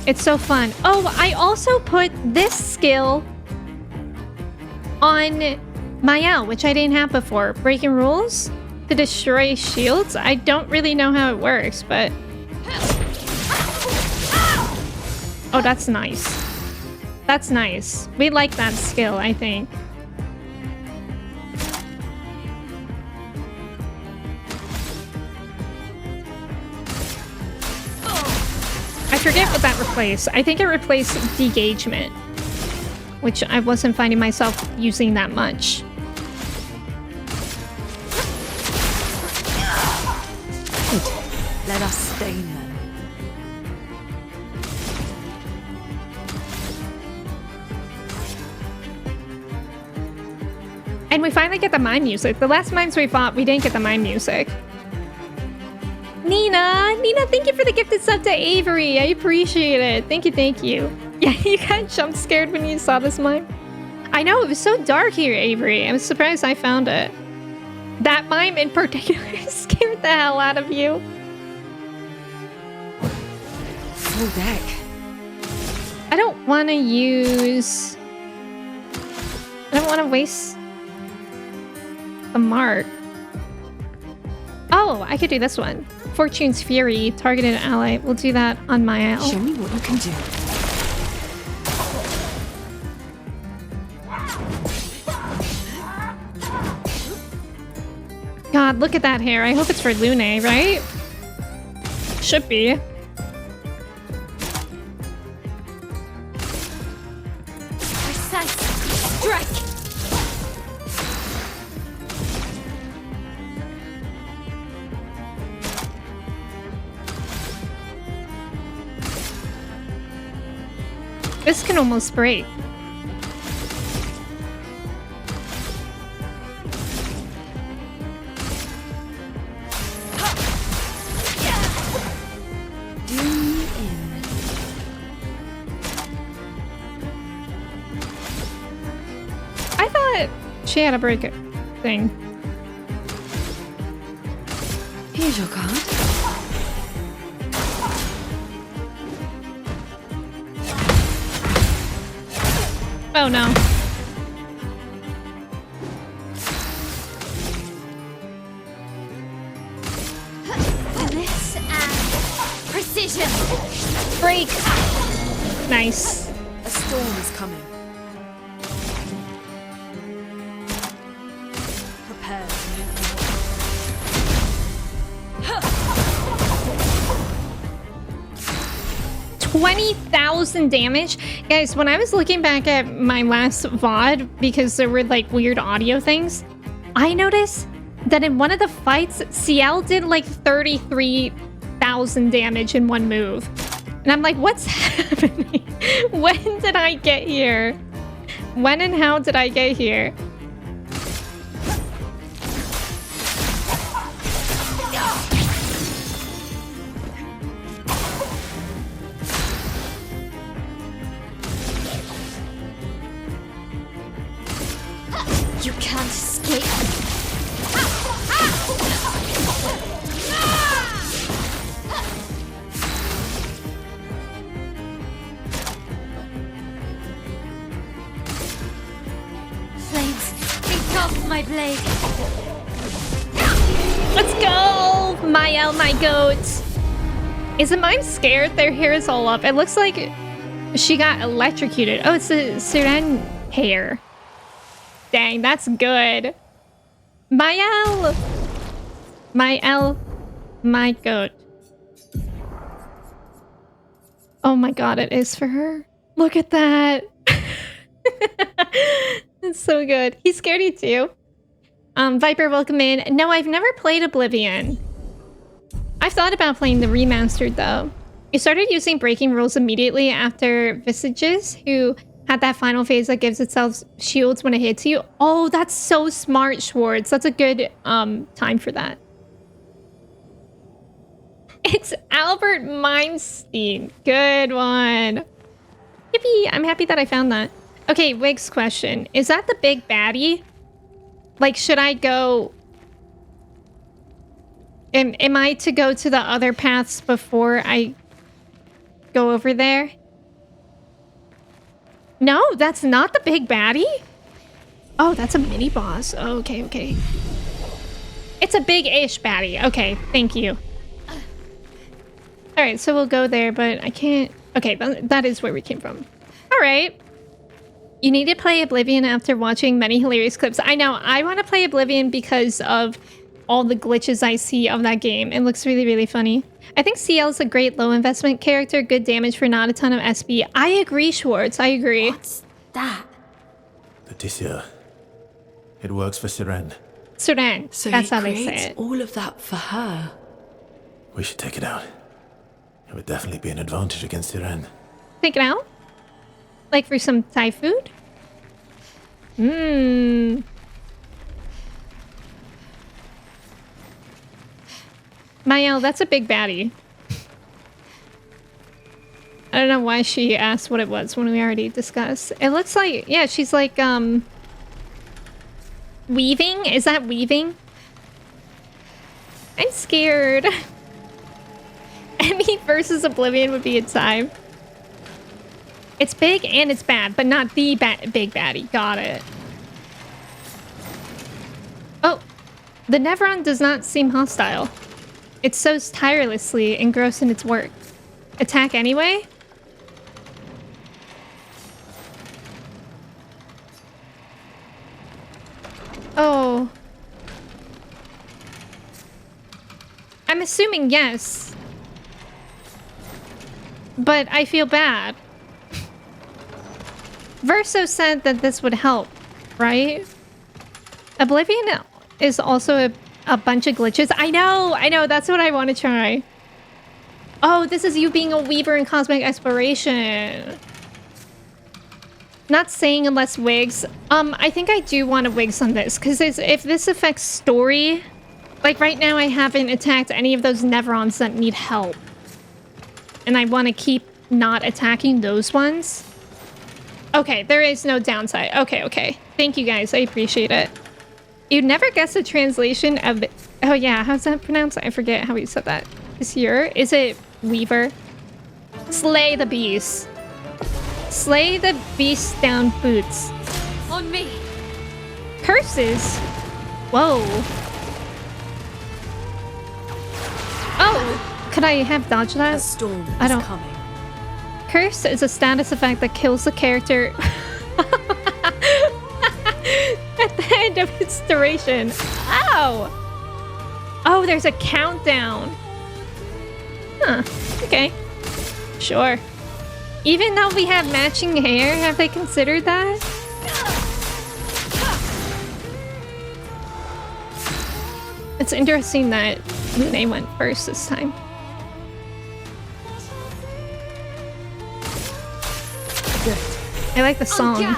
It's so fun. Oh, I also put this skill on Mayel, which I didn't have before. Breaking rules to destroy shields. I don't really know how it works, but... Oh, that's nice. That's nice. We like that skill, I think. I forget what that replaced. I think it replaced degagement, which I wasn't finding myself using that much.
Let us stain them.
And we finally get the mime music. The last mimes we fought, we didn't get the mime music. Nina! Nina, thank you for the gifted sub to Avery. I appreciate it. Thank you, thank you. Yeah, you got jump scared when you saw this mime. I know, it was so dark here, Avery. I'm surprised I found it. That mime in particular scared the hell out of you.
Full deck.
I don't want to use... I don't want to waste the mark. Oh, I could do this one. Fortune's Fury, targeted ally. We'll do that on my owl.
Show me what you can do.
God, look at that hair. I hope it's for Lune, right? Should be.
Precise strike.
This can almost break.
Do me in.
I thought she had a break it thing.
Here's your card.
Oh no.
Finesse and precision.
Break! Nice.
A storm is coming. Prepare to meet the
20,000 damage. Guys, when I was looking back at my last VOD, because there were like weird audio things, I noticed that in one of the fights, CL did like 33,000 damage in one move. And I'm like, what's happening? When did I get here? When and how did I get here?
You can't escape. Flames, take off my blade.
Let's go! Mael, my goat. Is the mime scared? Their hair is all up. It looks like she got electrocuted. Oh, it's the Siren hair. Dang, that's good. Mael! Mael, my goat. Oh my god, it is for her. Look at that. That's so good. He's scared you too. Viper, welcome in. No, I've never played Oblivion. I've thought about playing the remastered though. You started using breaking rules immediately after Visages, who had that final phase that gives itself shields when it hits you. Oh, that's so smart, Schwartz. That's a good time for that. It's Albert Meinstein. Good one. Yippee! I'm happy that I found that. Okay, Wig's question. Is that the big baddie? Like, should I go... Am I to go to the other paths before I go over there? No, that's not the big baddie? Oh, that's a mini boss. Oh, okay, okay. It's a big-ish baddie. Okay, thank you. Alright, so we'll go there, but I can't... Okay, that is where we came from. Alright. You need to play Oblivion after watching many hilarious clips. I know, I want to play Oblivion because of all the glitches I see of that game. It looks really, really funny. I think CL is a great low investment character, good damage for not a ton of SP. I agree, Schwartz, I agree.
What's that?
Leticia. It works for Siren.
Sudan,
So
that's
he
how they say
creates
it.
all of that for her.
We should take it out. It would definitely be an advantage against Siren.
Take it out? Like for some Thai food? Mmm. Mael, that's a big baddie. I don't know why she asked what it was when we already discussed. It looks like, yeah, she's like, weaving? Is that weaving? I'm scared. Emme versus Oblivion would be a time. It's big and it's bad, but not the big baddie. Got it. Oh, the Nevron does not seem hostile. It sows tirelessly, engrossed in its work. Attack anyway? Oh. I'm assuming yes. But I feel bad. Verso said that this would help, right? Oblivion is also a bunch of glitches. I know, that's what I want to try. Oh, this is you being a weaver in cosmic exploration. Not saying unless wigs. I think I do want to wigs on this, because if this affects story, like right now I haven't attacked any of those Nevrons that need help. And I want to keep not attacking those ones. Okay, there is no downside. Okay. Thank you guys, I appreciate it. You'd never guess the translation of the... Oh yeah, how's that pronounced? I forget how he said that. This year? Is it Weaver? Slay the beast. Slay the beast down boots.
On me.
Curses? Whoa. Oh, could I have dodged that?
A storm
I
is
don't...
coming.
Curse is a status effect that kills the character at the end of its duration. Ow! Oh, there's a countdown. Huh. Okay. Sure. Even though we have matching hair, have they considered that? It's interesting that Lune went first this time.
Good.
I like the song.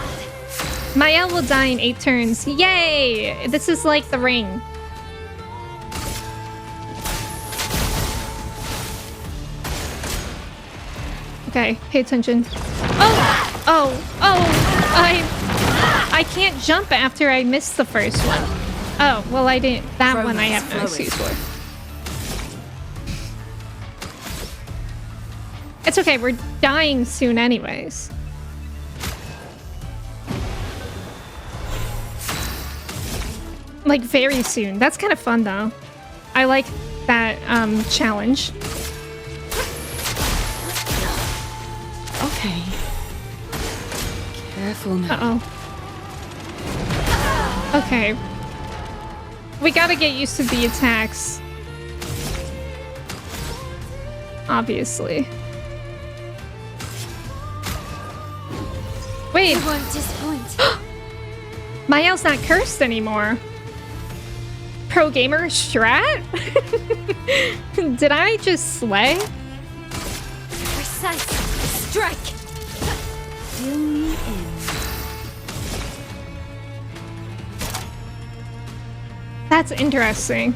Mael will die in 8 turns. Yay! This is like the ring. Okay, pay attention. Oh! I can't jump after I missed the first one. Oh, well I didn't. That one I have no excuse for. It's okay, we're dying soon anyways. Like very soon. That's kind of fun though. I like that challenge.
Okay. Careful now.
Uh-oh. Okay. We gotta get used to the attacks. Obviously. Wait.
You won't disappoint.
Mael's not cursed anymore. Pro gamer strat? Did I just slay?
Precise. Strike. Fill me in.
That's interesting.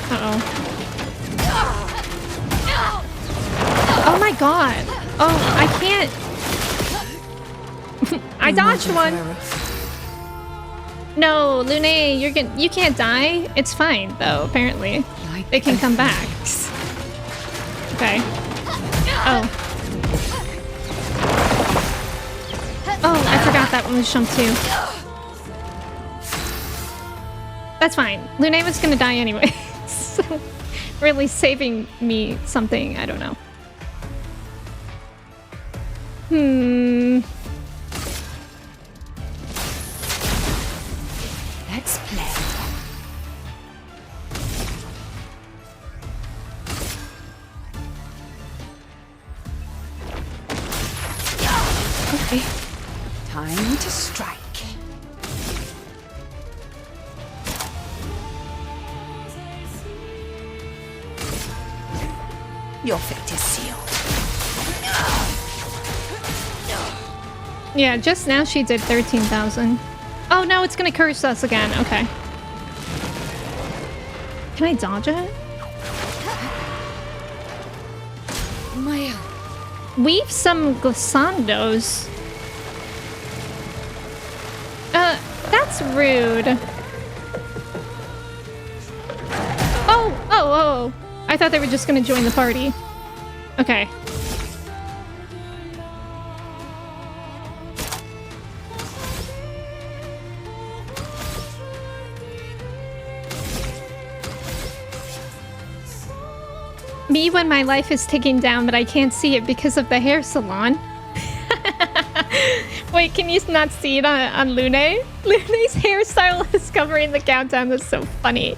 Uh-oh. Oh my god. Oh, I can't. I dodged one. No, Lune, you can't die. It's fine though, apparently. They can come back. Okay. Oh. Oh, I forgot that one was jump too. That's fine. Lune was gonna die anyway. So, really saving me something, I don't know.
Let's play.
Okay.
Time to strike. Your fate is sealed.
Yeah, just now she did 13,000. Oh no, it's gonna curse us again. Okay. Can I dodge it?
Maya.
Weave some glissandos. That's rude. Oh. I thought they were just gonna join the party. Okay. Me when my life is ticking down, but I can't see it because of the hair salon. Wait, can you not see it on Lune? Lune's hairstyle is covering the countdown. That's so funny.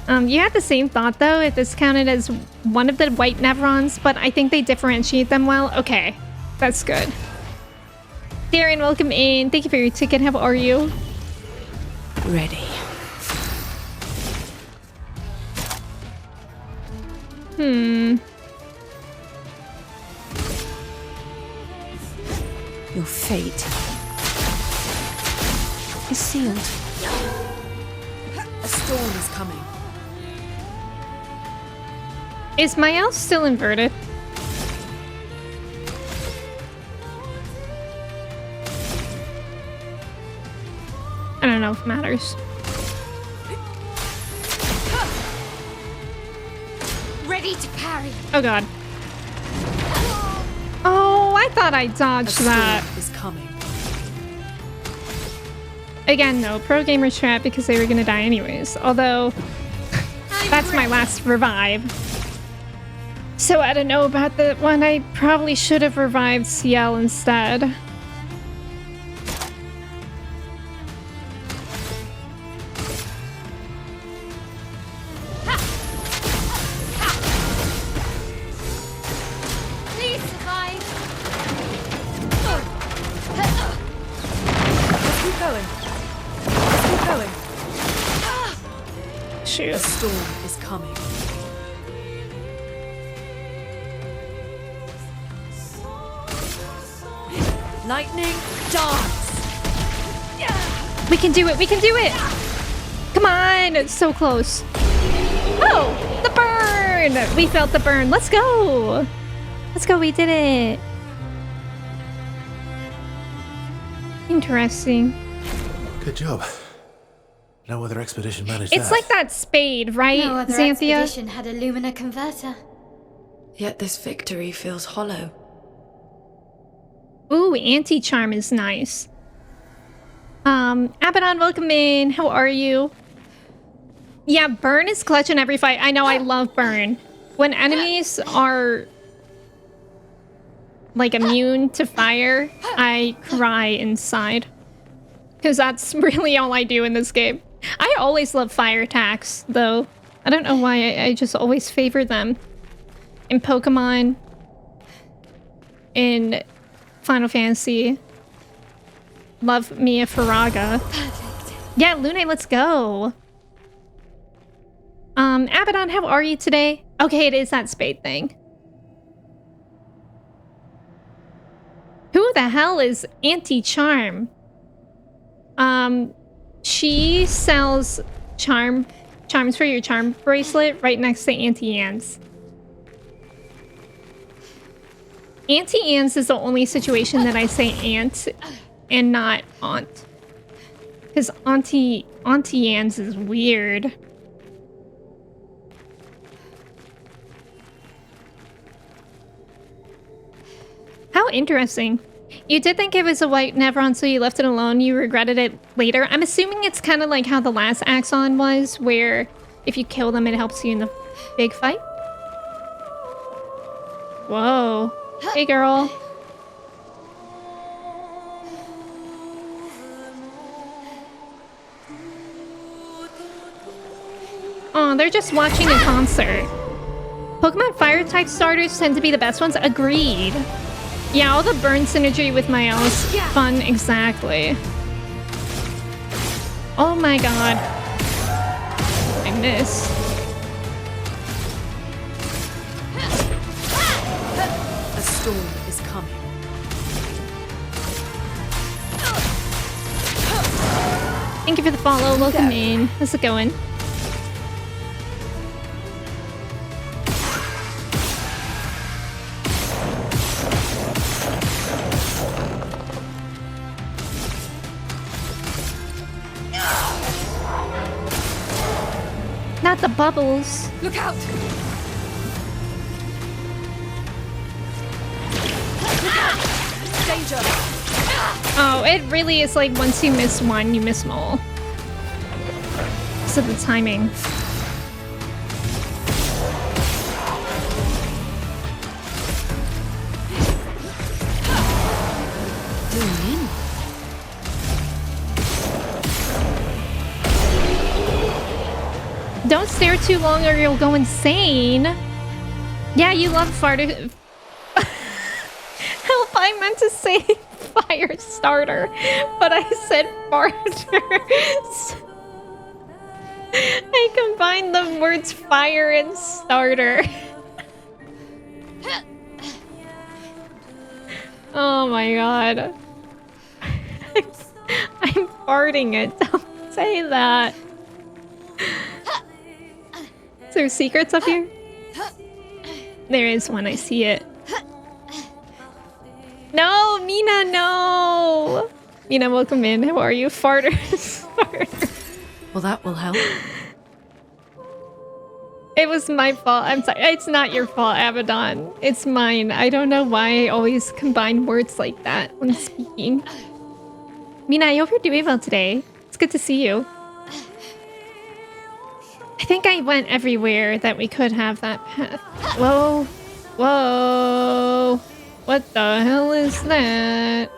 You had the same thought though, if this counted as one of the white Nevrons, but I think they differentiate them well. Okay, that's good. Darren, welcome in. Thank you for your ticket. How are you?
Ready. Your fate is sealed. A storm is coming.
Is my elf still inverted? I don't know if it matters.
Ready to parry.
Oh god. Oh, I thought I dodged that.
Is coming.
Again, no, pro gamer strat because they were gonna die anyways. Although, that's my last revive. So I don't know about the one. I probably should have revived CL instead.
Please survive. Keep going. Keep going.
Shoot.
A storm is coming. Lightning dance.
We can do it. We can do it. Come on. It's so close. Oh, the burn. We felt the burn. Let's go. Let's go. We did it. Interesting.
Good job. No other expedition managed
It's
that.
like that spade, right,
No other
Xanthia?
expedition had a Lumina converter.
Yet this victory feels hollow.
Ooh, anti-charm is nice. Abaddon, welcome in. How are you? Yeah, burn is clutch in every fight. I know, I love burn. When enemies are like immune to fire, I cry inside. Because that's really all I do in this game. I always love fire attacks, though. I don't know why, I just always favor them. In Pokemon, in Final Fantasy, love Mia Faraga.
Perfect.
Yeah, Lune, let's go. Abaddon, how are you today? Okay, it is that spade thing. Who the hell is Anti-Charm? She sells charms for your charm bracelet right next to Auntie Anne's. Auntie Anne's is the only situation that I say aunt and not aunt. Because Auntie Anne's is weird. How interesting. You did think it was a white Nevron, so you left it alone. You regretted it later. I'm assuming it's kind of like how the last Axon was, where if you kill them, it helps you in the big fight. Whoa. Hey, girl. Oh, they're just watching a concert. Pokemon Fire-type starters tend to be the best ones. Agreed. Yeah, all the burn synergy with my owl is fun. Exactly. Oh my god. I missed.
A storm is coming.
Thank you for the follow. Welcome in. How's it going? Not the bubbles.
Look out! Danger!
Oh, it really is like once you miss one, you miss them all. So the timing. Don't stare too long or you'll go insane. Yeah, you love fire. Help, I meant to say fire starter, but I said farter. I combined the words fire and starter. Oh my god. I'm farting it. Don't say that. Is there secrets up here? There is one, I see it. No, Mina, no! Mina, welcome in. How are you? Farter. Farter.
Well, that will help.
It was my fault. I'm sorry. It's not your fault, Abaddon. It's mine. I don't know why I always combine words like that when speaking. Mina, I hope you're doing well today. It's good to see you. I think I went everywhere that we could have that path. Whoa. Whoa. What the hell is that?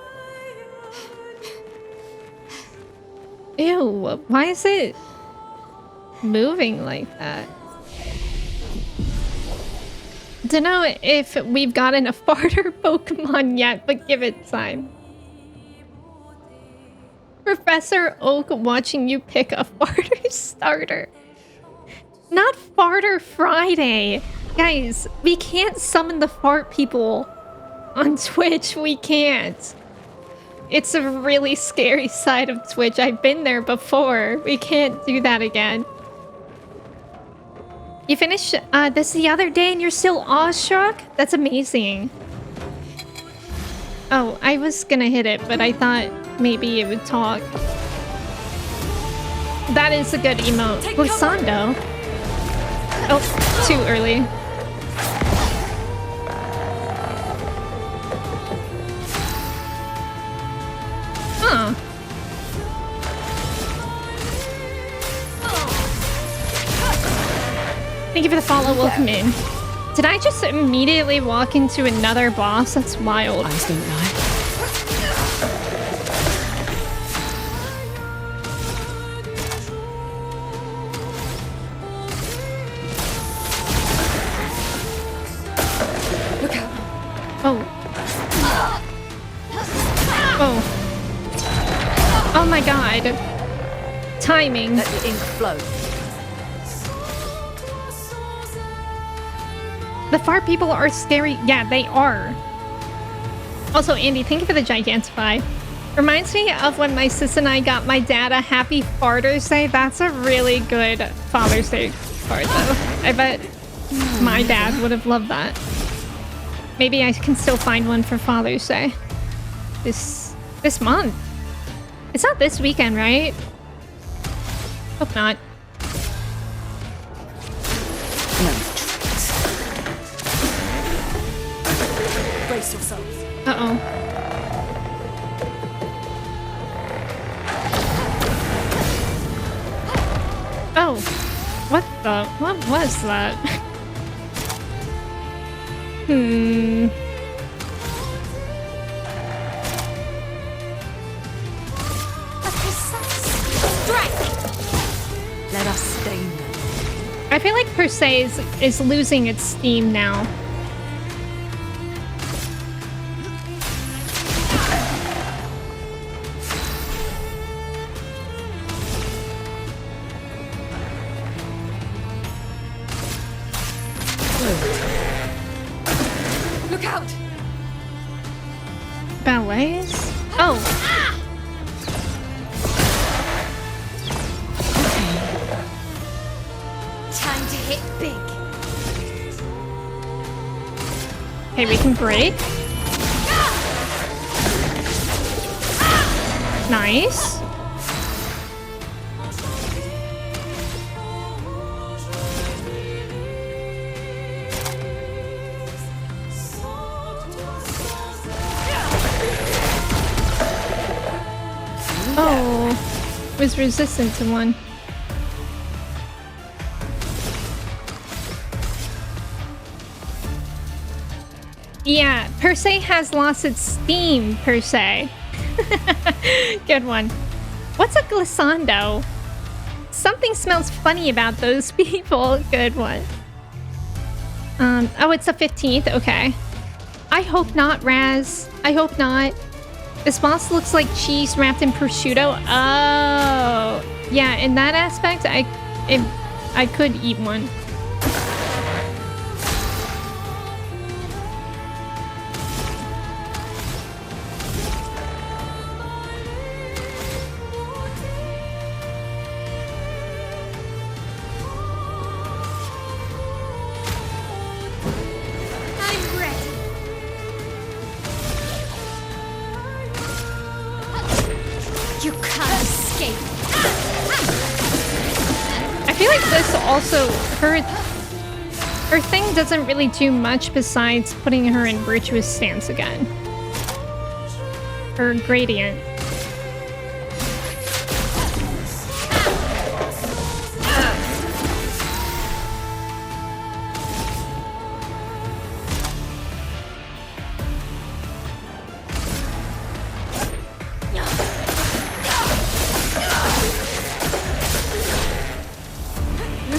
Ew. Why is it moving like that? Don't know if we've gotten a farter Pokemon yet, but give it time. Professor Oak watching you pick a farter starter. Not Farter Friday. Guys, we can't summon the fart people on Twitch. We can't. It's a really scary side of Twitch. I've been there before. We can't do that again. You finished this the other day and you're still awestruck? That's amazing. Oh, I was gonna hit it, but I thought maybe it would talk. That is a good emote. Glissando. Oh, too early. Huh. Thank you for the follow. Welcome in. Did I just immediately walk into another boss? That's wild.
Eyes don't lie. Look out.
Oh. Oh. Oh my god. Timing.
Let the ink flow.
The fart people are scary. Yeah, they are. Also, Andy, thank you for the Gigantify. Reminds me of when my sis and I got my dad a happy Father's Day. That's a really good Father's Day card, though. I bet my dad would have loved that. Maybe I can still find one for Father's Day. This month. It's not this weekend, right? Hope not.
No tricks. Brace yourselves.
Uh-oh. Oh. What was that?
Let us stain them.
I feel like Per se is losing its steam now.
Look out!
Ballets? Oh.
to hit big.
Okay, we can break. Nice. Oh, was resistant to one. Yeah, per se has lost its steam, per se. Good one. What's a glissando? Something smells funny about those people. Good one. Oh, it's the 15th. Okay. I hope not, Raz. I hope not. This boss looks like cheese wrapped in prosciutto. Oh, yeah. In that aspect, I could eat one.
You can't escape.
I feel like this also, her thing doesn't really do much besides putting her in virtuous stance again. Her gradient.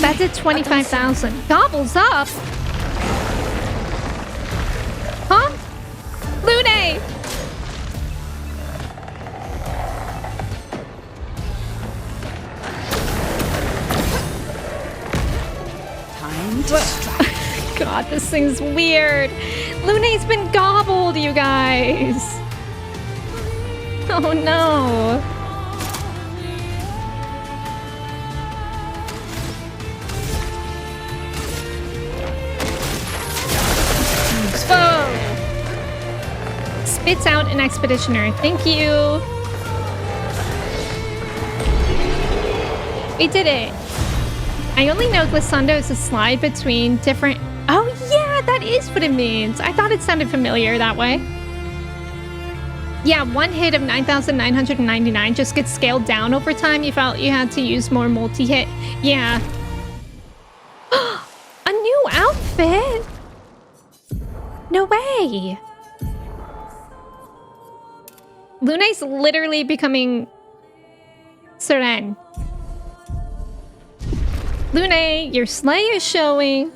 That did 25,000. Gobbles up! Huh? Lune!
Time to strike.
God, this thing's weird. Lune's been gobbled, you guys. Oh no. Spits out an expeditioner. Thank you. We did it. I only know glissando is a slide between different... Oh yeah, that is what it means. I thought it sounded familiar that way. Yeah, one hit of 9,999 just gets scaled down over time. You felt you had to use more multi-hit. Yeah. A new outfit? No way. Lune's literally becoming Seren. Lune, your sleigh is showing.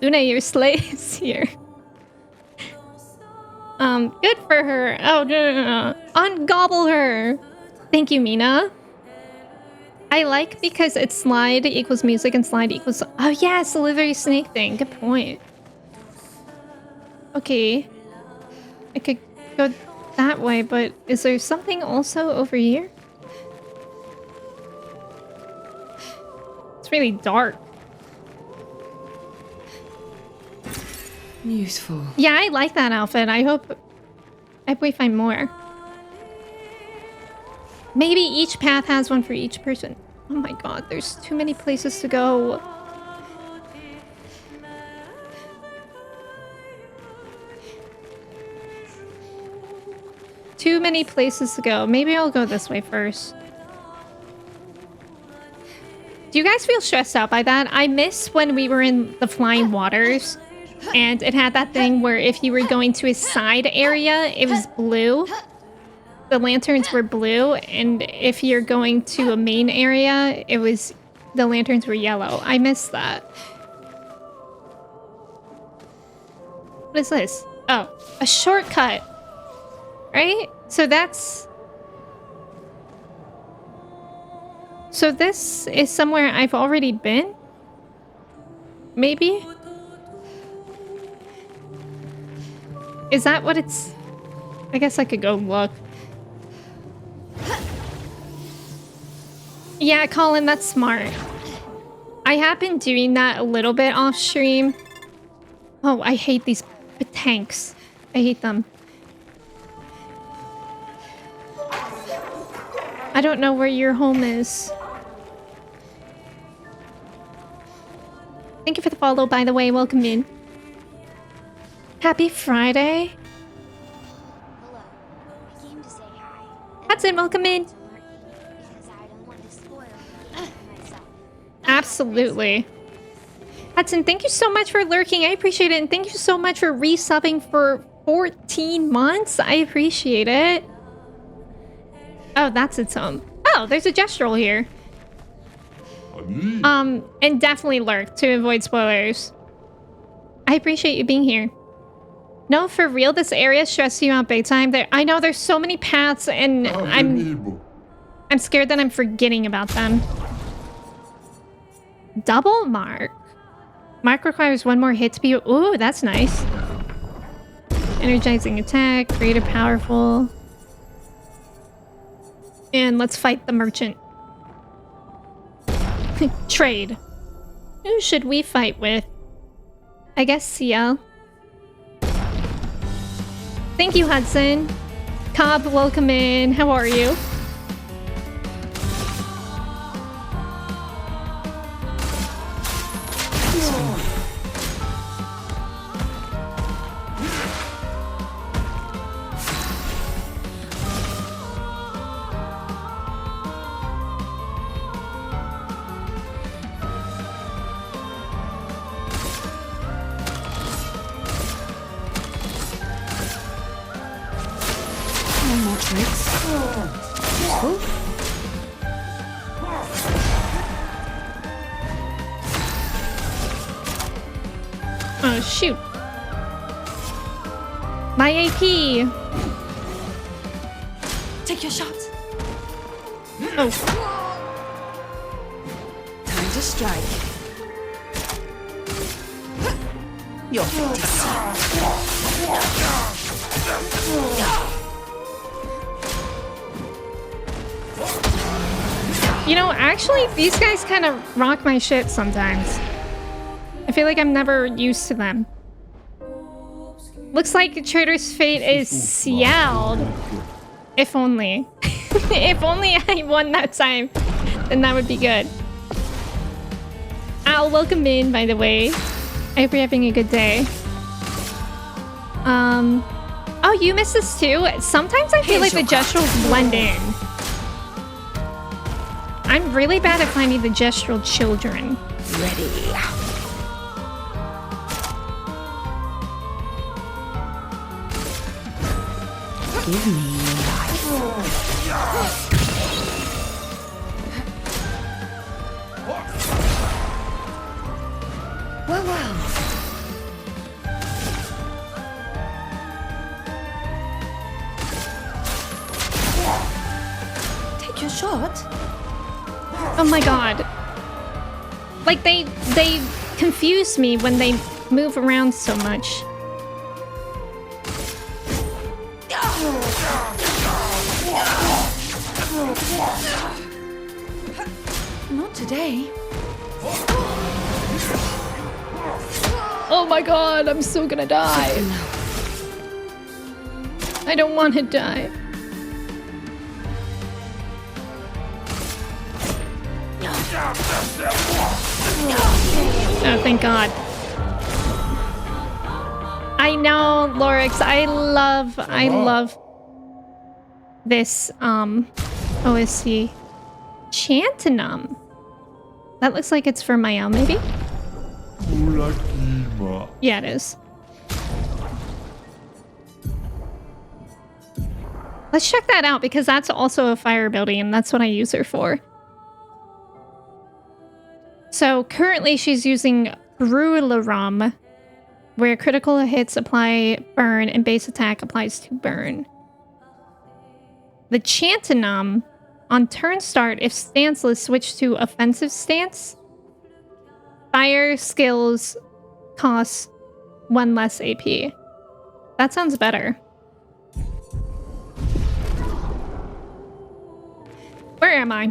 Lune, your sleigh is here. Good for her. Oh, no. Ungobble her. Thank you, Mina. I like because it's slide equals music and slide equals... Oh, yeah, it's the livery snake thing. Good point. Okay. I could go that way, but is there something also over here? It's really dark.
Useful.
Yeah, I like that outfit. I hope we find more. Maybe each path has one for each person. Oh my god, there's too many places to go. Too many places to go. Maybe I'll go this way first. Do you guys feel stressed out by that? I miss when we were in the flying waters and it had that thing where if you were going to a side area, it was blue. The lanterns were blue, and if you're going to a main area, the lanterns were yellow. I miss that. What is this? Oh, a shortcut. Right? So this is somewhere I've already been? Maybe? Is that what it's... I guess I could go look. Yeah, Colin, that's smart. I have been doing that a little bit off stream. Oh, I hate these tanks. I hate them. I don't know where your home is. Thank you for the follow, by the way. Welcome in. Happy Friday.
Hello. I came to say hi.
Hudson, welcome in.
Because I don't want to spoil myself.
Absolutely. Hudson, thank you so much for lurking. I appreciate it. And thank you so much for resubbing for 14 months. I appreciate it. Oh, that's its home. Oh, there's a gestural here. And definitely lurk to avoid spoilers. I appreciate you being here. No, for real, this area stresses you out big time. I know there's so many paths, and I'm scared that I'm forgetting about them. Double mark. Mark requires one more hit to be... Ooh, that's nice. Energizing attack, greater powerful. And let's fight the merchant. Trade. Who should we fight with? I guess CL. Thank you, Hudson. Cobb, welcome in. How are you? Oh, shoot. My AP.
Take your shot.
Oh,
Time to strike. Your fate is
you know, actually, these guys kind of rock my shit sometimes. I feel like I'm never used to them. Looks like Trader's fate is sealed. If only. If only I won that time, then that would be good. Al, welcome in, by the way. I hope you're having a good day. Oh, you missed this too? Sometimes I feel like the gesturals blend in. I'm really bad at finding the gestural children.
ready. Give me life. Well, well. Take your shot.
Oh my god. Like they confuse me when they move around so much.
Not today.
Oh my god, I'm so gonna die. I don't want to die. Oh, thank God. I know, Lorix. I love this OSC. Chantinum. That looks like it's for Mael, maybe? Yeah, it is. Let's check that out because that's also a fire ability and that's what I use her for. So currently she's using Brularum, where critical hits apply burn and base attack applies to burn. The Chantinum, on turn start, if stanceless, switch to offensive stance. Fire skills cost 1 less AP. That sounds better. Where am I?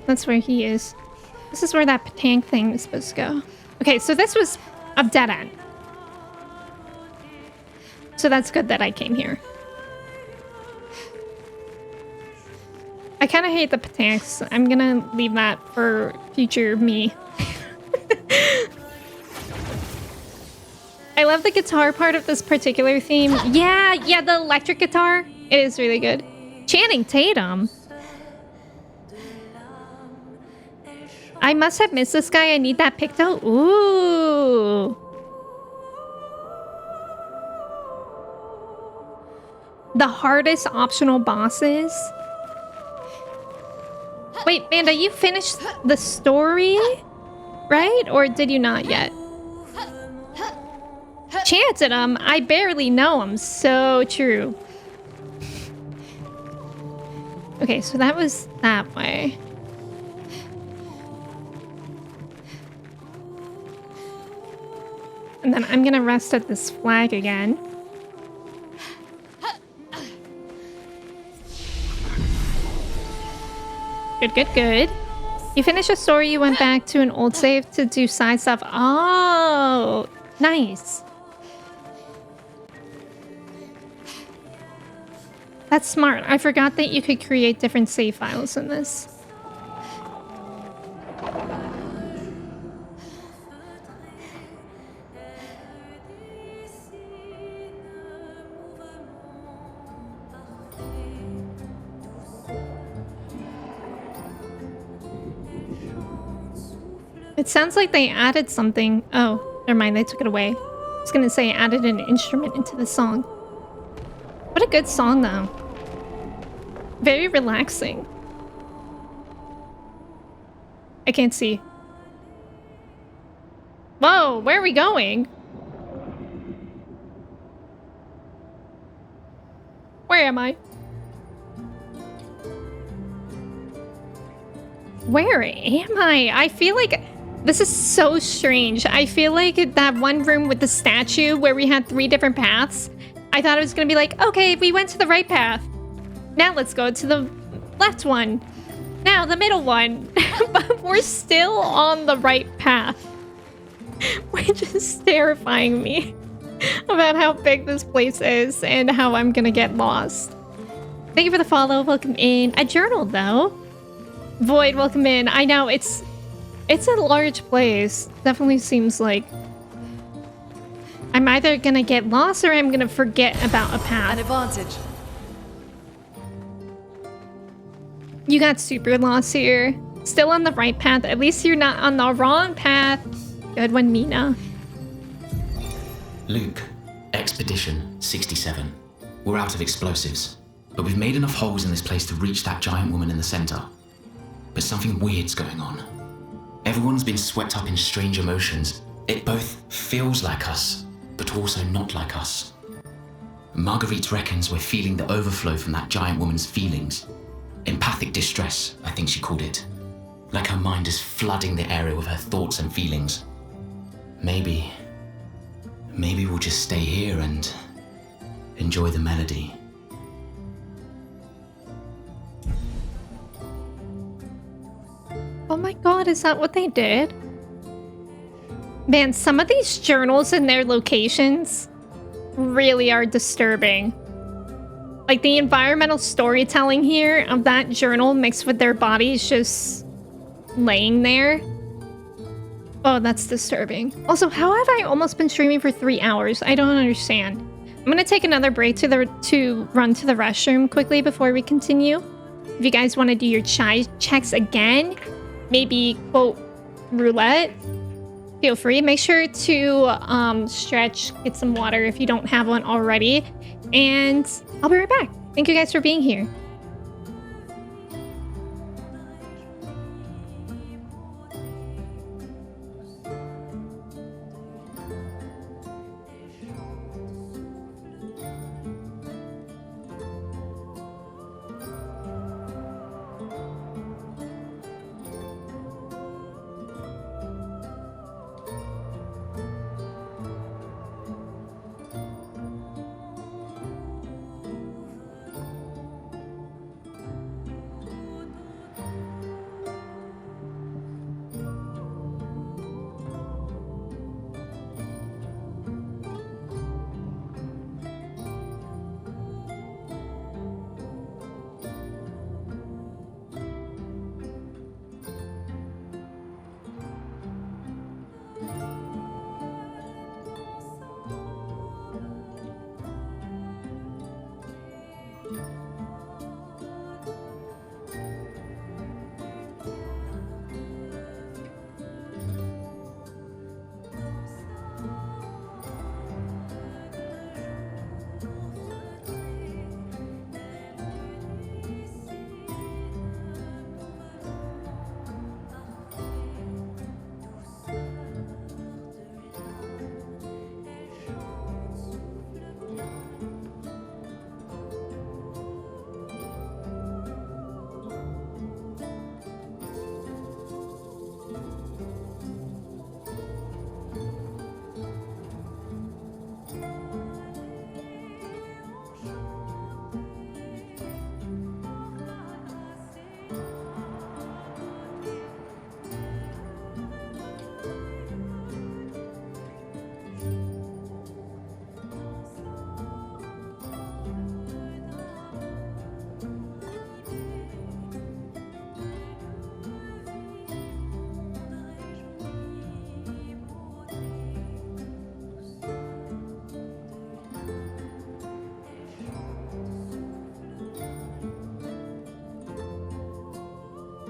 That's where he is. This is where that tank thing is supposed to go. Okay, so this was a dead end. So that's good that I came here. I kind of hate the tanks. I'm gonna leave that for future me. I love the guitar part of this particular theme. Yeah, the electric guitar. It is really good. Channing Tatum. I must have missed this guy. I need that picto. Ooh. The hardest optional bosses. Wait, Manda, you finished the story? Right? Or did you not yet? Chance at him. I barely know him. So true. Okay, so that was that way. And then I'm gonna rest at this flag again. Good. You finished a story, you went back to an old save to do side stuff. Oh, nice. That's smart. I forgot that you could create different save files in this. It sounds like they added something. Oh, never mind. They took it away. I was gonna say added an instrument into the song. What a good song, though. Very relaxing. I can't see. Whoa, where are we going? Where am I? Where am I? I feel like this is so strange. I feel like that one room with the statue where we had 3 different paths. I thought it was gonna be like, okay, we went to the right path. Now let's go to the left one. Now the middle one. But we're still on the right path. Which is terrifying me about how big this place is and how I'm gonna get lost. Thank you for the follow. Welcome in. A journal, though. Void, welcome in. I know, it's a large place. Definitely seems like I'm either gonna get lost or I'm gonna forget about a path.
An advantage.
You got super lost here. Still on the right path. At least you're not on the wrong path. Good one, Mina.
Luke, Expedition 67. We're out of explosives, but we've made enough holes in this place to reach that giant woman in the center. But something weird's going on. Everyone's been swept up in strange emotions. It both feels like us, but also not like us. Marguerite reckons we're feeling the overflow from that giant woman's feelings. Empathic distress, I think she called it. Like her mind is flooding the area with her thoughts and feelings. Maybe we'll just stay here and enjoy the melody.
Oh my god, is that what they did? Man, some of these journals and their locations really are disturbing. Like the environmental storytelling here of that journal mixed with their bodies just laying there. Oh, that's disturbing. Also, how have I almost been streaming for 3 hours? I don't understand. I'm gonna take another break to run to the restroom quickly before we continue. If you guys want to do your chai checks again, maybe quote roulette, feel free. Make sure to stretch, get some water if you don't have one already, and I'll be right back. Thank you guys for being here.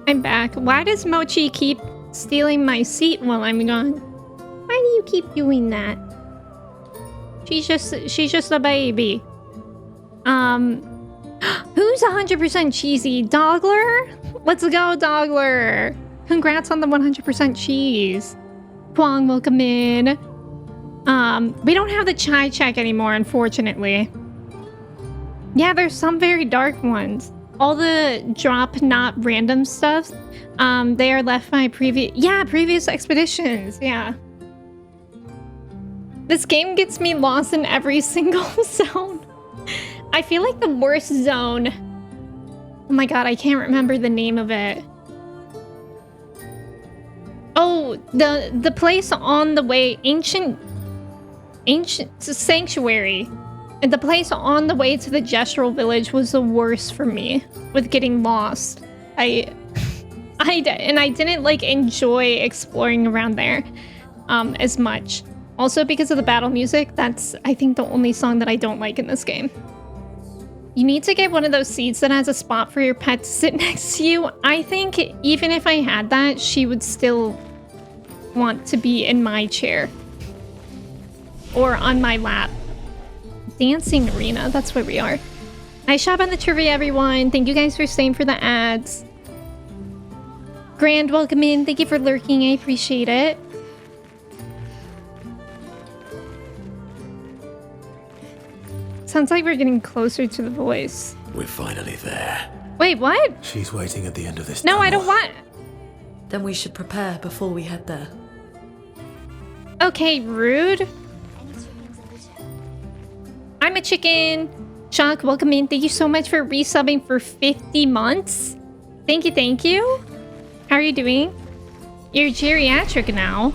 I'm back. Why does Mochi keep stealing my seat while I'm gone? Why do you keep doing that? She's just a baby. Who's 100% cheesy? Dogler? Let's go, Dogler. Congrats on the 100% cheese. Kwong, welcome in. We don't have the chai check anymore, unfortunately. Yeah, there's some very dark ones. All the drop not random stuff, they are left by previous expeditions, yeah. This game gets me lost in every single zone. I feel like the worst zone. Oh my god, I can't remember the name of it. Oh, the place on the way, ancient sanctuary. And the place on the way to the gestural village was the worst for me with getting lost. I didn't like enjoy exploring around there as much. Also because of the battle music, that's I think the only song that I don't like in this game. You need to get one of those seats that has a spot for your pet to sit next to you. I think even if I had that, she would still want to be in my chair. Or on my lap. Dancing arena, that's where we are. Nice job on the trivia, everyone. Thank you guys for staying for the ads. Grand, welcome in. Thank you for lurking. I appreciate it. Sounds like we're getting closer to the voice.
We're finally there.
Wait, what?
She's waiting at the end of this
No,
tunnel.
I don't want...
Then we should prepare before we head there.
Okay, rude. I'm a chicken. Shock, welcome in. Thank you so much for resubbing for 50 months. Thank you, thank you. How are you doing? You're geriatric now.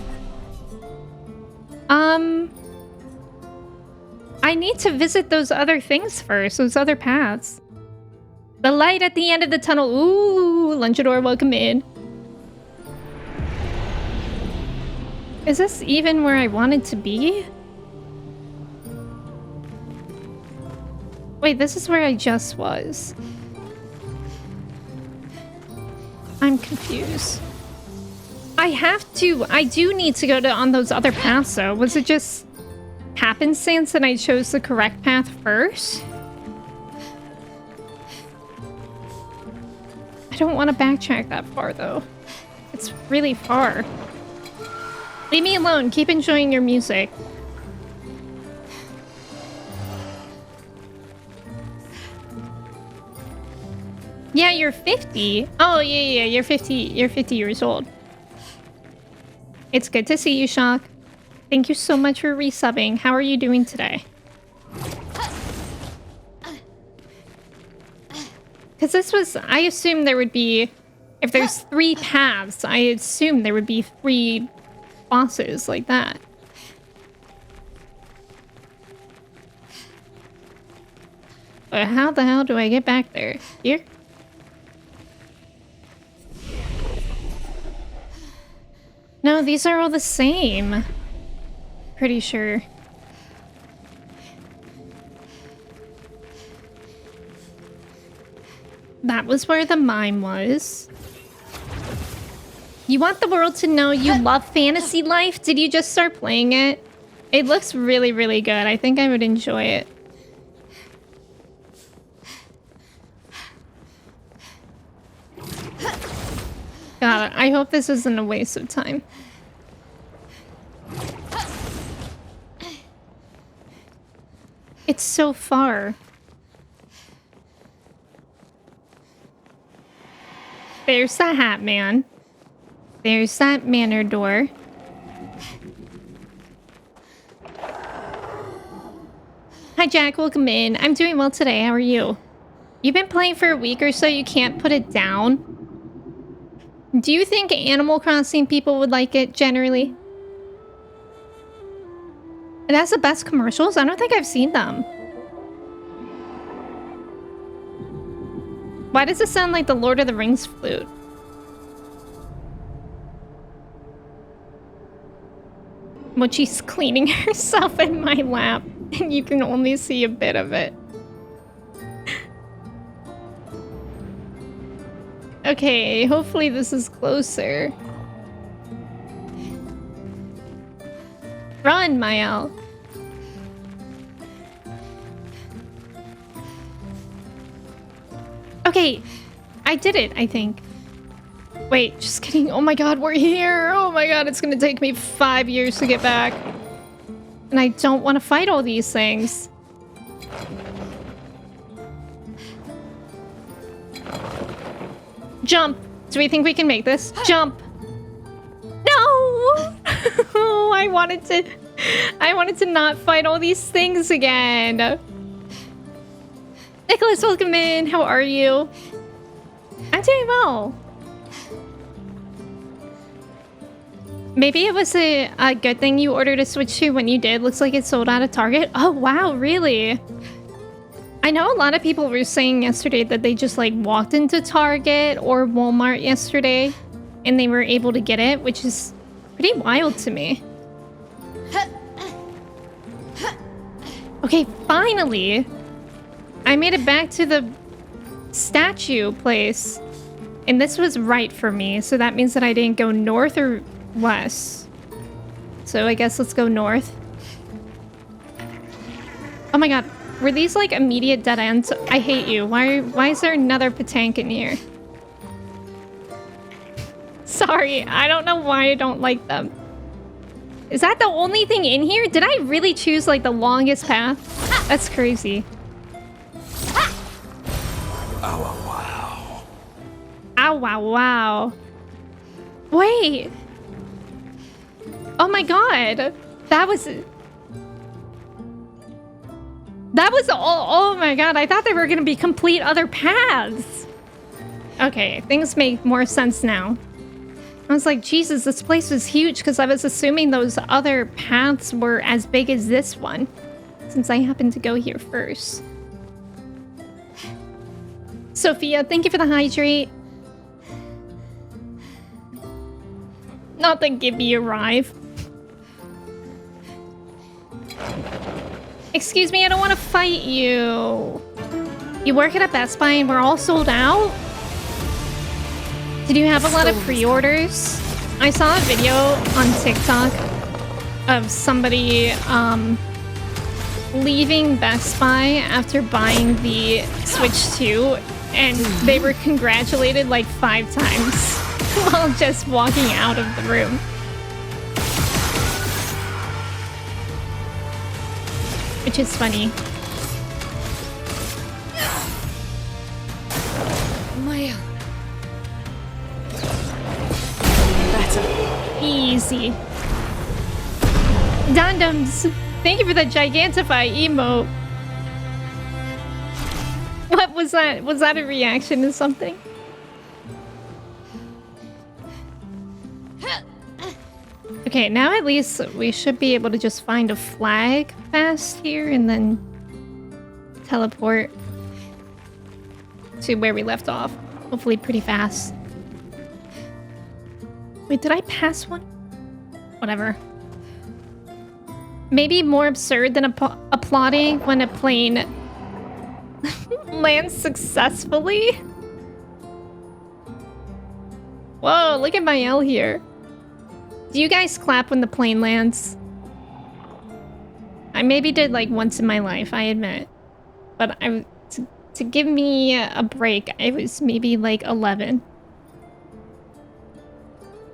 I need to visit those other things first, those other paths. The light at the end of the tunnel. Ooh, Lunchador, welcome in. Is this even where I wanted to be? Wait, this is where I just was. I'm confused. I do need to go on those other paths though. Was it just happenstance that I chose the correct path first? I don't want to backtrack that far though. It's really far. Leave me alone. Keep enjoying your music. Yeah, you're 50. Oh, yeah, you're 50. You're 50 years old. It's good to see you, Shock. Thank you so much for resubbing. How are you doing today? Because this was... I assumed there would be... If there's 3 paths, I assumed there would be 3 bosses like that. But how the hell do I get back there? Here? No, these are all the same. Pretty sure. That was where the mime was. You want the world to know you love Fantasy Life? Did you just start playing it? It looks really, really good. I think I would enjoy it. God, I hope this isn't a waste of time. It's so far. There's the Hat Man. There's that manor door. Hi Jack, welcome in. I'm doing well today. How are you? You've been playing for a week or so, you can't put it down. Do you think Animal Crossing people would like it generally? It has the best commercials? I don't think I've seen them. Why does it sound like the Lord of the Rings flute? When she's cleaning herself in my lap and you can only see a bit of it. Okay, hopefully this is closer. Run, Mael. Okay, I did it, I think. Wait, just kidding. Oh my god, we're here. Oh my god, it's gonna take me 5 years to get back. And I don't want to fight all these things. Jump. Do we think we can make this? Jump. No! Oh, I wanted to not fight all these things again. Nicholas, welcome in. How are you? I'm doing well. Maybe it was a good thing you ordered a Switch 2 when you did. Looks like it sold out at Target. Oh, wow, really? I know a lot of people were saying yesterday that they just like walked into Target or Walmart yesterday and they were able to get it, which is pretty wild to me. Okay, finally! I made it back to the statue place. And this was right for me, so that means that I didn't go north or west. So I guess let's go north. Oh my god, were these like immediate dead ends? I hate you. Why is there another Patank in here? Sorry, I don't know why I don't like them. Is that the only thing in here? Did I really choose like the longest path? That's crazy.
Oh, wow.
Ow, wow, wow. Wait. Oh my god. That was all. Oh my god. I thought they were going to be complete other paths. Okay, things make more sense now. I was like, Jesus, this place was huge because I was assuming those other paths were as big as this one, since I happened to go here first. Sophia, thank you for the hydrate. Not that Gibby arrive. Excuse me, I don't want to fight you. You work at a Best Buy and we're all sold out? Did you have a lot of pre-orders? I saw a video on TikTok of somebody leaving Best Buy after buying the Switch 2 and they were congratulated like 5 times while just walking out of the room. Which is funny.
Maya.
Easy. Dundums, thank you for the Gigantify emote. What was that? Was that a reaction to something? Okay, now at least we should be able to just find a flag fast here and then teleport to where we left off. Hopefully pretty fast. Wait, did I pass one? Whatever. Maybe more absurd than applauding when a plane lands successfully? Whoa, look at my L here. Do you guys clap when the plane lands? I maybe did like once in my life, I admit. But to give me a break, I was maybe like 11.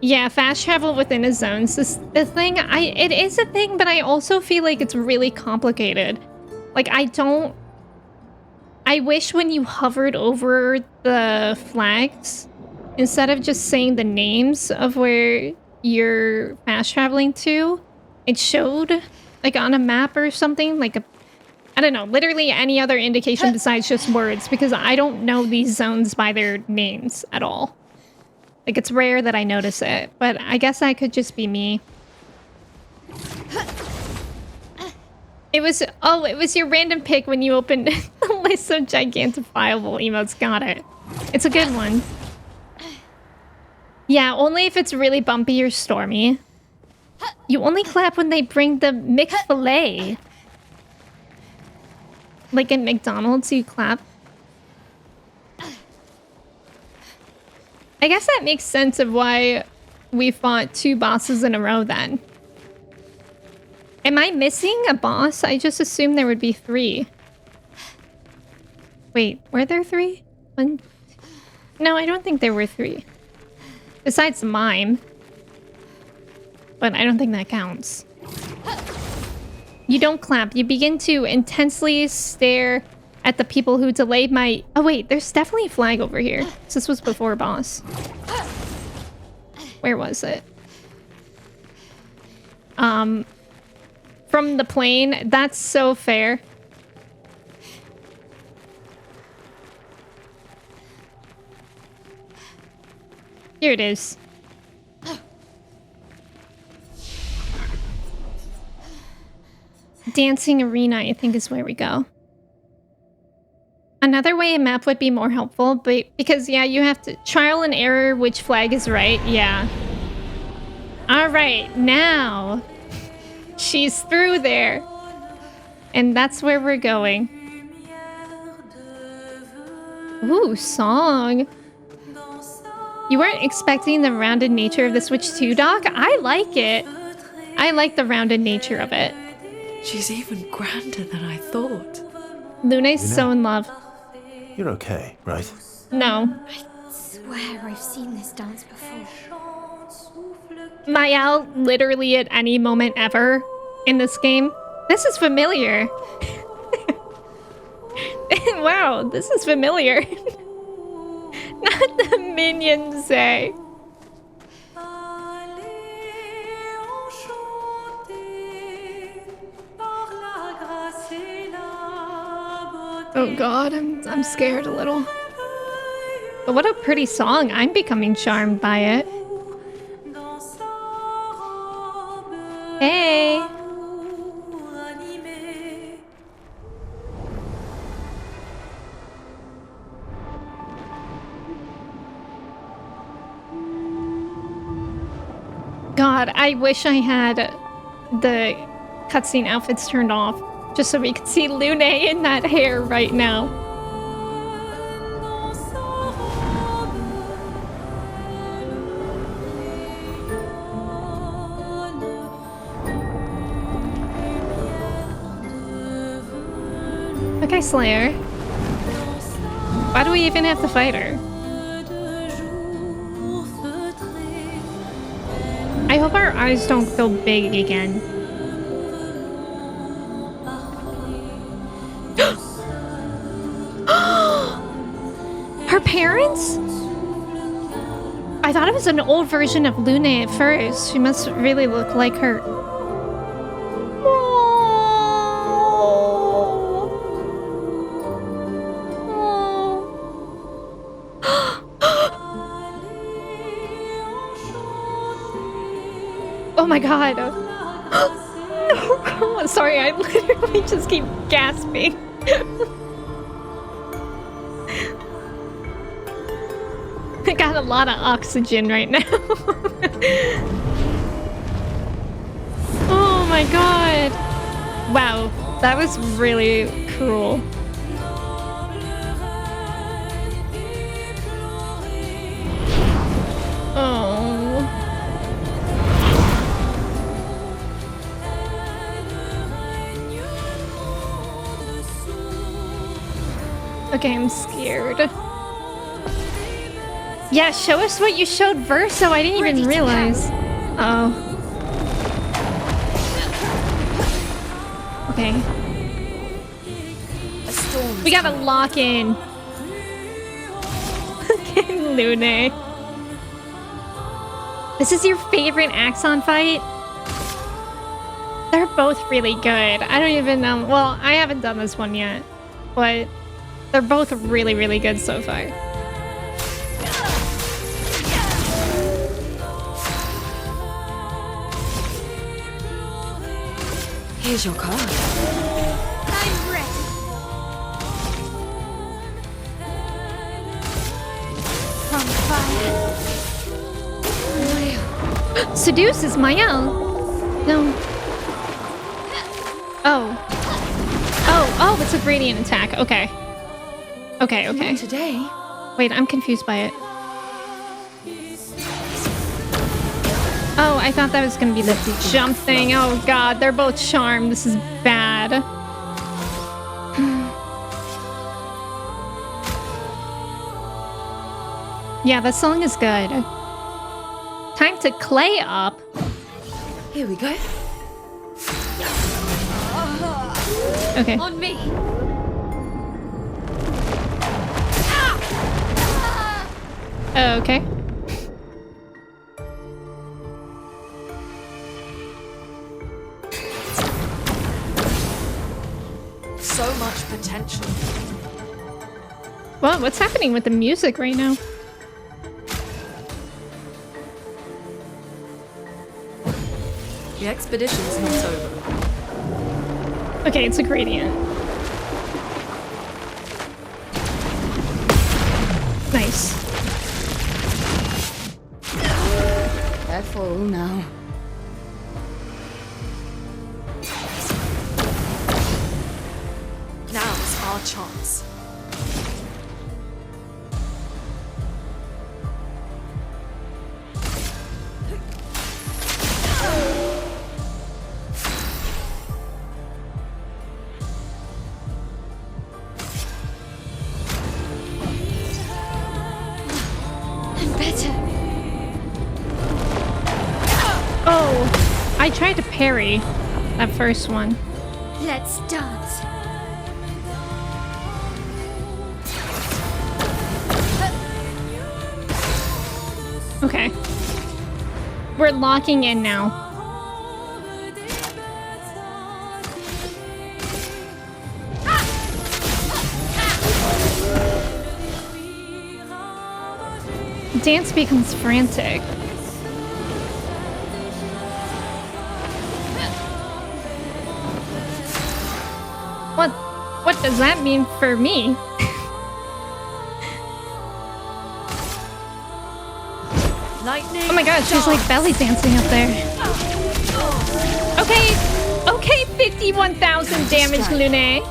Yeah, fast travel within a zone is the thing. It is a thing, but I also feel like it's really complicated. Like I wish when you hovered over the flags, instead of just saying the names of where you're fast traveling to, it showed like on a map or something, like I don't know, literally any other indication besides just words, because I don't know these zones by their names at all. Like, it's rare that I notice it, but I guess that could just be me. It was your random pick when you opened the list of gigantifiable emotes. Got it. It's a good one. Yeah, only if it's really bumpy or stormy. You only clap when they bring the McFilet. Like in McDonald's, you clap. I guess that makes sense of why we fought 2 bosses in a row then. Am I missing a boss? I just assumed there would be 3. Wait, were there 3? 1... No, I don't think there were 3. Besides the mime. But I don't think that counts. You don't clap. You begin to intensely stare at the people who delayed my... Oh wait, there's definitely a flag over here. This was before boss. Where was it? From the plane. That's so fair. Here it is. Dancing arena, I think, is where we go. Another way a map would be more helpful, but because, yeah, you have to trial and error which flag is right. Yeah. All right, now she's through there. And that's where we're going. Ooh, song. You weren't expecting the rounded nature of the Switch 2 dock? I like it. I like the rounded nature of it.
She's even grander than I thought.
Luna's so in love.
You're okay, right?
No.
I swear I've seen this dance before.
Mayal, literally at any moment ever in this game. This is familiar. Wow, this is familiar. Not the minions say. Oh god, I'm scared a little. But what a pretty song. I'm becoming charmed by it. Hey. God, I wish I had the cutscene outfits turned off just so we could see Lune in that hair right now. Okay, Slayer. Why do we even have to fight her? I hope our eyes don't feel big again. Her parents? I thought it was an old version of Lune at first. She must really look like her. Oh my god. No, sorry, I literally just keep gasping. I got a lot of oxygen right now. Oh my god. Wow, that was really cruel. Oh. Okay, I'm scared. Yeah, show us what you showed Verso. I didn't even realize. Uh oh. Okay. We gotta lock in. Lune. This is your favorite Axon fight? They're both really good. I don't even know. Well, I haven't done this one yet, but they're both really, really good so far.
Here's your card.
I'm ready. On fire.
Seduce is Mayal. No. Oh. Oh, it's a gradient attack. Okay. Okay.
Not today.
Wait, I'm confused by it. Oh, I thought that was gonna be the jump thing. Oh god, they're both charmed. This is bad. Yeah, the song is good. Time to clay up.
Here we go.
Okay.
On me.
Okay.
So much potential.
Well, what's happening with the music right now?
The expedition's not over.
Okay, it's a gradient. Nice.
Careful now.
Now's our chance.
Better.
Oh, I tried to parry that first one.
Let's dance.
Okay. We're locking in now. Dance becomes frantic. What does that mean for me?
Lightning.
Oh my god, she's like belly dancing up there. Okay, 51,000 damage, Lune.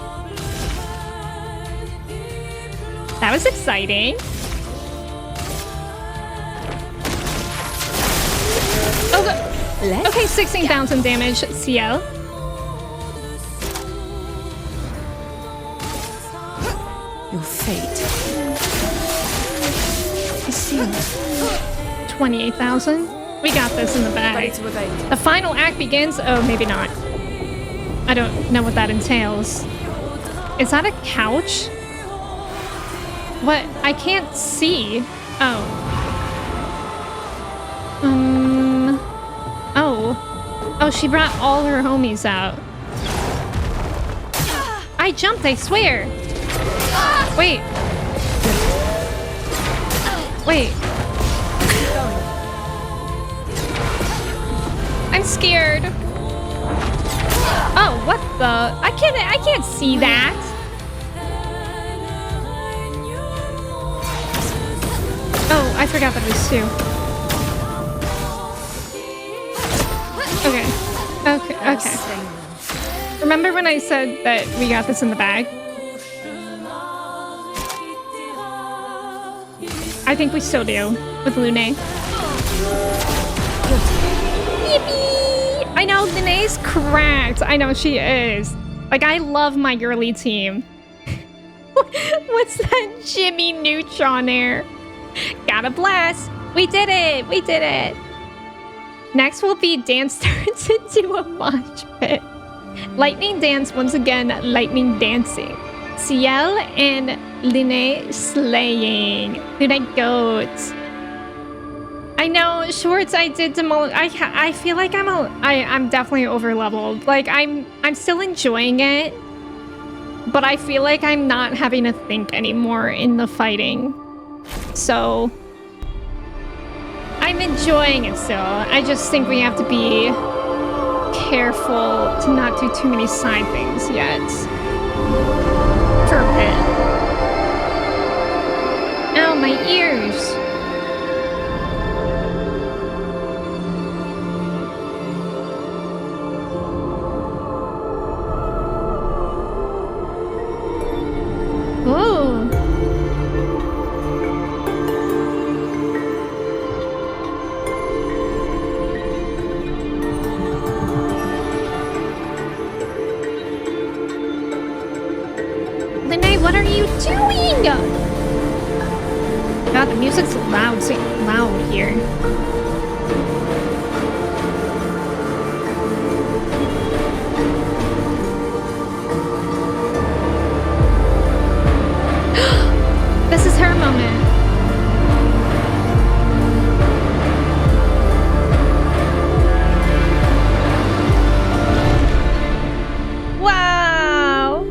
That was exciting. Oh, okay, 16,000 damage, CL.
Your fate.
28,000. We got this in the
Ready
bag.
to evade.
The final act begins. Oh, maybe not. I don't know what that entails. Is that a couch? What? I can't see. Oh. Oh, she brought all her homies out. I jumped, I swear. Wait. I'm scared. Oh, what the? I can't see that. Oh, I forgot that it was 2. Okay. Remember when I said that we got this in the bag? I think we still do with Lune. Yippee! I know Lune's cracked. I know she is. Like, I love my girly team. What's that Jimmy Neutron air? Got a blast. We did it. We did it. Next will be dance turns into a mosh pit. Lightning dance once again. Lightning dancing. Ciel and Lune slaying. Lune goats. I know, Schwartz. I did demolish. I feel like I'm definitely over leveled. Like I'm still enjoying it, but I feel like I'm not having to think anymore in the fighting. So I'm enjoying it still. I just think we have to be careful to not do too many side things yet. For a bit. Ow, my ears. Ooh. music's loud here. This is her moment. Wow!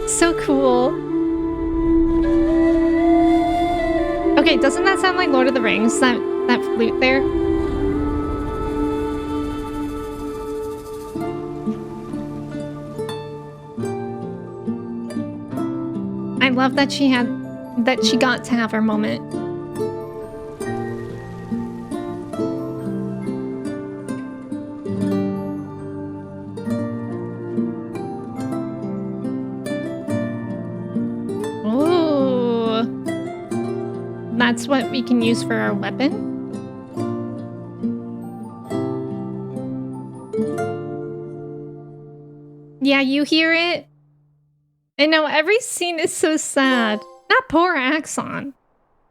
So cool. Okay, doesn't that sound like Lord of the Rings? That flute there? I love that she got to have her moment. Ooh. That's what we can use for our weapon? Yeah, you hear it? I know, every scene is so sad. Not poor Axon.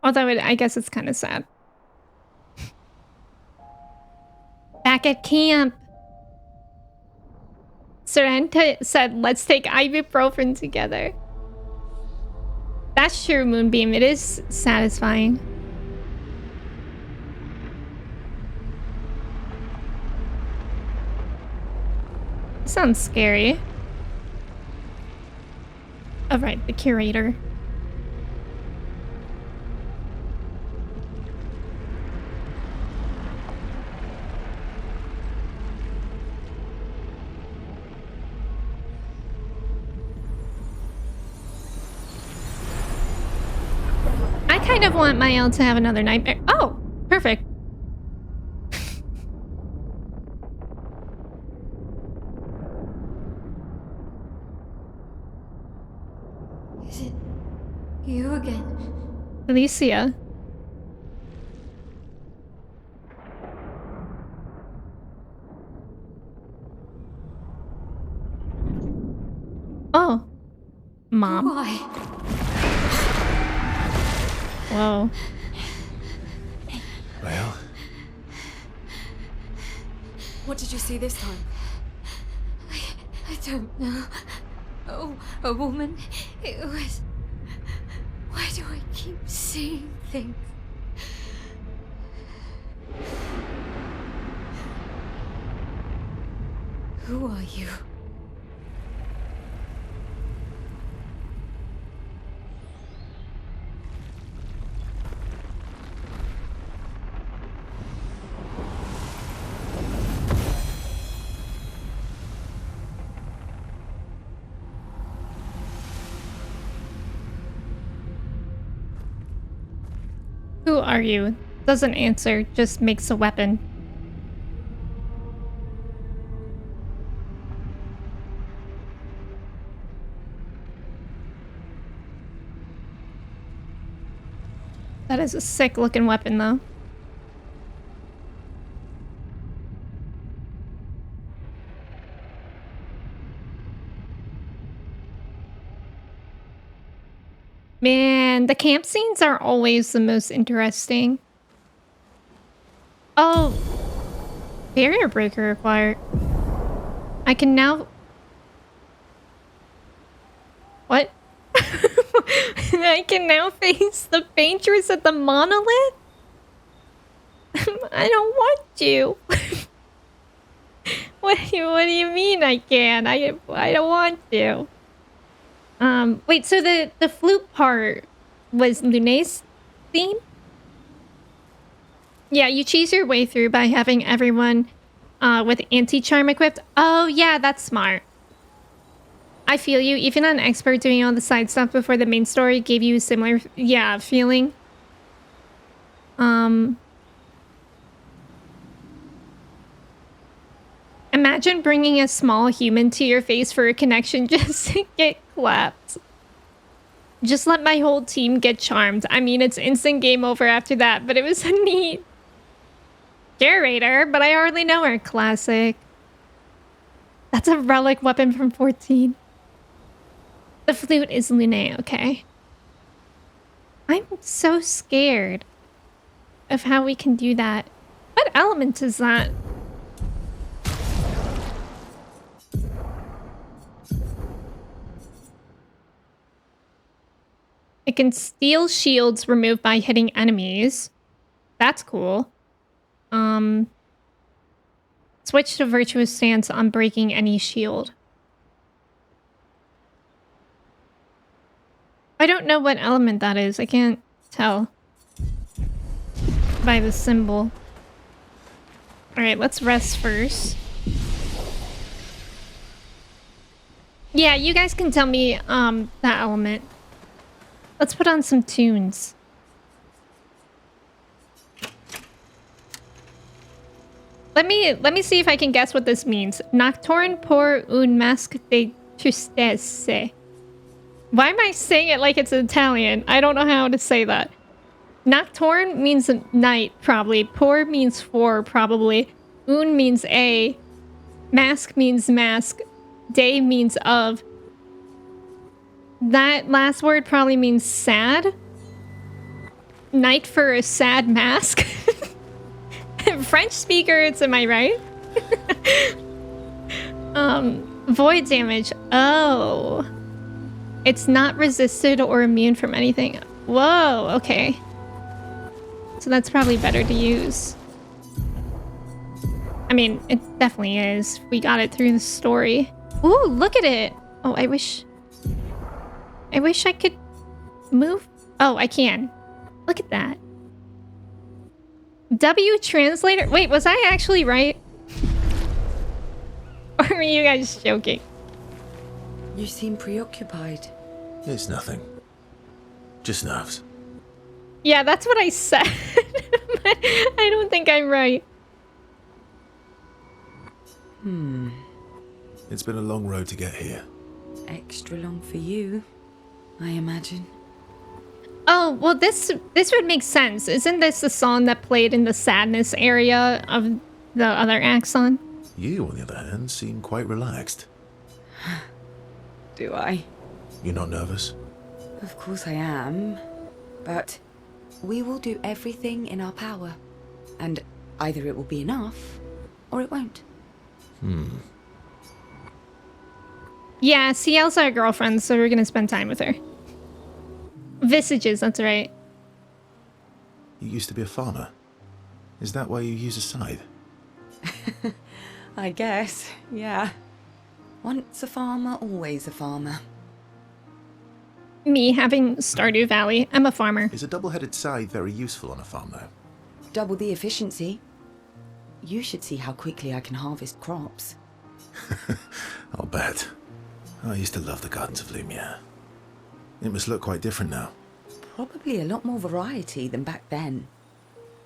Although I guess it's kind of sad. Back at camp. Sorrento said, let's take ibuprofen together. That's true, Moonbeam. It is satisfying. Sounds scary. All right, the curator. I kind of want Mael to have another nightmare. Oh, perfect.
Is it you again?
Alicia. Oh. Mom.
Why?
Whoa.
Well,
What did you see this time?
I don't know. Oh, a woman. It was... Why do I keep seeing things? Who are you?
Who are you? Doesn't answer, just makes a weapon. That is a sick looking weapon though. Man, the camp scenes are always the most interesting. Oh, barrier breaker acquired. I can now... What? I can now face the Paintress at the monolith? I don't want to. What do you mean I can? I don't want to. Wait, so the flute part was Lune's theme? Yeah, you cheese your way through by having everyone with anti-charm equipped. Oh, yeah, that's smart. I feel you. Even an expert doing all the side stuff before the main story gave you a similar, yeah, feeling. Imagine bringing a small human to your face for a connection just to get clapped. Just let my whole team get charmed. I mean, it's instant game over after that, but it was a neat curator, but I hardly know her. Classic. That's a relic weapon from 14. The flute is Lune, okay. I'm so scared of how we can do that. What element is that? It can steal shields removed by hitting enemies. That's cool. Switch to virtuous stance on breaking any shield. I don't know what element that is. I can't tell by the symbol. Alright, let's rest first. Yeah, you guys can tell me that element. Let's put on some tunes. Let me see if I can guess what this means. Nocturne pour un masque de tristesse. Why am I saying it like it's Italian? I don't know how to say that. Nocturne means night, probably. Pour means for, probably. Un means a. Mask means mask. Day means of. That last word probably means sad. Night for a sad mask. French speakers, am I right? Void damage. Oh. It's not resisted or immune from anything. Whoa, okay. So that's probably better to use. I mean, it definitely is. We got it through the story. Ooh, look at it. Oh, I wish I could move. Oh, I can. Look at that. W translator. Wait, was I actually right? Or were you guys joking?
You seem preoccupied.
It's nothing. Just nerves.
Yeah, that's what I said. But I don't think I'm right.
It's been a long road to get here.
Extra long for you, I imagine.
Oh, well, this would make sense. Isn't this the song that played in the sadness area of the other axon?
You, on the other hand, seem quite relaxed.
Do I?
You're not nervous?
Of course I am. But we will do everything in our power. And either it will be enough, or it won't.
Yeah, CL's our girlfriend, so we're gonna spend time with her. Visages, that's right.
You used to be a farmer. Is that why you use a scythe?
I guess, yeah. Once a farmer, always a farmer.
Me having Stardew Valley. I'm a farmer.
Is a double-headed scythe very useful on a farm, though?
Double the efficiency. You should see how quickly I can harvest crops.
I'll bet. I used to love the gardens of Lumiere. It must look quite different now.
Probably a lot more variety than back then.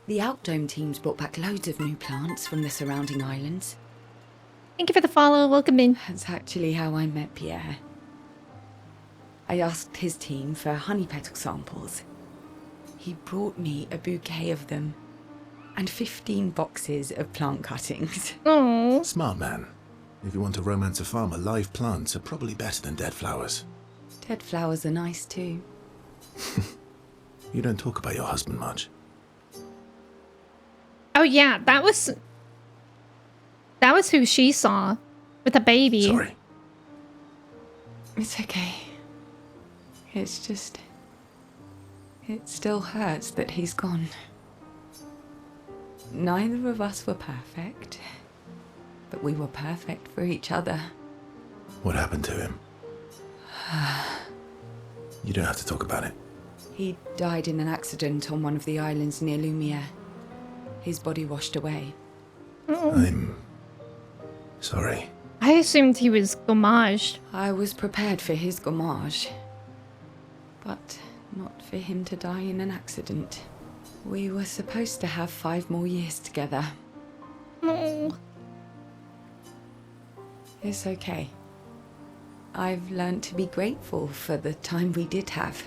The Outdome teams brought back loads of new plants from the surrounding islands.
Thank you for the follow. Welcome in.
That's actually how I met Pierre. I asked his team for honey petal samples. He brought me a bouquet of them and 15 boxes of plant cuttings.
Oh.
Smart man. If you want to romance a farmer, live plants are probably better than dead flowers.
Dead flowers are nice too.
You don't talk about your husband much.
Oh yeah, that was who she saw with a baby.
Sorry.
It's okay. It's just... It still hurts that he's gone. Neither of us were perfect, but we were perfect for each other.
What happened to him? You don't have to talk about it.
He died in an accident on one of the islands near Lumiere. His body washed away.
I'm sorry.
I assumed he was gommaged.
I was prepared for his gommage, but not for him to die in an accident. We were supposed to have 5 more years together.
Oh.
It's okay. I've learned to be grateful for the time we did have,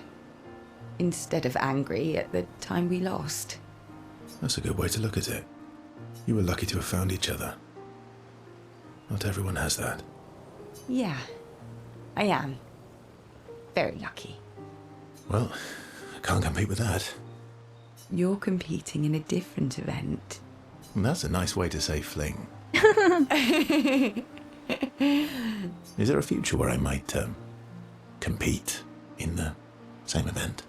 instead of angry at the time we lost.
That's a good way to look at it. You were lucky to have found each other. Not everyone has that.
Yeah, I am. Very lucky.
Well, Can't compete with that.
You're competing in a different event.
That's a nice way to say fling. Is there a future where I might compete in the same event?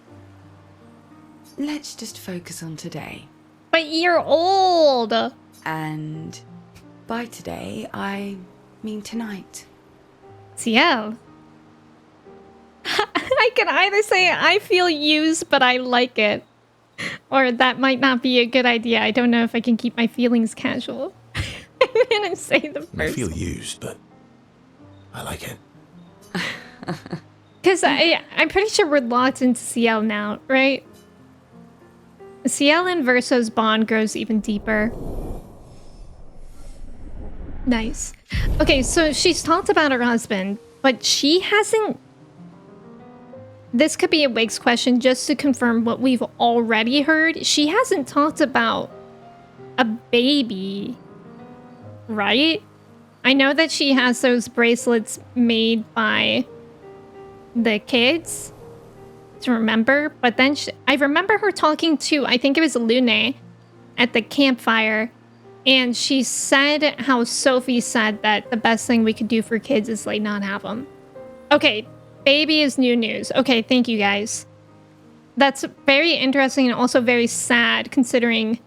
Let's just focus on today.
But you're old.
And by today, I mean tonight.
CL. I can either say I feel used, but I like it. Or that might not be a good idea. I don't know if I can keep my feelings casual. I'm gonna say the first.
I feel used, but I like it.
Because I'm pretty sure we're locked into CL now, right? CL and Verso's bond grows even deeper. Nice. Okay, so she's talked about her husband, but she hasn't... This could be a Wig's question just to confirm what we've already heard. She hasn't talked about a baby, right? I know that she has those bracelets made by the kids to remember, but then I remember her talking to, I think it was Lune at the campfire, and she said how Sophie said that the best thing we could do for kids is like not have them. Okay, baby is new news. Okay, thank you guys. That's very interesting and also very sad considering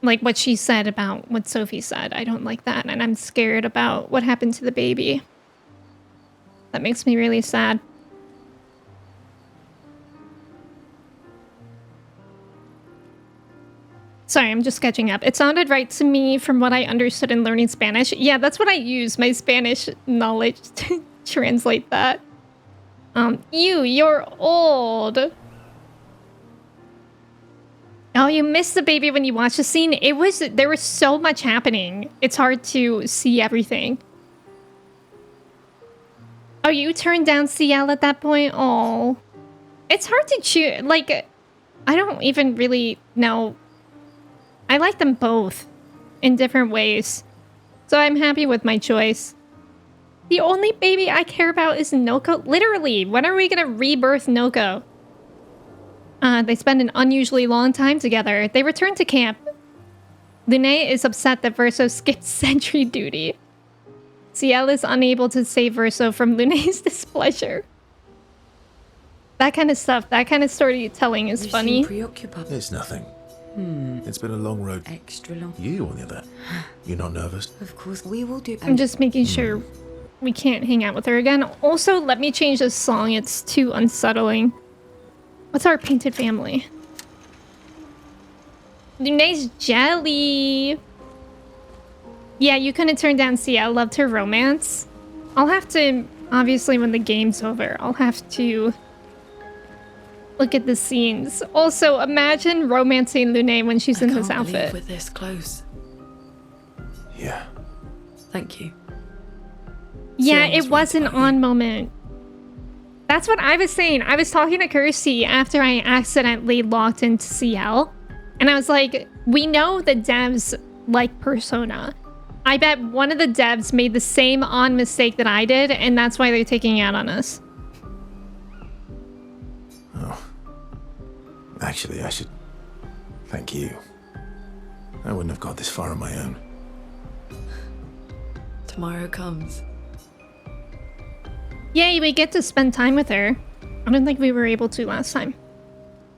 like what she said about what Sophie said. I don't like that, and I'm scared about what happened to the baby. That makes me really sad. Sorry, I'm just sketching up. It sounded right to me from what I understood in learning Spanish. Yeah, that's what I use, my Spanish knowledge, to translate that. You're old. Oh, you missed the baby when you watched the scene. There was so much happening. It's hard to see everything. Oh, you turned down CL at that point? Oh. It's hard to choose. Like, I don't even really know. I like them both in different ways. So I'm happy with my choice. The only baby I care about is Noko. Literally, when are we gonna rebirth Noko? They spend an unusually long time together. They return to camp. Lune is upset that Verso skipped sentry duty. CL is unable to save Verso from Lune's displeasure. That kind of stuff, that kind of storytelling is funny.
You seem preoccupied.
It's nothing. It's been a long road.
Extra long.
You, on the other, you're not nervous?
Of course, we will do.
I'm just making sure we can't hang out with her again. Also, let me change this song. It's too unsettling. What's our painted family? Lune's jelly. Yeah, you couldn't turn down CL. Loved her romance. I'll have to, obviously, when the game's over, I'll have to look at the scenes. Also, imagine romancing Lune when she's in this outfit.
I can't believe we're this close.
Yeah.
Thank you.
Yeah,
CL
it was an
right
on moment. That's what I was saying. I was talking to Kirsty after I accidentally logged into CL. And I was like, we know the devs like Persona. I bet one of the devs made the same on mistake that I did, and that's why they're taking out on us.
Oh. Actually, I should thank you. I wouldn't have got this far on my own.
Tomorrow comes.
Yay, we get to spend time with her. I don't think we were able to last time.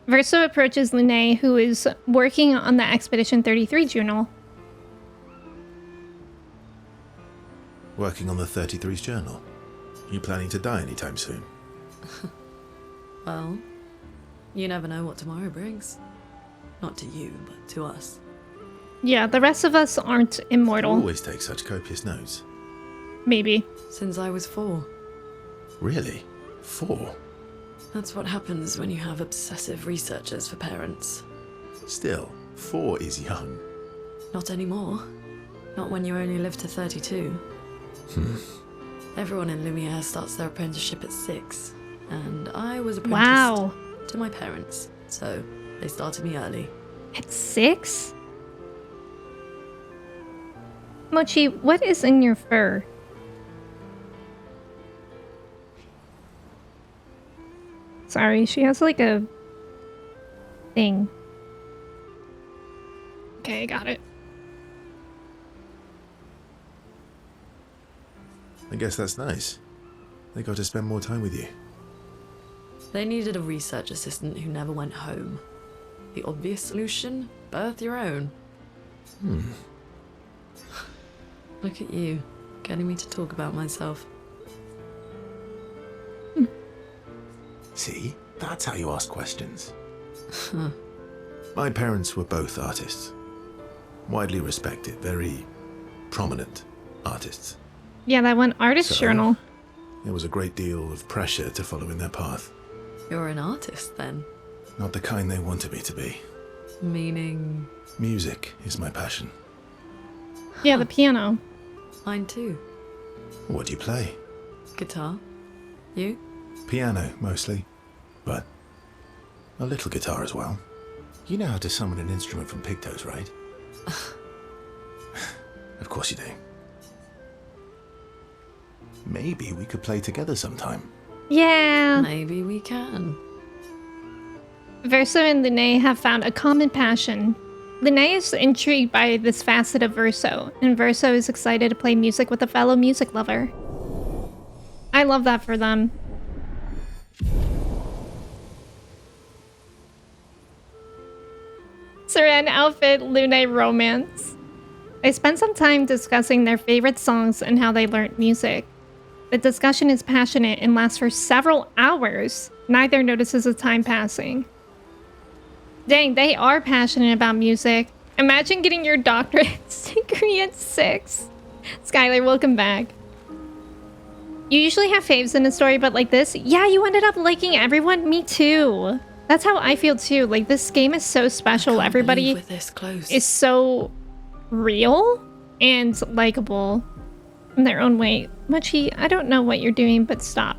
Verso approaches Lune, who is working on the Expedition 33 journal.
Working on the 33's journal. You planning to die anytime soon?
Well, you never know what tomorrow brings. Not to you, but to us.
Yeah, the rest of us aren't
You
immortal.
always take such copious notes.
Maybe.
Since I was 4.
Really? 4?
That's what happens when you have obsessive researchers for parents.
Still, 4 is young.
Not anymore. Not when you only live to 32. Everyone in Lumiere starts their apprenticeship at 6. And I was apprenticed
Wow.
to my parents. So they started me early.
At 6? Mochi, what is in your fur? Sorry, she has like a thing. Okay, got it.
I guess that's nice. They got to spend more time with you.
They needed a research assistant who never went home. The obvious solution? Birth your own. Look at you, getting me to talk about myself.
See? That's how you ask questions. My parents were both artists. Widely respected, very prominent artists.
Yeah, that one artist
So-
journal.
There was a great deal of pressure to follow in their path.
You're an artist, then?
Not the kind they wanted me to be.
Meaning...
Music is my passion.
Yeah, the piano.
Mine too.
What do you play?
Guitar. You?
Piano, mostly. But a little guitar as well. You know how to summon an instrument from pigtoes, right? Of course you do. Maybe we could play together sometime.
Yeah.
Maybe we can.
Verso and Lune have found a common passion. Lune is intrigued by this facet of Verso, and Verso is excited to play music with a fellow music lover. I love that for them. Seren outfit, Lune romance. They spend some time discussing their favorite songs and how they learnt music. The discussion is passionate and lasts for several hours. Neither notices the time passing. Dang, they are passionate about music. Imagine getting your doctorate degree at 6. Skylar, welcome back. You usually have faves in a story, but like this, yeah, you ended up liking everyone. Me too. That's how I feel too. Like, this game is so special. Everybody
We're this close.
is so real and likable in their own way. Mochi, I don't know what you're doing, but stop.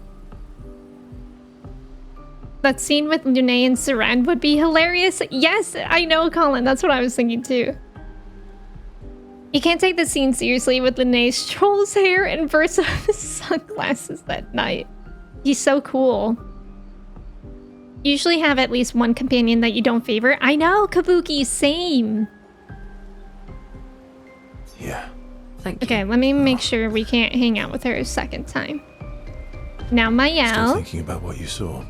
That scene with Lune and Seren would be hilarious. Yes, I know, Colin. That's what I was thinking too. You can't take the scene seriously with Lune's troll's hair and Verso's sunglasses that night. He's so cool. You usually have at least one companion that you don't favor. I know, Kabuki, same.
Yeah.
Thank you.
Okay, let me make sure we can't hang out with her a second time. Now,
Still
Mayel.
thinking about what you saw.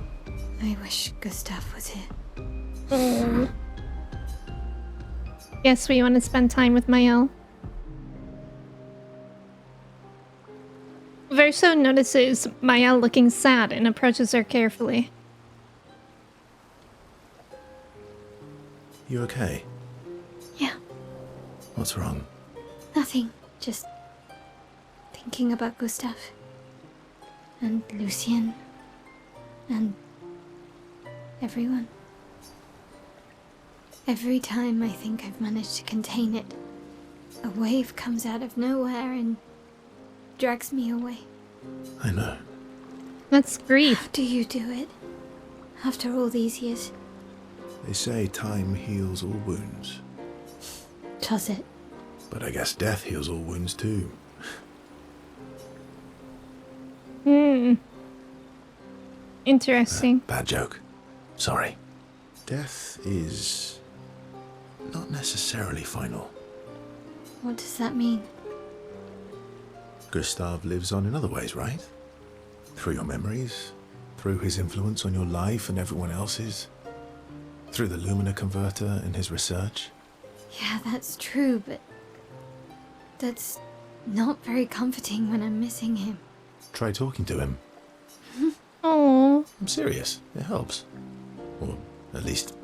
I wish Gustav was here.
Yes, we want to spend time with Mayel. Verso notices Mayel looking sad and approaches her carefully.
You okay?
Yeah,
What's wrong?
nothing. Just thinking about Gustav. And Lucien. And everyone. Every time I think I've managed to contain it, a wave comes out of nowhere and drags me away.
I know.
That's grief.
How do you do it? After all these years?
They say time heals all wounds.
Does it?
But I guess death heals all wounds too.
Interesting.
Bad joke. Sorry. Death is not necessarily final.
What does that mean?
Gustav lives on in other ways, right? Through your memories, through his influence on your life and everyone else's, through the Lumina converter and his research.
Yeah, that's true, but that's not very comforting when I'm missing him.
Try talking to him.
Oh,
I'm serious. It helps. Or at least,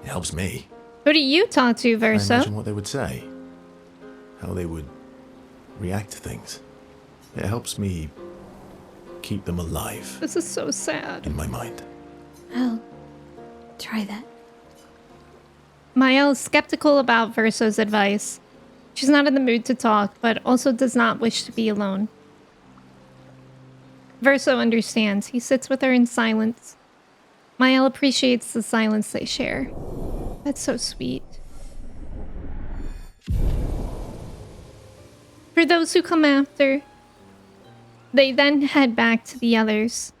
it helps me.
who do you talk to,
I
Verso?
imagine what they would say. How they would react to things. It helps me keep them alive
This is so sad.
in my mind.
I'll try that.
Mayel is skeptical about Verso's advice. She's not in the mood to talk, but also does not wish to be alone. Verso understands. He sits with her in silence. Mayel appreciates the silence they share. That's so sweet. For those who come after, they then head back to the others.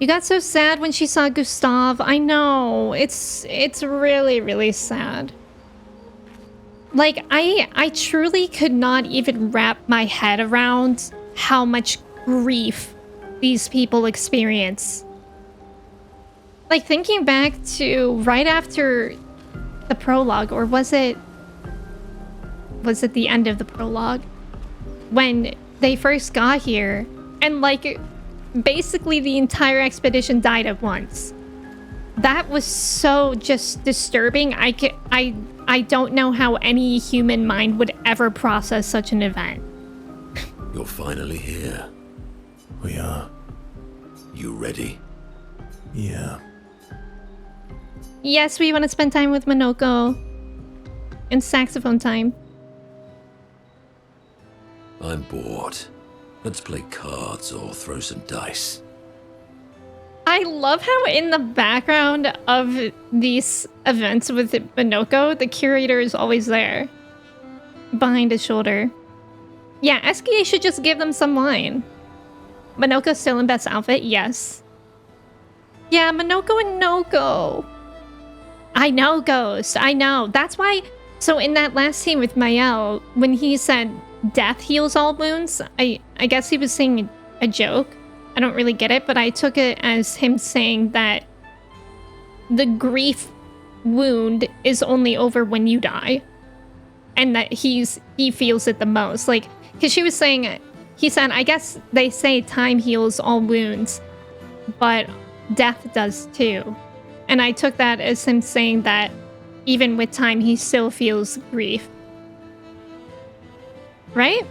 You got so sad when she saw Gustav. I know. It's really, really sad. Like, I truly could not even wrap my head around how much grief these people experience. Like, thinking back to right after the prologue, or was it the end of the prologue? When they first got here, and like, basically the entire expedition died at once. That was so just disturbing. I don't know how any human mind would ever process such an event.
You're finally here.
We are.
You ready?
Yeah.
Yes, we want to spend time with Minoko. And saxophone time.
I'm bored. Let's play cards or throw some dice.
I love how in the background of these events with Minoko, the curator is always there. Behind his shoulder. Yeah, SKA should just give them some wine. Minoko's still in best outfit, yes. Yeah, Minoko and Noko. I know, Ghost, I know. That's why, so in that last scene with Mael, when he said death heals all wounds, I guess he was saying a joke. I don't really get it, but I took it as him saying that the grief wound is only over when you die. And that he feels it the most. Like, because she was saying, he said, I guess they say time heals all wounds, but death does too. And I took that as him saying that even with time, he still feels grief. Right?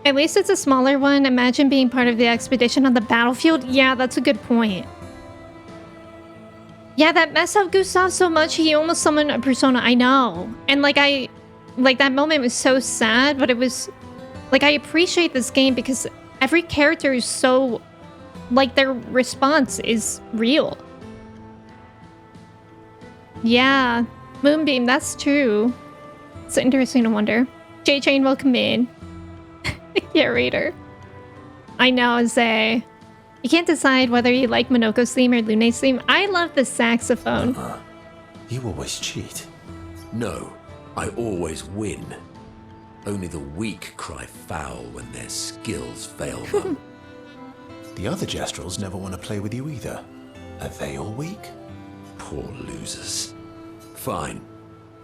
At least it's a smaller one. Imagine being part of the expedition on the battlefield. Yeah, that's a good point. Yeah, that messed up Gustav so much, he almost summoned a persona. I know. And like that moment was so sad, but it was like, I appreciate this game because every character is so, like, their response is real. Yeah, Moonbeam, that's true. It's interesting to wonder. J-Chain, welcome in. Yeah, Raider. I know, Zay. You can't decide whether you like Minoko's theme or Lune's theme. I love the saxophone.
You always cheat.
No, I always win. Only the weak cry foul when their skills fail them.
The other Jestrels never want to play with you either. Are they all weak?
Poor losers. Fine.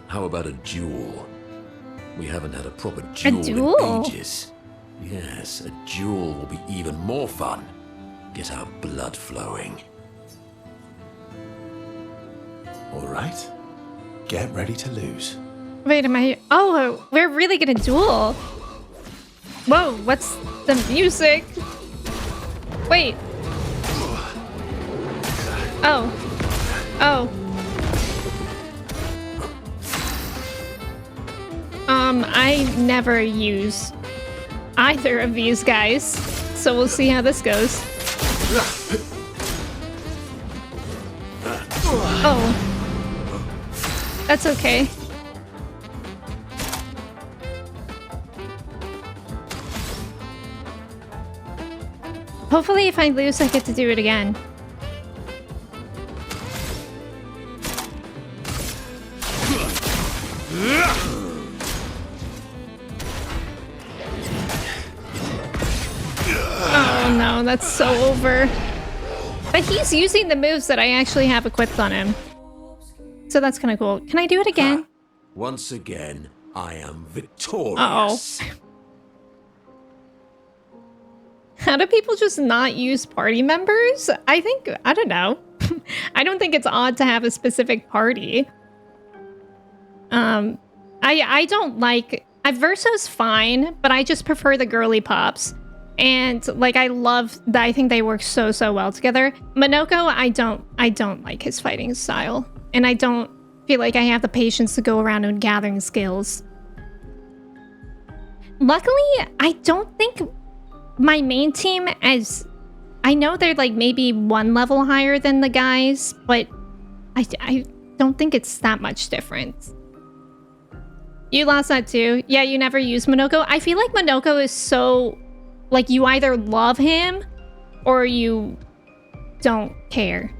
How about a duel? We haven't had a proper duel in ages. Yes, a duel will be even more fun. Get our blood flowing.
All right. Get ready to lose.
Wait, am I... Oh, we're really gonna duel. Whoa, what's the music? Wait. Oh. Oh. I never use either of these guys, so we'll see how this goes. Oh. That's okay. Hopefully if I lose, I get to do it again. Oh no, that's so over. But he's using the moves that I actually have equipped on him. So that's kind of cool. Can I do it again?
Once again, I am victorious.
Uh-oh. How do people just not use party members? I don't know. I don't think it's odd to have a specific party. I don't like... Verso's fine, but I just prefer the girly pops. And like, I love that. I think they work so well together. Minoko, I don't like his fighting style. And I don't feel like I have the patience to go around and gathering skills. Luckily, I don't think my main team as... I know they're like maybe one level higher than the guys, but I don't think it's that much different. You lost that too? Yeah, you never use Minoko? I feel like Minoko is so... Like, you either love him Or you don't care?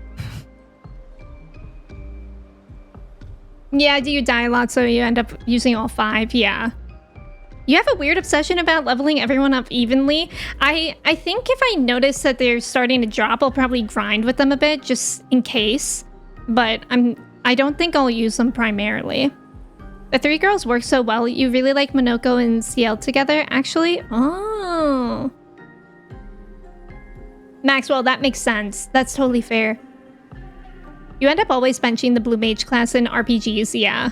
Yeah, do you die a lot so you end up using all 5? Yeah. You have a weird obsession about leveling everyone up evenly. I think if I notice that they're starting to drop, I'll probably grind with them a bit just in case. But I don't think I'll use them primarily. The 3 girls work so well. You really like Monoko and Ciel together, actually? Oh. Maxwell, that makes sense. That's totally fair. You end up always benching the Blue Mage class in RPGs, yeah.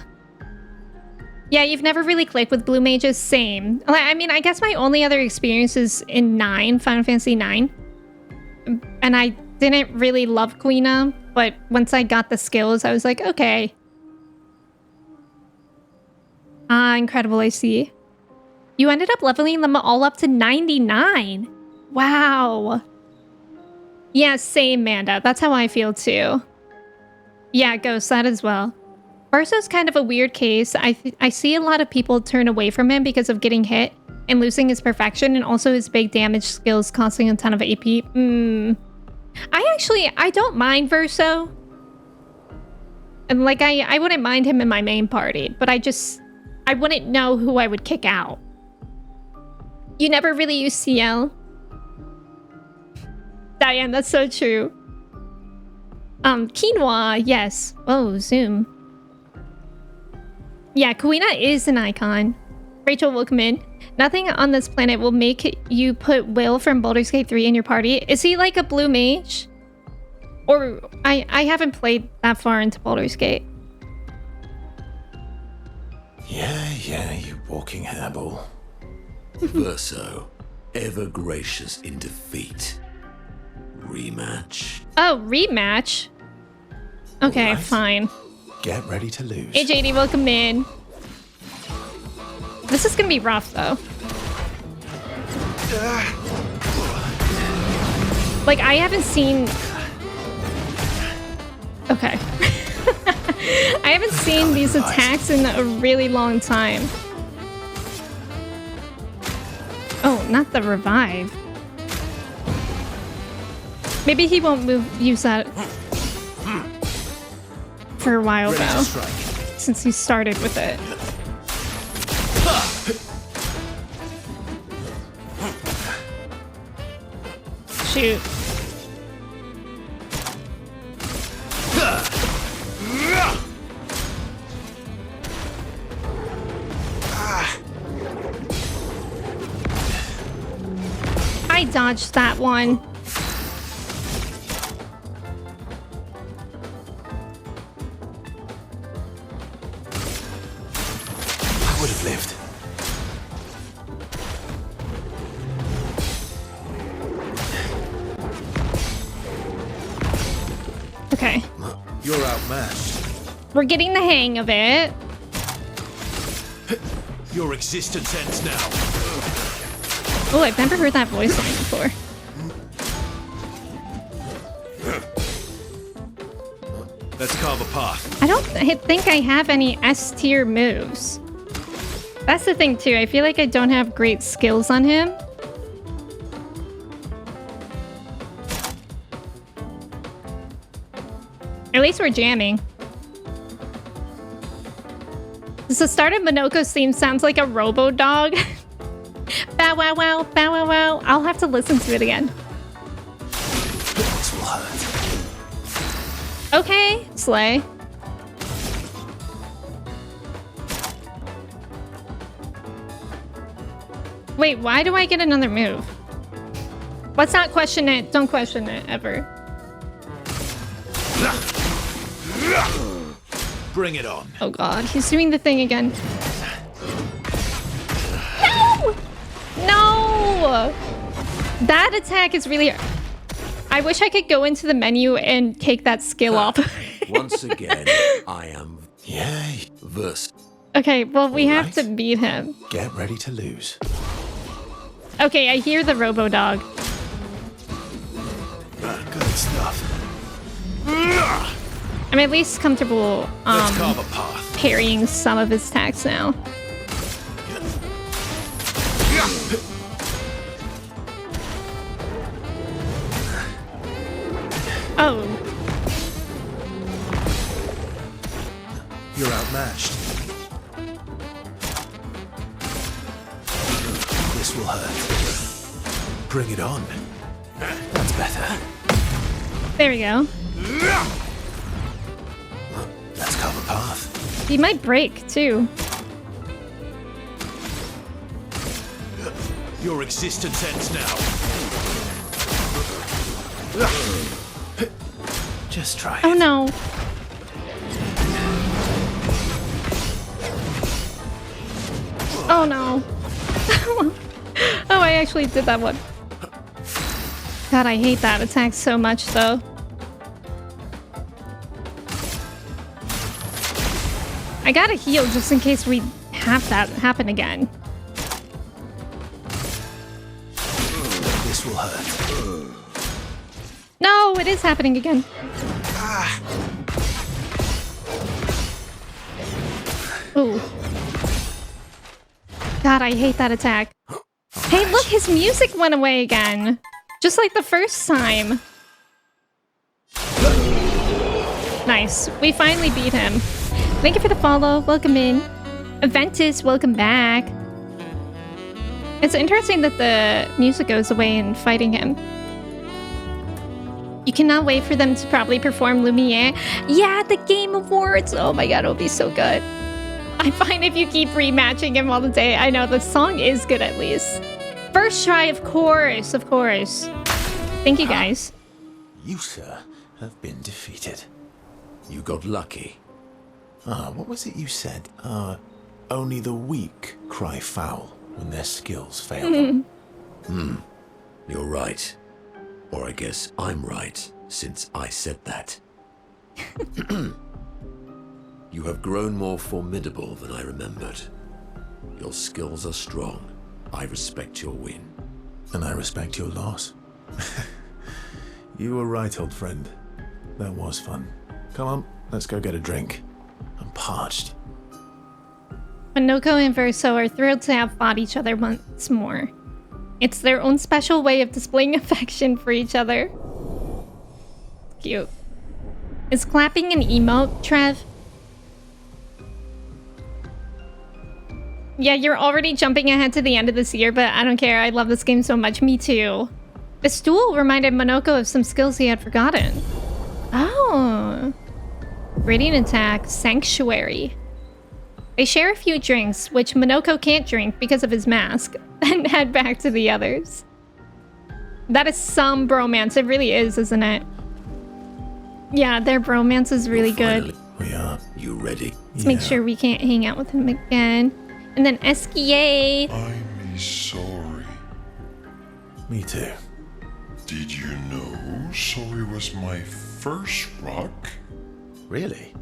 Yeah, you've never really clicked with Blue Mages, same. I mean, I guess my only other experience is in Final Fantasy 9. And I didn't really love Quina, but once I got the skills, I was like, okay. Ah, incredible, I see. You ended up leveling them all up to 99. Wow. Yeah, same, Manda. That's how I feel too. Yeah, Ghost, that as well. Urso's kind of a weird case. I see a lot of people turn away from him because of getting hit and losing his perfection, and also his big damage skills costing a ton of AP. I don't mind Verso. And like, I wouldn't mind him in my main party, but I wouldn't know who I would kick out. You never really use CL? Diane, that's so true. Quinoa, yes. Oh, Zoom. Yeah, Kuina is an icon. Rachel, welcome in. Nothing on this planet will make you put Will from Baldur's Gate 3 in your party. Is he like a blue mage? Or I haven't played that far into Baldur's Gate.
Yeah, you walking hairball.
Verso, ever gracious in defeat. Rematch.
Oh, rematch? Okay,
Alright.
fine.
Get ready to lose.
Hey, JD, welcome in. This is gonna be rough, though. Like, I haven't seen... Okay. I haven't seen these attacks in a really long time. Oh, not the revive. Maybe he won't use that for a while, though. Since he started with it. Shoot. I dodged that one.
I would have lived.
Okay.
You're outmatched.
We're getting the hang of it.
Your existence ends now.
Oh, I've never heard that voice line before.
Let's carve a path.
I don't think I have any S tier moves. That's the thing too. I feel like I don't have great skills on him. At least we're jamming. The start of Monoko's theme sounds like a robo dog. Bow wow wow, bow wow wow. I'll have to listen to it again.
This will hurt.
Okay, Slay. Wait, why do I get another move? Let's not question it. Don't question it, ever.
Bring it on.
Oh god, he's doing the thing again. No! No! That attack is really... I wish I could go into the menu and take that skill off.
Once again, I am
Yay.
Verse.
Okay, well, we have
Alright.
to beat him.
Get ready to lose.
Okay, I hear the robo-dog.
Good stuff.
I'm at least comfortable
Let's carve a path.
parrying some of his attacks now. Oh.
You're outmatched. This will hurt. Bring it on. That's better.
There we go.
Let's cover path.
He might break, too.
Your existence ends now. Just try it.
Oh, no. Oh, no. Oh, I actually did that one. God, I hate that attack so much, though. I gotta heal just in case we have that happen again.
This will hurt.
No, it is happening again. Ooh. God, I hate that attack. Hey, look, his music went away again. Just like the first time. Nice. We finally beat him. Thank you for the follow. Welcome in. Aventus, welcome back. It's interesting that the music goes away in fighting him. You cannot wait for them to probably perform Lumiere. Yeah, the Game Awards. Oh my god, it'll be so good. I find if you keep rematching him all the day, I know the song is good at least. First try, of course, of course. Thank you, guys.
You, sir, have been defeated.
You got lucky.
What was it you said? Only the weak cry foul when their skills fail them.
You're right. Or I guess I'm right, since I said that. You have grown more formidable than I remembered. Your skills are strong. I respect your win.
And I respect your loss. You were right, old friend. That was fun. Come on, let's go get a drink. I'm parched.
Minoko and Verso are thrilled to have fought each other once more. It's their own special way of displaying affection for each other. Cute. Is clapping an emote, Trev? Yeah, you're already jumping ahead to the end of this year, but I don't care. I love this game so much. Me too. The stool reminded Minoko of some skills he had forgotten. Oh. Radiant attack, Sanctuary. They share a few drinks, which Minoko can't drink because of his mask, and head back to the others. That is some bromance. It really is, isn't it? Yeah, their bromance is really good.
We are.
You ready?
Let's make sure we can't hang out with him again. And then Esquier.
I'm sorry.
Me too.
Did you know sorry was my first rock?
Really?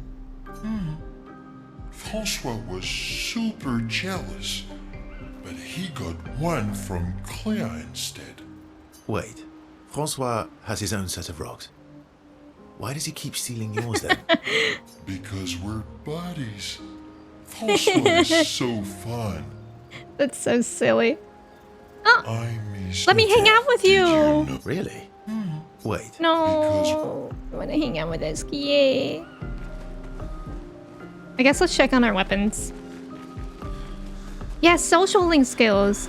Francois was super jealous, but he got one from Claire instead.
Wait. Francois has his own set of rocks. Why does he keep stealing yours then?
Because we're buddies. Francois is so fun.
That's so silly.
I miss
Let me hang out with
Did
you.
know?
Really? Wait.
No. I want to hang out with Esquier. I guess let's check on our weapons. Yeah, social link skills.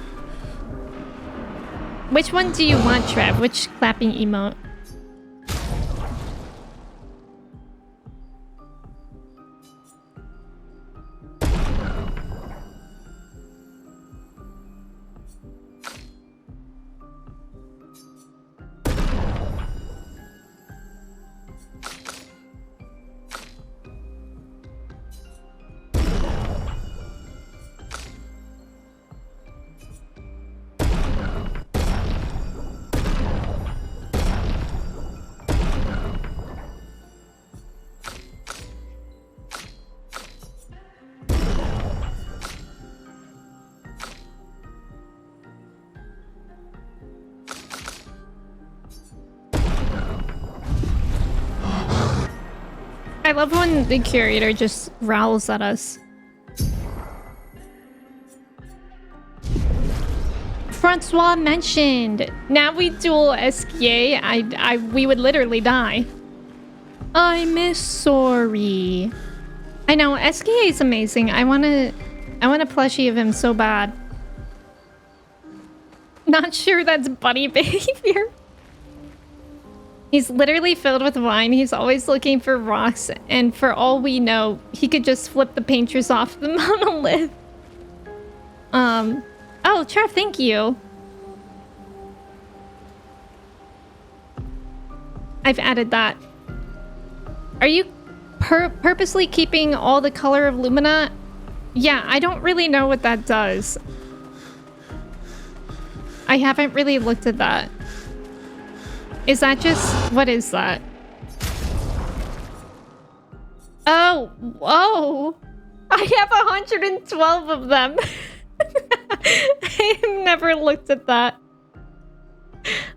Which one do you want, Trev? Which clapping emote? I love when the curator just growls at us. Francois mentioned. Now we duel Esquier, we would literally die. I'm sorry. I know, SKA is amazing. I want a plushie of him so bad. Not sure that's buddy behavior. He's literally filled with wine. He's always looking for rocks. And for all we know, he could just flip the painters off the monolith. Oh, Trev, thank you. I've added that. Are you purposely keeping all the color of Lumina? Yeah, I don't really know what that does. I haven't really looked at that. Is that just... what is that? Oh, whoa. I have 112 of them. I've never looked at that.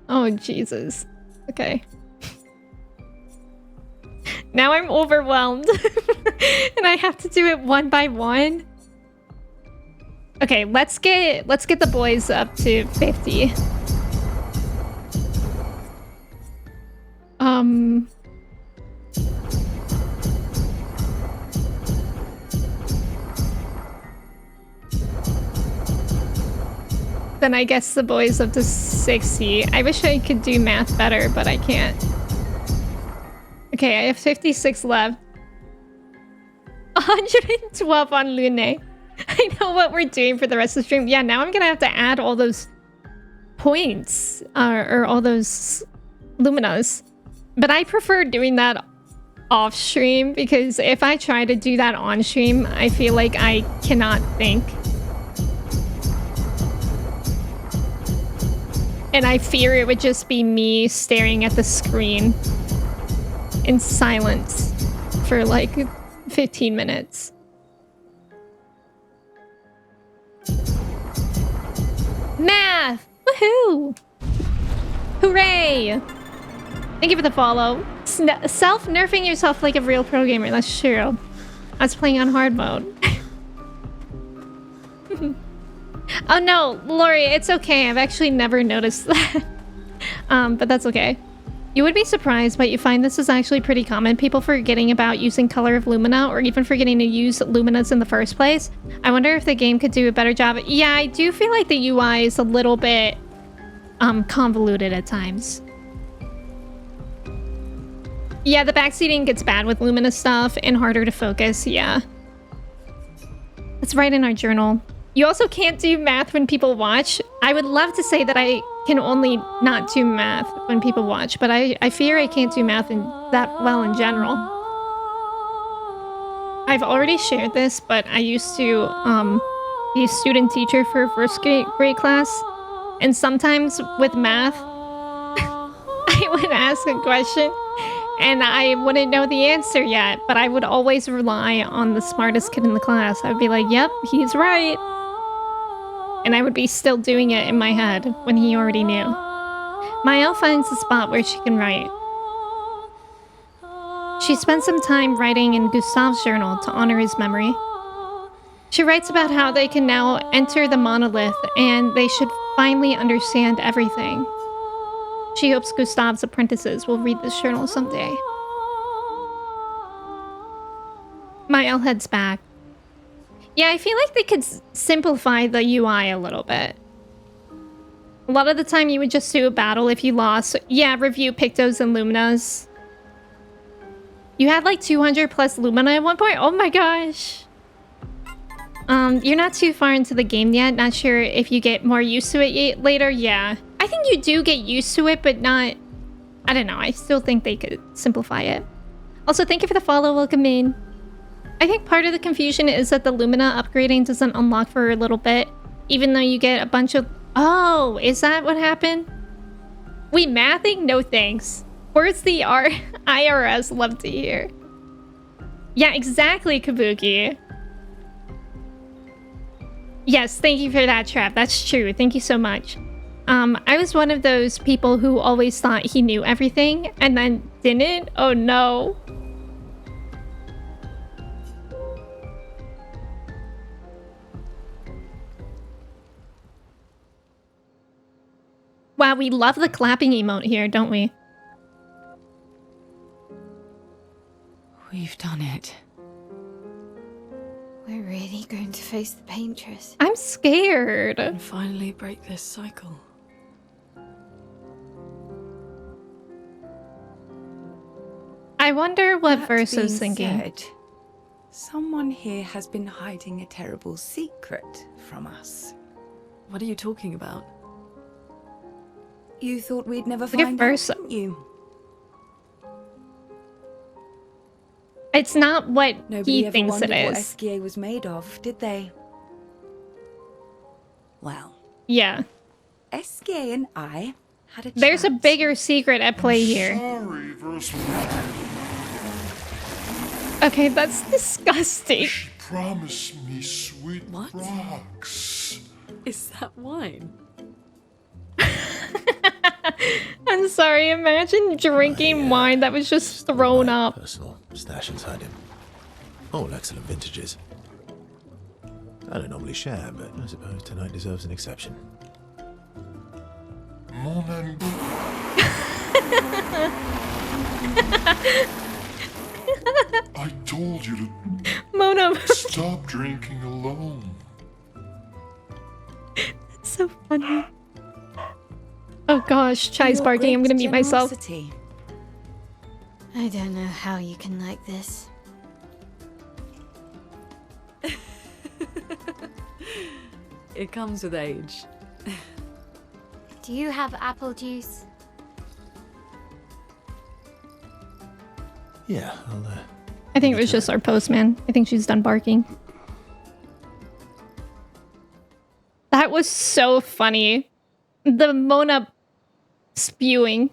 Oh, Jesus. Okay. Now I'm overwhelmed. And I have to do it one by one. Okay, let's get the boys up to 50. Then I guess the boys up to 60. I wish I could do math better, but I can't. Okay, I have 56 left. 112 on Lune. I know what we're doing for the rest of the stream. Yeah, now I'm gonna have to add all those points or all those Luminas. But I prefer doing that off stream because if I try to do that on stream, I feel like I cannot think. And I fear it would just be me staring at the screen in silence for like 15 minutes. Math! Woohoo! Hooray! Thank you for the follow. Self-nerfing yourself like a real pro gamer, that's true. I was playing on hard mode. Oh no, Lori, it's okay. I've actually never noticed that. But that's okay. You would be surprised, but you find this is actually pretty common. People forgetting about using color of Lumina or even forgetting to use Luminas in the first place. I wonder if the game could do a better job. Yeah, I do feel like the UI is a little bit convoluted at times. Yeah, the backseating gets bad with Lumina stuff and harder to focus, yeah. Let's write in our journal. You also can't do math when people watch. I would love to say that I can only not do math when people watch, but I fear I can't do math that well in general. I've already shared this, but I used to be a student teacher for a first grade class, and sometimes with math, I would ask a question and I wouldn't know the answer yet, but I would always rely on the smartest kid in the class. I would be like, yep, he's right. And I would be still doing it in my head when he already knew. Mael finds a spot where she can write. She spent some time writing in Gustave's journal to honor his memory. She writes about how they can now enter the monolith and they should finally understand everything. She hopes Gustave's apprentices will read this journal someday. Mael heads back. Yeah, I feel like they could simplify the UI a little bit. A lot of the time you would just do a battle if you lost. Yeah, review Pictos and Luminas. You had like 200 plus Lumina at one point? Oh my gosh. You're not too far into the game yet. Not sure if you get more used to it later. Yeah. I think you do get used to it, but not... I don't know. I still think they could simplify it. Also, thank you for the follow. Welcome in. I think part of the confusion is that the Lumina upgrading doesn't unlock for a little bit, even though you get a bunch of... Oh, is that what happened? We mathing? No thanks. Words the IRS love to hear. Yeah, exactly, Kabuki. Yes, thank you for that, Trap. That's true. Thank you so much. I was one of those people who always thought he knew everything and then didn't. Oh no. Wow, we love the clapping emote here, don't we?
right.
We're really going to face the paintress.
I'm scared.
And finally break this cycle.
I wonder what
That
Verse is
being
thinking.
said, someone here has been hiding a terrible secret from us.
What are you talking about?
You thought we'd never
Look at
find out,
Verse.
didn't you?
It's not what
Nobody
he
ever
thinks it
wondered what
is.
SGA was made of, did they? Well,
Yeah.
SGA and I had a
There's a
chat.
bigger secret at play here.
Sorry, Verse.
Okay, that's disgusting.
She promised me sweet
What?
rocks.
Is that wine?
I'm sorry, imagine drinking wine that was just thrown
My
up.
personal stash inside him. All excellent vintages. I don't normally share, but I suppose tonight deserves an exception.
Mon ami. I told you to
Mona,
stop drinking alone.
so funny. Oh gosh, Chai's
Your
barking. I'm
great
gonna mute myself.
generosity.
I don't know how you can like this.
It comes with age.
Do you have apple juice?
Yeah,
I think it was just our postman. I think she's done barking. That was so funny. The Mona spewing.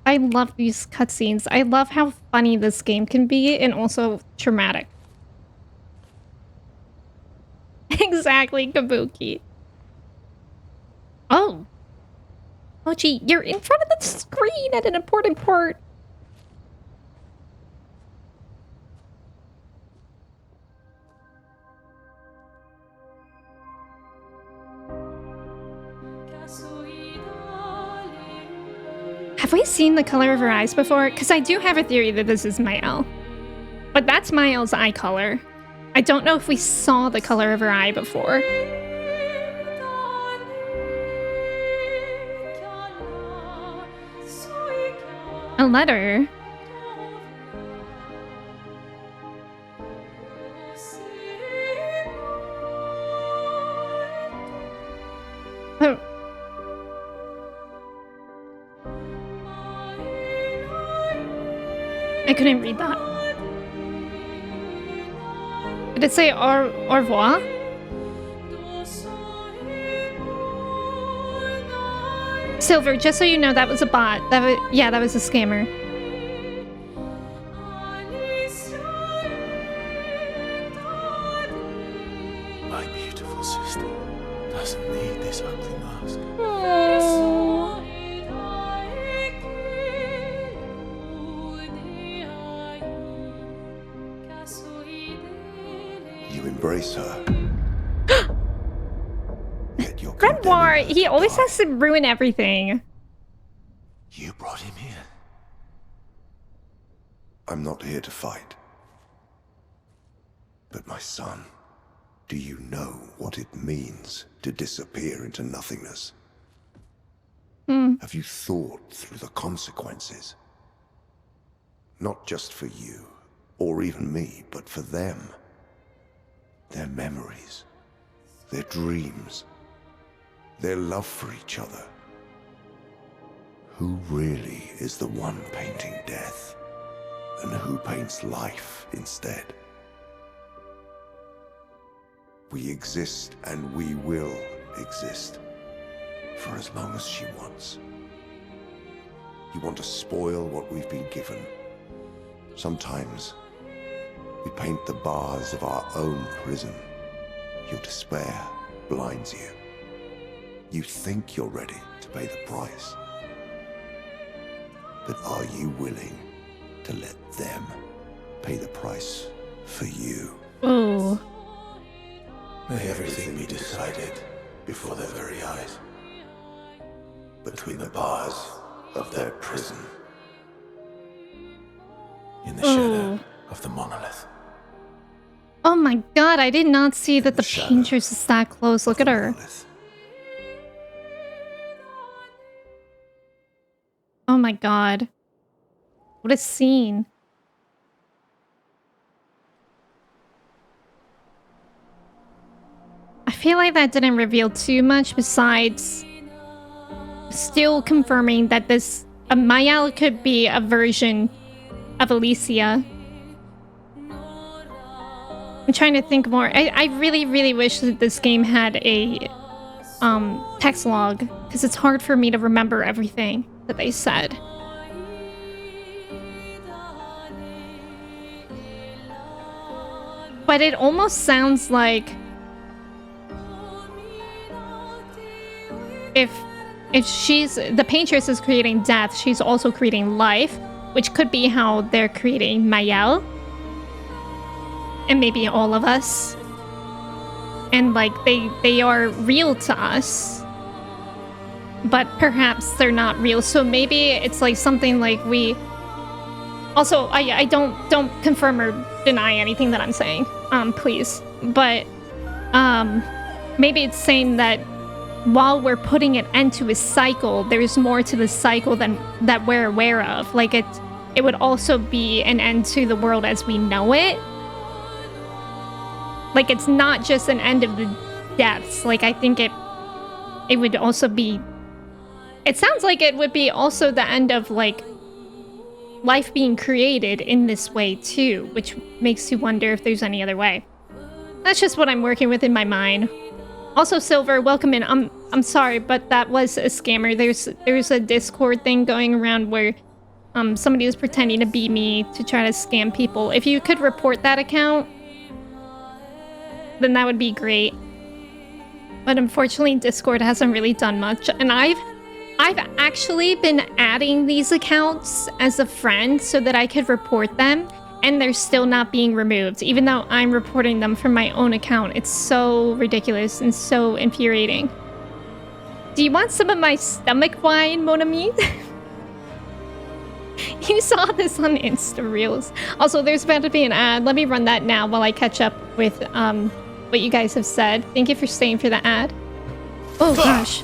I love these cutscenes. I love how funny this game can be and also traumatic. Exactly, Kabuki. Oh. Mochi, you're in front of the screen at an important part. Have we seen the color of her eyes before? Because I do have a theory that this is Mael. But that's Mael's eye color. I don't know if we saw the color of her eye before. A letter? Oh. I couldn't read that. Did it say au revoir? Silver, just so you know, that was a bot. That was a scammer.
my beautiful sister doesn't need this ugly mask.
Aww.
You embrace her. Yet you're
Renoir,
condemning her
he
to
always
die.
has to ruin everything.
You brought him here.
I'm not here to fight. But my son, do you know what it means to disappear into nothingness? Have you thought through the consequences? Not just for you, or even me, but for them. Their memories, their dreams, their love for each other. Who really is the one painting death, and who paints life instead? We exist and we will exist for as long as she wants. You want to spoil what we've been given. Sometimes we paint the bars of our own prison. Your despair blinds you. You think you're ready to pay the price. But are you willing to let them pay the price for you?
Ooh.
May everything be decided before their very eyes.
Between the bars of their prison.
in the shadow of the monolith.
Oh my god, I did not see that the
shadow
paintress is that close. Look at her.
Monolith.
Oh my god. What a scene. I feel like that didn't reveal too much besides still confirming that this Mayal could be a version of Alicia. I'm trying to think more. I really, really wish that this game had a text log, because it's hard for me to remember everything that they said. But it almost sounds like if she's the paintress is creating death, she's also creating life, which could be how they're creating Mayel. And maybe all of us. And like they are real to us. But perhaps they're not real. So maybe it's like something like we also I don't confirm or deny anything that I'm saying. Please. But maybe it's saying that while we're putting an end to a cycle, there's more to the cycle than that we're aware of. Like it would also be an end to the world as we know it. Like it's not just an end of the deaths. Like I think it would also be. It sounds like it would be also the end of like life being created in this way too, which makes you wonder if there's any other way. That's just what I'm working with in my mind. Also, Silver, welcome in. I'm sorry, but that was a scammer. There's a Discord thing going around where somebody is pretending to be me to try to scam people. If you could report that account, then that would be great. But unfortunately, Discord hasn't really done much, and I've actually been adding these accounts as a friend so that I could report them, and they're still not being removed, even though I'm reporting them from my own account. It's so ridiculous and so infuriating. Do you want some of my stomach wine, mon ami? You saw this on Insta Reels. Also, there's about to be an ad. Let me run that now while I catch up with what you guys have said. Thank you for staying for the ad. Oh gosh.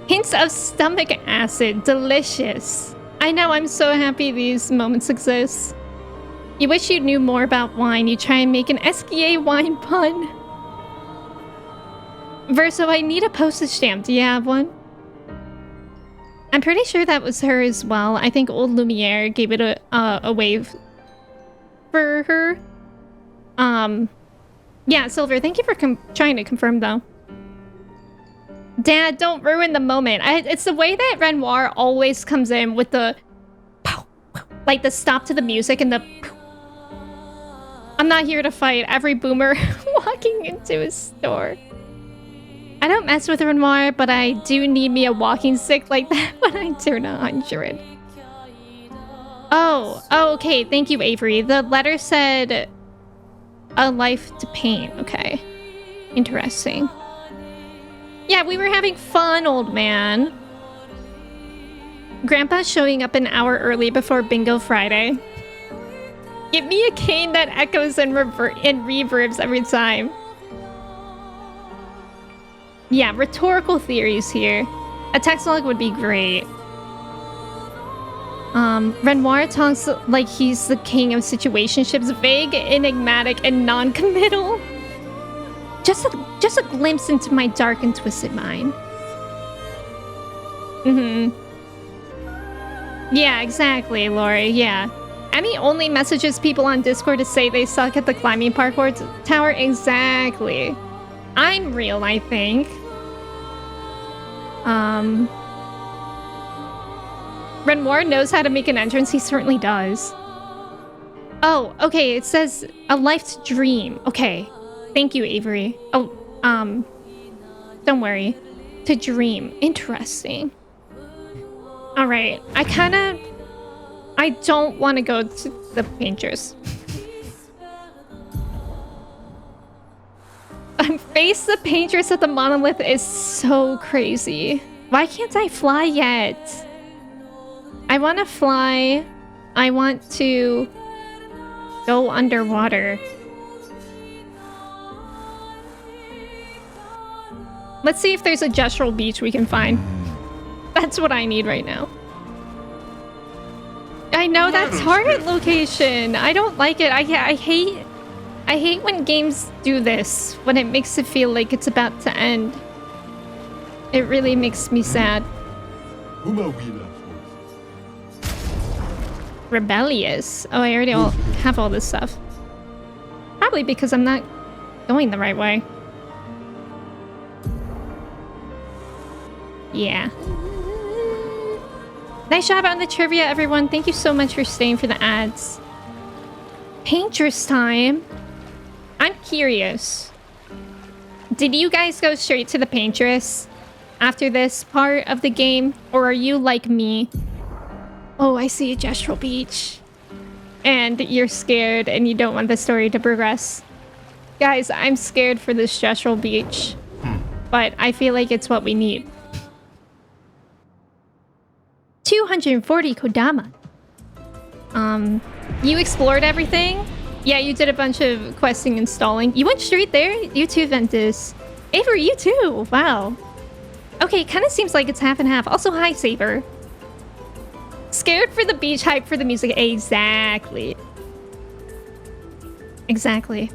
Hints of stomach acid. Delicious. I know, I'm so happy these moments exist. You wish you knew more about wine. You try and make an SKA wine pun. Verso, I need a postage stamp. Do you have one? I'm pretty sure that was her as well. I think old Lumiere gave it a wave for her. Yeah, Silver, thank you for trying to confirm though. Dad, don't ruin the moment. It's the way that Renoir always comes in with the like the stop to the music and the I'm not here to fight every boomer walking into a store. I don't mess with Renoir, but I do need me a walking stick like that when I turn 100. Oh, okay. Thank you, Avery. The letter said a life to paint. Okay. Interesting. Yeah, we were having fun, old man. Grandpa's showing up an hour early before Bingo Friday. Give me a cane that echoes and reverbs every time. Yeah, rhetorical theories here. A text log would be great. Renoir talks like he's the king of situationships, vague, enigmatic, and non-committal. Just a glimpse into my dark and twisted mind. Yeah, exactly, Lori. Yeah. Emmy only messages people on Discord to say they suck at the climbing parkour tower. Exactly. I'm real, I think. Renoir knows how to make an entrance. He certainly does. Oh, okay. It says a life to dream. Okay. Thank you, Avery. Oh, don't worry. To dream. Interesting. All right. I don't want to go to the painters. Face the painters at the monolith is so crazy. Why can't I fly yet? I want to fly I want to go underwater. Let's see if there's a gestural beach we can find. That's what I need right now. I know that target location. I don't like it. I hate when games do this, when it makes it feel like it's about to end. It really makes me sad. Rebellious. Oh, I already have all this stuff. Probably because I'm not going the right way. Yeah. Nice job on the trivia, everyone. Thank you so much for staying for the ads. Painter's time. I'm curious. Did you guys go straight to the Paintress after this part of the game? Or are you like me? Oh, I see a gestural beach. And you're scared and you don't want the story to progress. Guys, I'm scared for this gestural beach. But I feel like it's what we need. 240 Kodama. You explored everything? Yeah, you did a bunch of questing and stalling. You went straight there? You too, Ventus. Avery, you too. Wow. Okay, kind of seems like it's half and half. Also, hi, Saber. Scared for the beach, hype for the music. Exactly. Exactly.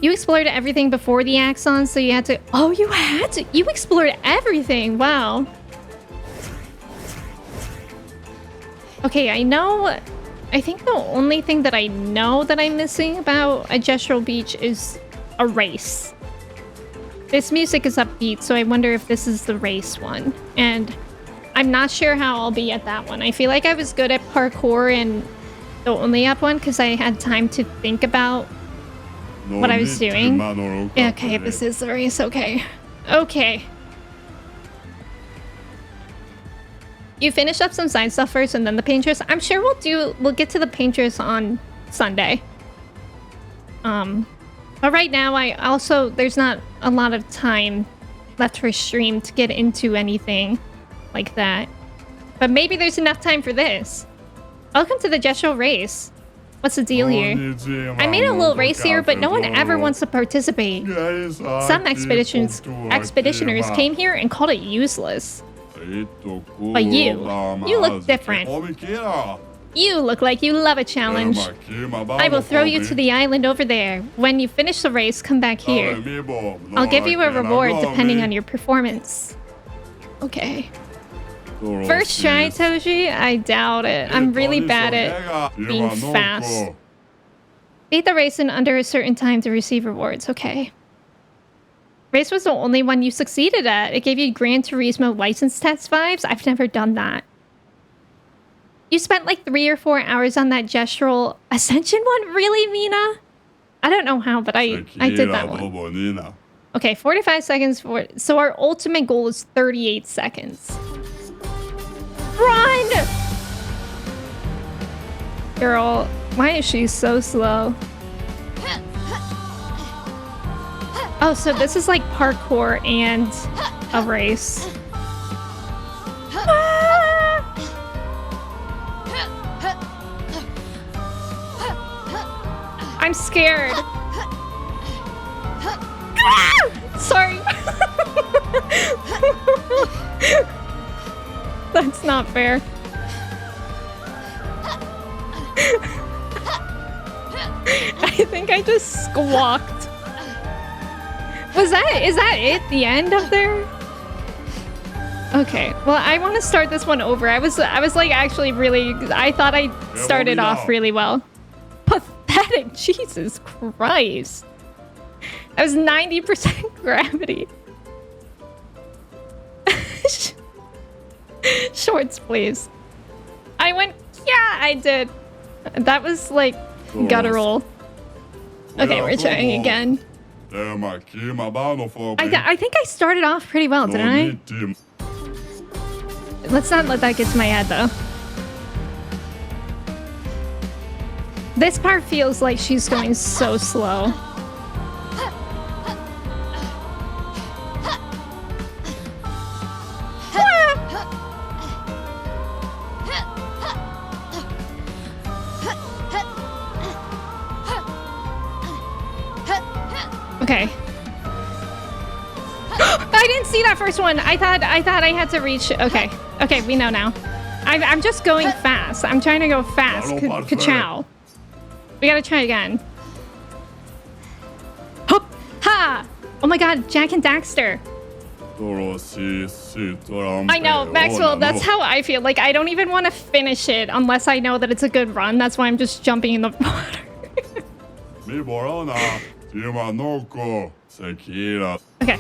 You explored everything before the Axon, so you had to... Oh, you had to... You explored everything. Wow. Okay, I know... I think the only thing that I know that I'm missing about a gestural beach is a race. This music is upbeat, so I wonder if this is the race one. And I'm not sure how I'll be at that one. I feel like I was good at parkour and the only up one because I had time to think about what I was doing. Okay, this is the race. Okay. Okay. You finish up some side stuff first and then the Paintress. I'm sure we'll get to the Paintress on Sunday. But right now there's not a lot of time left for stream to get into anything like that. But maybe there's enough time for this. Welcome to the gestural race. What's the deal here? I made a little race here, but no one ever wants to participate. Some expeditioners came here and called it useless. But you look different. You look like you love a challenge. I will throw you to the island over there. When you finish the race, come back here. I'll give you a reward depending on your performance. Okay. First try, Toji? I doubt it. I'm really bad at being fast. Beat the race in under a certain time to receive rewards. Okay. Race was the only one you succeeded at. It gave you Gran Turismo license test vibes. I've never done that. You spent like 3 or 4 hours on that gestural ascension one? Really, Mina? I don't know how, but I did that one. Okay, 45 seconds for... So our ultimate goal is 38 seconds. Run! Girl, why is she so slow? Oh, so this is like parkour and a race. I'm scared. Sorry. That's not fair. I think I just squawked. Is that it? The end up there? Okay. Well, I want to start this one over. I was like actually really... I thought I started off really well. Pathetic. Jesus Christ. That was 90% gravity. Shorts, please. I went... Yeah, I did. That was like guttural. Okay, we're trying again. I think I started off pretty well, didn't I? Let's not let that get to my head, though. This part feels like she's going so slow. Okay. I didn't see that first one. I thought I had to reach. Okay. Okay, we know now. I'm just going fast. I'm trying to go fast. Ka-chow. We gotta try again. Hop! Ha! Oh my god, Jack and Daxter. I know, Maxwell, that's how I feel. Like, I don't even want to finish it unless I know that it's a good run. That's why I'm just jumping in the water. Okay.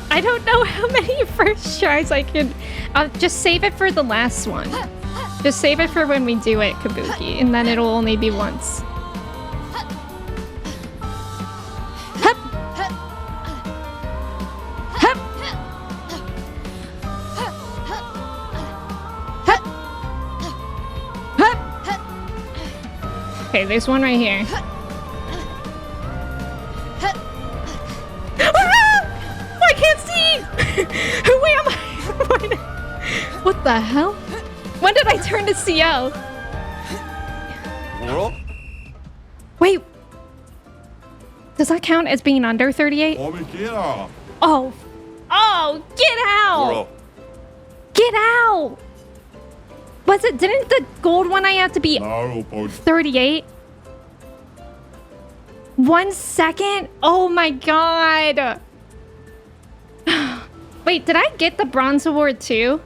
I don't know how many first tries I can... just save it for the last one. Just save it for when we do it, Kabuki, and then it'll only be once. Okay, there's one right here. I can't see! Who am I? What the hell? When did I turn to CL? Wait. Does that count as being under 38? Oh. Oh, get out! Get out! Was it, didn't the gold one I have to be 38? 1 second? Oh my god. Wait, did I get the bronze award too?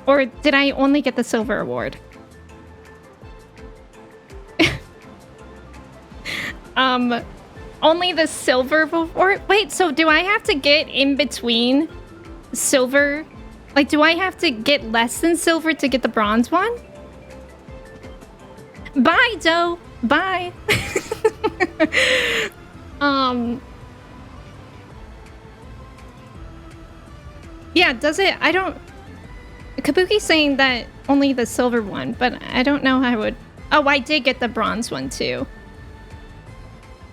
Or did I only get the silver award? Only the silver award? Wait, so do I have to get in between silver? Like, do I have to get less than silver to get the bronze one? Bye, Doe. Bye. Yeah, does it? I don't... Kabuki's saying that only the silver one, but I don't know how I would... Oh, I did get the bronze one, too.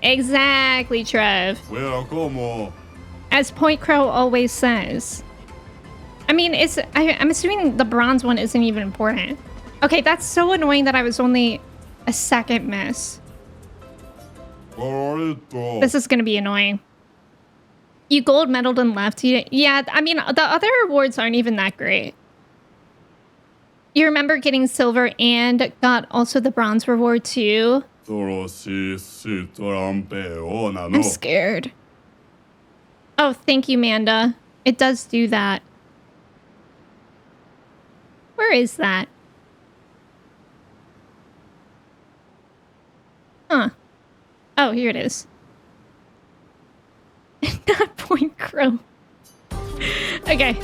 Exactly, Trev. As Point Crow always says. I mean, I'm assuming the bronze one isn't even important. Okay, that's so annoying that I was only a second miss. This is gonna be annoying. You gold medaled and left. Yeah, I mean, the other awards aren't even that great. You remember getting silver and got also the bronze reward too? I'm scared. Oh, thank you, Manda. It does do that. Where is that? Huh. Oh, here it is. Not Point Crow. Okay.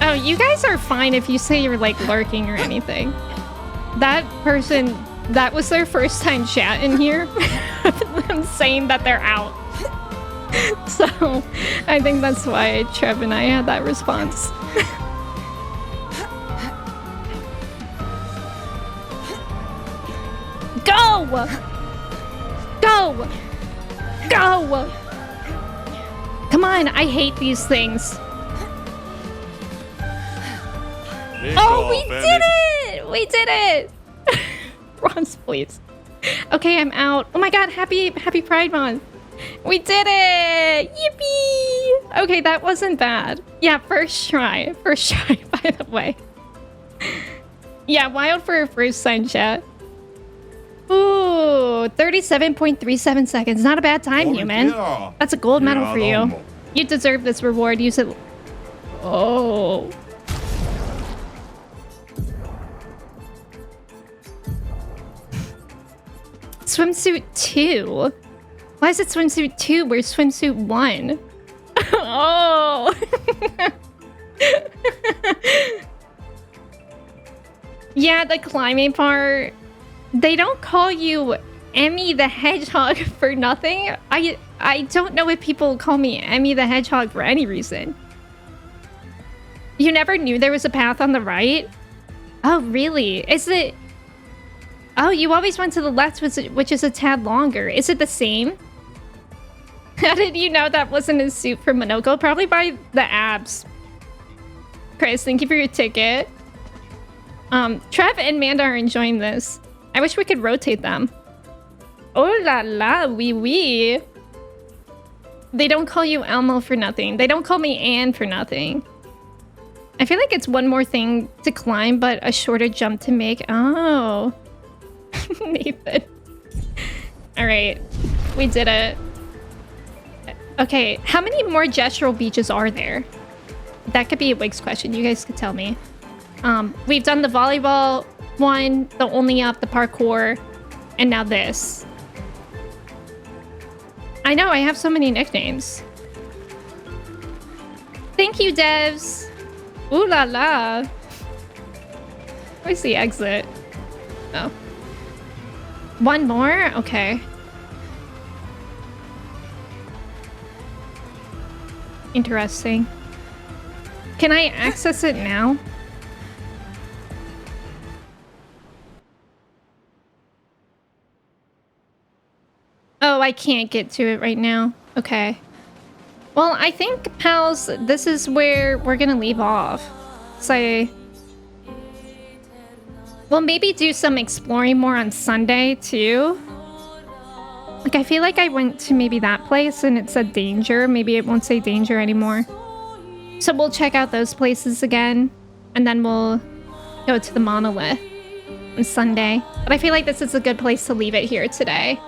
Oh, you guys are fine if you say you're like lurking or anything. That person, that was their first time chatting here. I'm saying that they're out. So, I think that's why Trev and I had that response. Go! Go! Go! Come on, I hate these things. Oh, we did it! We did it! Bronze, please. Okay, I'm out. Oh my god, happy Pride Month. We did it! Yippee! Okay, that wasn't bad. Yeah, first try. First try, by the way. Yeah, wild for a first sign chat. Ooh, 37.37 seconds. Not a bad time, human. That's a gold medal for you. You deserve this reward. Use it. Oh. Swimsuit 2? Why is it swimsuit 2? Where's swimsuit 1? Oh! Yeah, the climbing part. They don't call you Emme the Hedgehog for nothing. I don't know if people call me Emme the Hedgehog for any reason. You never knew there was a path on the right? Oh, really? Is it... Oh, you always went to the left, which is a tad longer. Is it the same? How did you know that wasn't his suit for Monoko? Probably by the abs. Chris, thank you for your ticket. Trev and Manda are enjoying this. I wish we could rotate them. Oh la la, wee wee. They don't call you Elmo for nothing. They don't call me Anne for nothing. I feel like it's one more thing to climb, but a shorter jump to make. Oh. Nathan. Alright. We did it. Okay, how many more gestural beaches are there? That could be a Wiggs question. You guys could tell me. We've done the volleyball one, the only up, the parkour, and now this. I know, I have so many nicknames. Thank you, devs. Ooh la la. Where's the exit? Oh. One more? Okay. Interesting. Can I access it now? Oh, I can't get to it right now. Okay. Well, I think, pals, this is where we're gonna leave off. So, we'll maybe do some exploring more on Sunday, too. Like, I feel like I went to maybe that place and it said danger. Maybe it won't say danger anymore. So we'll check out those places again. And then we'll go to the monolith on Sunday. But I feel like this is a good place to leave it here today.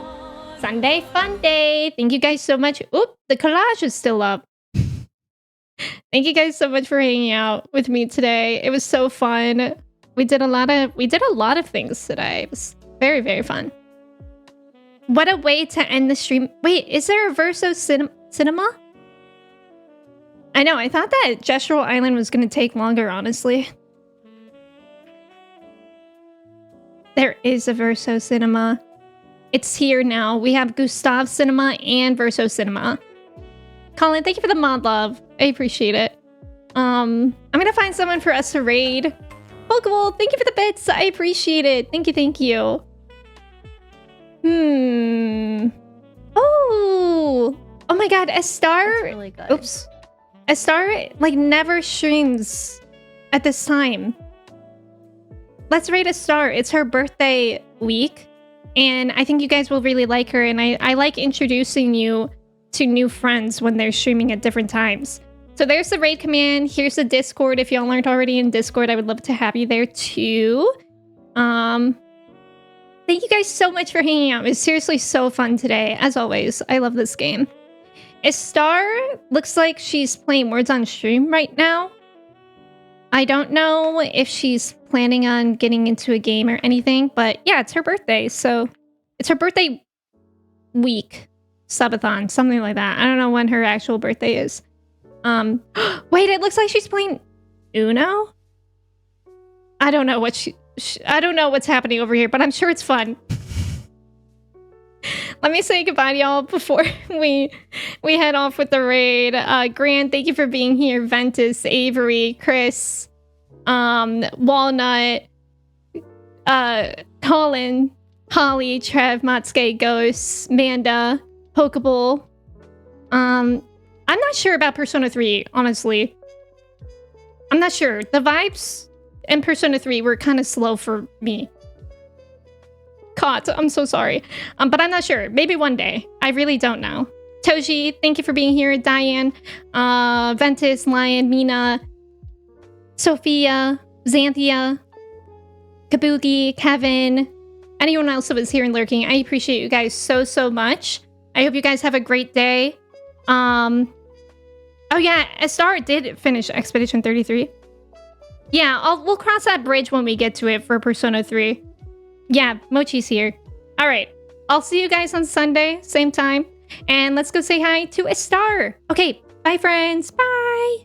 Sunday fun day. Thank you guys so much. Oop, the collage is still up. Thank you guys so much for hanging out with me today. It was so fun. We did a lot of things today. It was very, very fun. What a way to end the stream. Wait, is there a Verso cinema? I know, I thought that Gestural Island was going to take longer, honestly. There is a Verso cinema. It's here now. We have Gustav Cinema and Verso Cinema. Colin, thank you for the mod love. I appreciate it. I'm going to find someone for us to raid. Pokeball, thank you for the bits. I appreciate it. Thank you, thank you. Oh! Oh my god, Estar...
That's really good.
Oops. Estar, like, never streams at this time. Let's rate Estar. It's her birthday week. And I think you guys will really like her. And I like introducing you to new friends when they're streaming at different times. So there's the raid command. Here's the Discord. If y'all aren't already in Discord, I would love to have you there too. Thank you guys so much for hanging out. It was seriously so fun today. As always, I love this game. Estar looks like she's playing Words on stream right now. I don't know if she's planning on getting into a game or anything, but yeah, it's her birthday. So it's her birthday week. Subathon, something like that. I don't know when her actual birthday is. Wait, it looks like she's playing Uno? I don't know what I don't know what's happening over here, but I'm sure it's fun. Let me say goodbye to y'all before we head off with the raid. Grant, thank you for being here. Ventus, Avery, Chris, Walnut, Colin, Holly, Trev, Matsuke, Ghost, Manda, Pokeball. I'm not sure about Persona 3, honestly. I'm not sure. The vibes in Persona 3 were kind of slow for me. Caught. I'm so sorry. But I'm not sure. Maybe one day. I really don't know. Toji, thank you for being here. Diane, Ventus, Lion, Mina, Sophia, Xanthia, Kabuki, Kevin, anyone else that was here and lurking. I appreciate you guys so, so much. I hope you guys have a great day. Oh yeah, Estar did finish Expedition 33. Yeah, we'll cross that bridge when we get to it for Persona 3. Yeah, Mochi's here. All right, I'll see you guys on Sunday, same time. And let's go say hi to Estar. Okay, bye friends. Bye.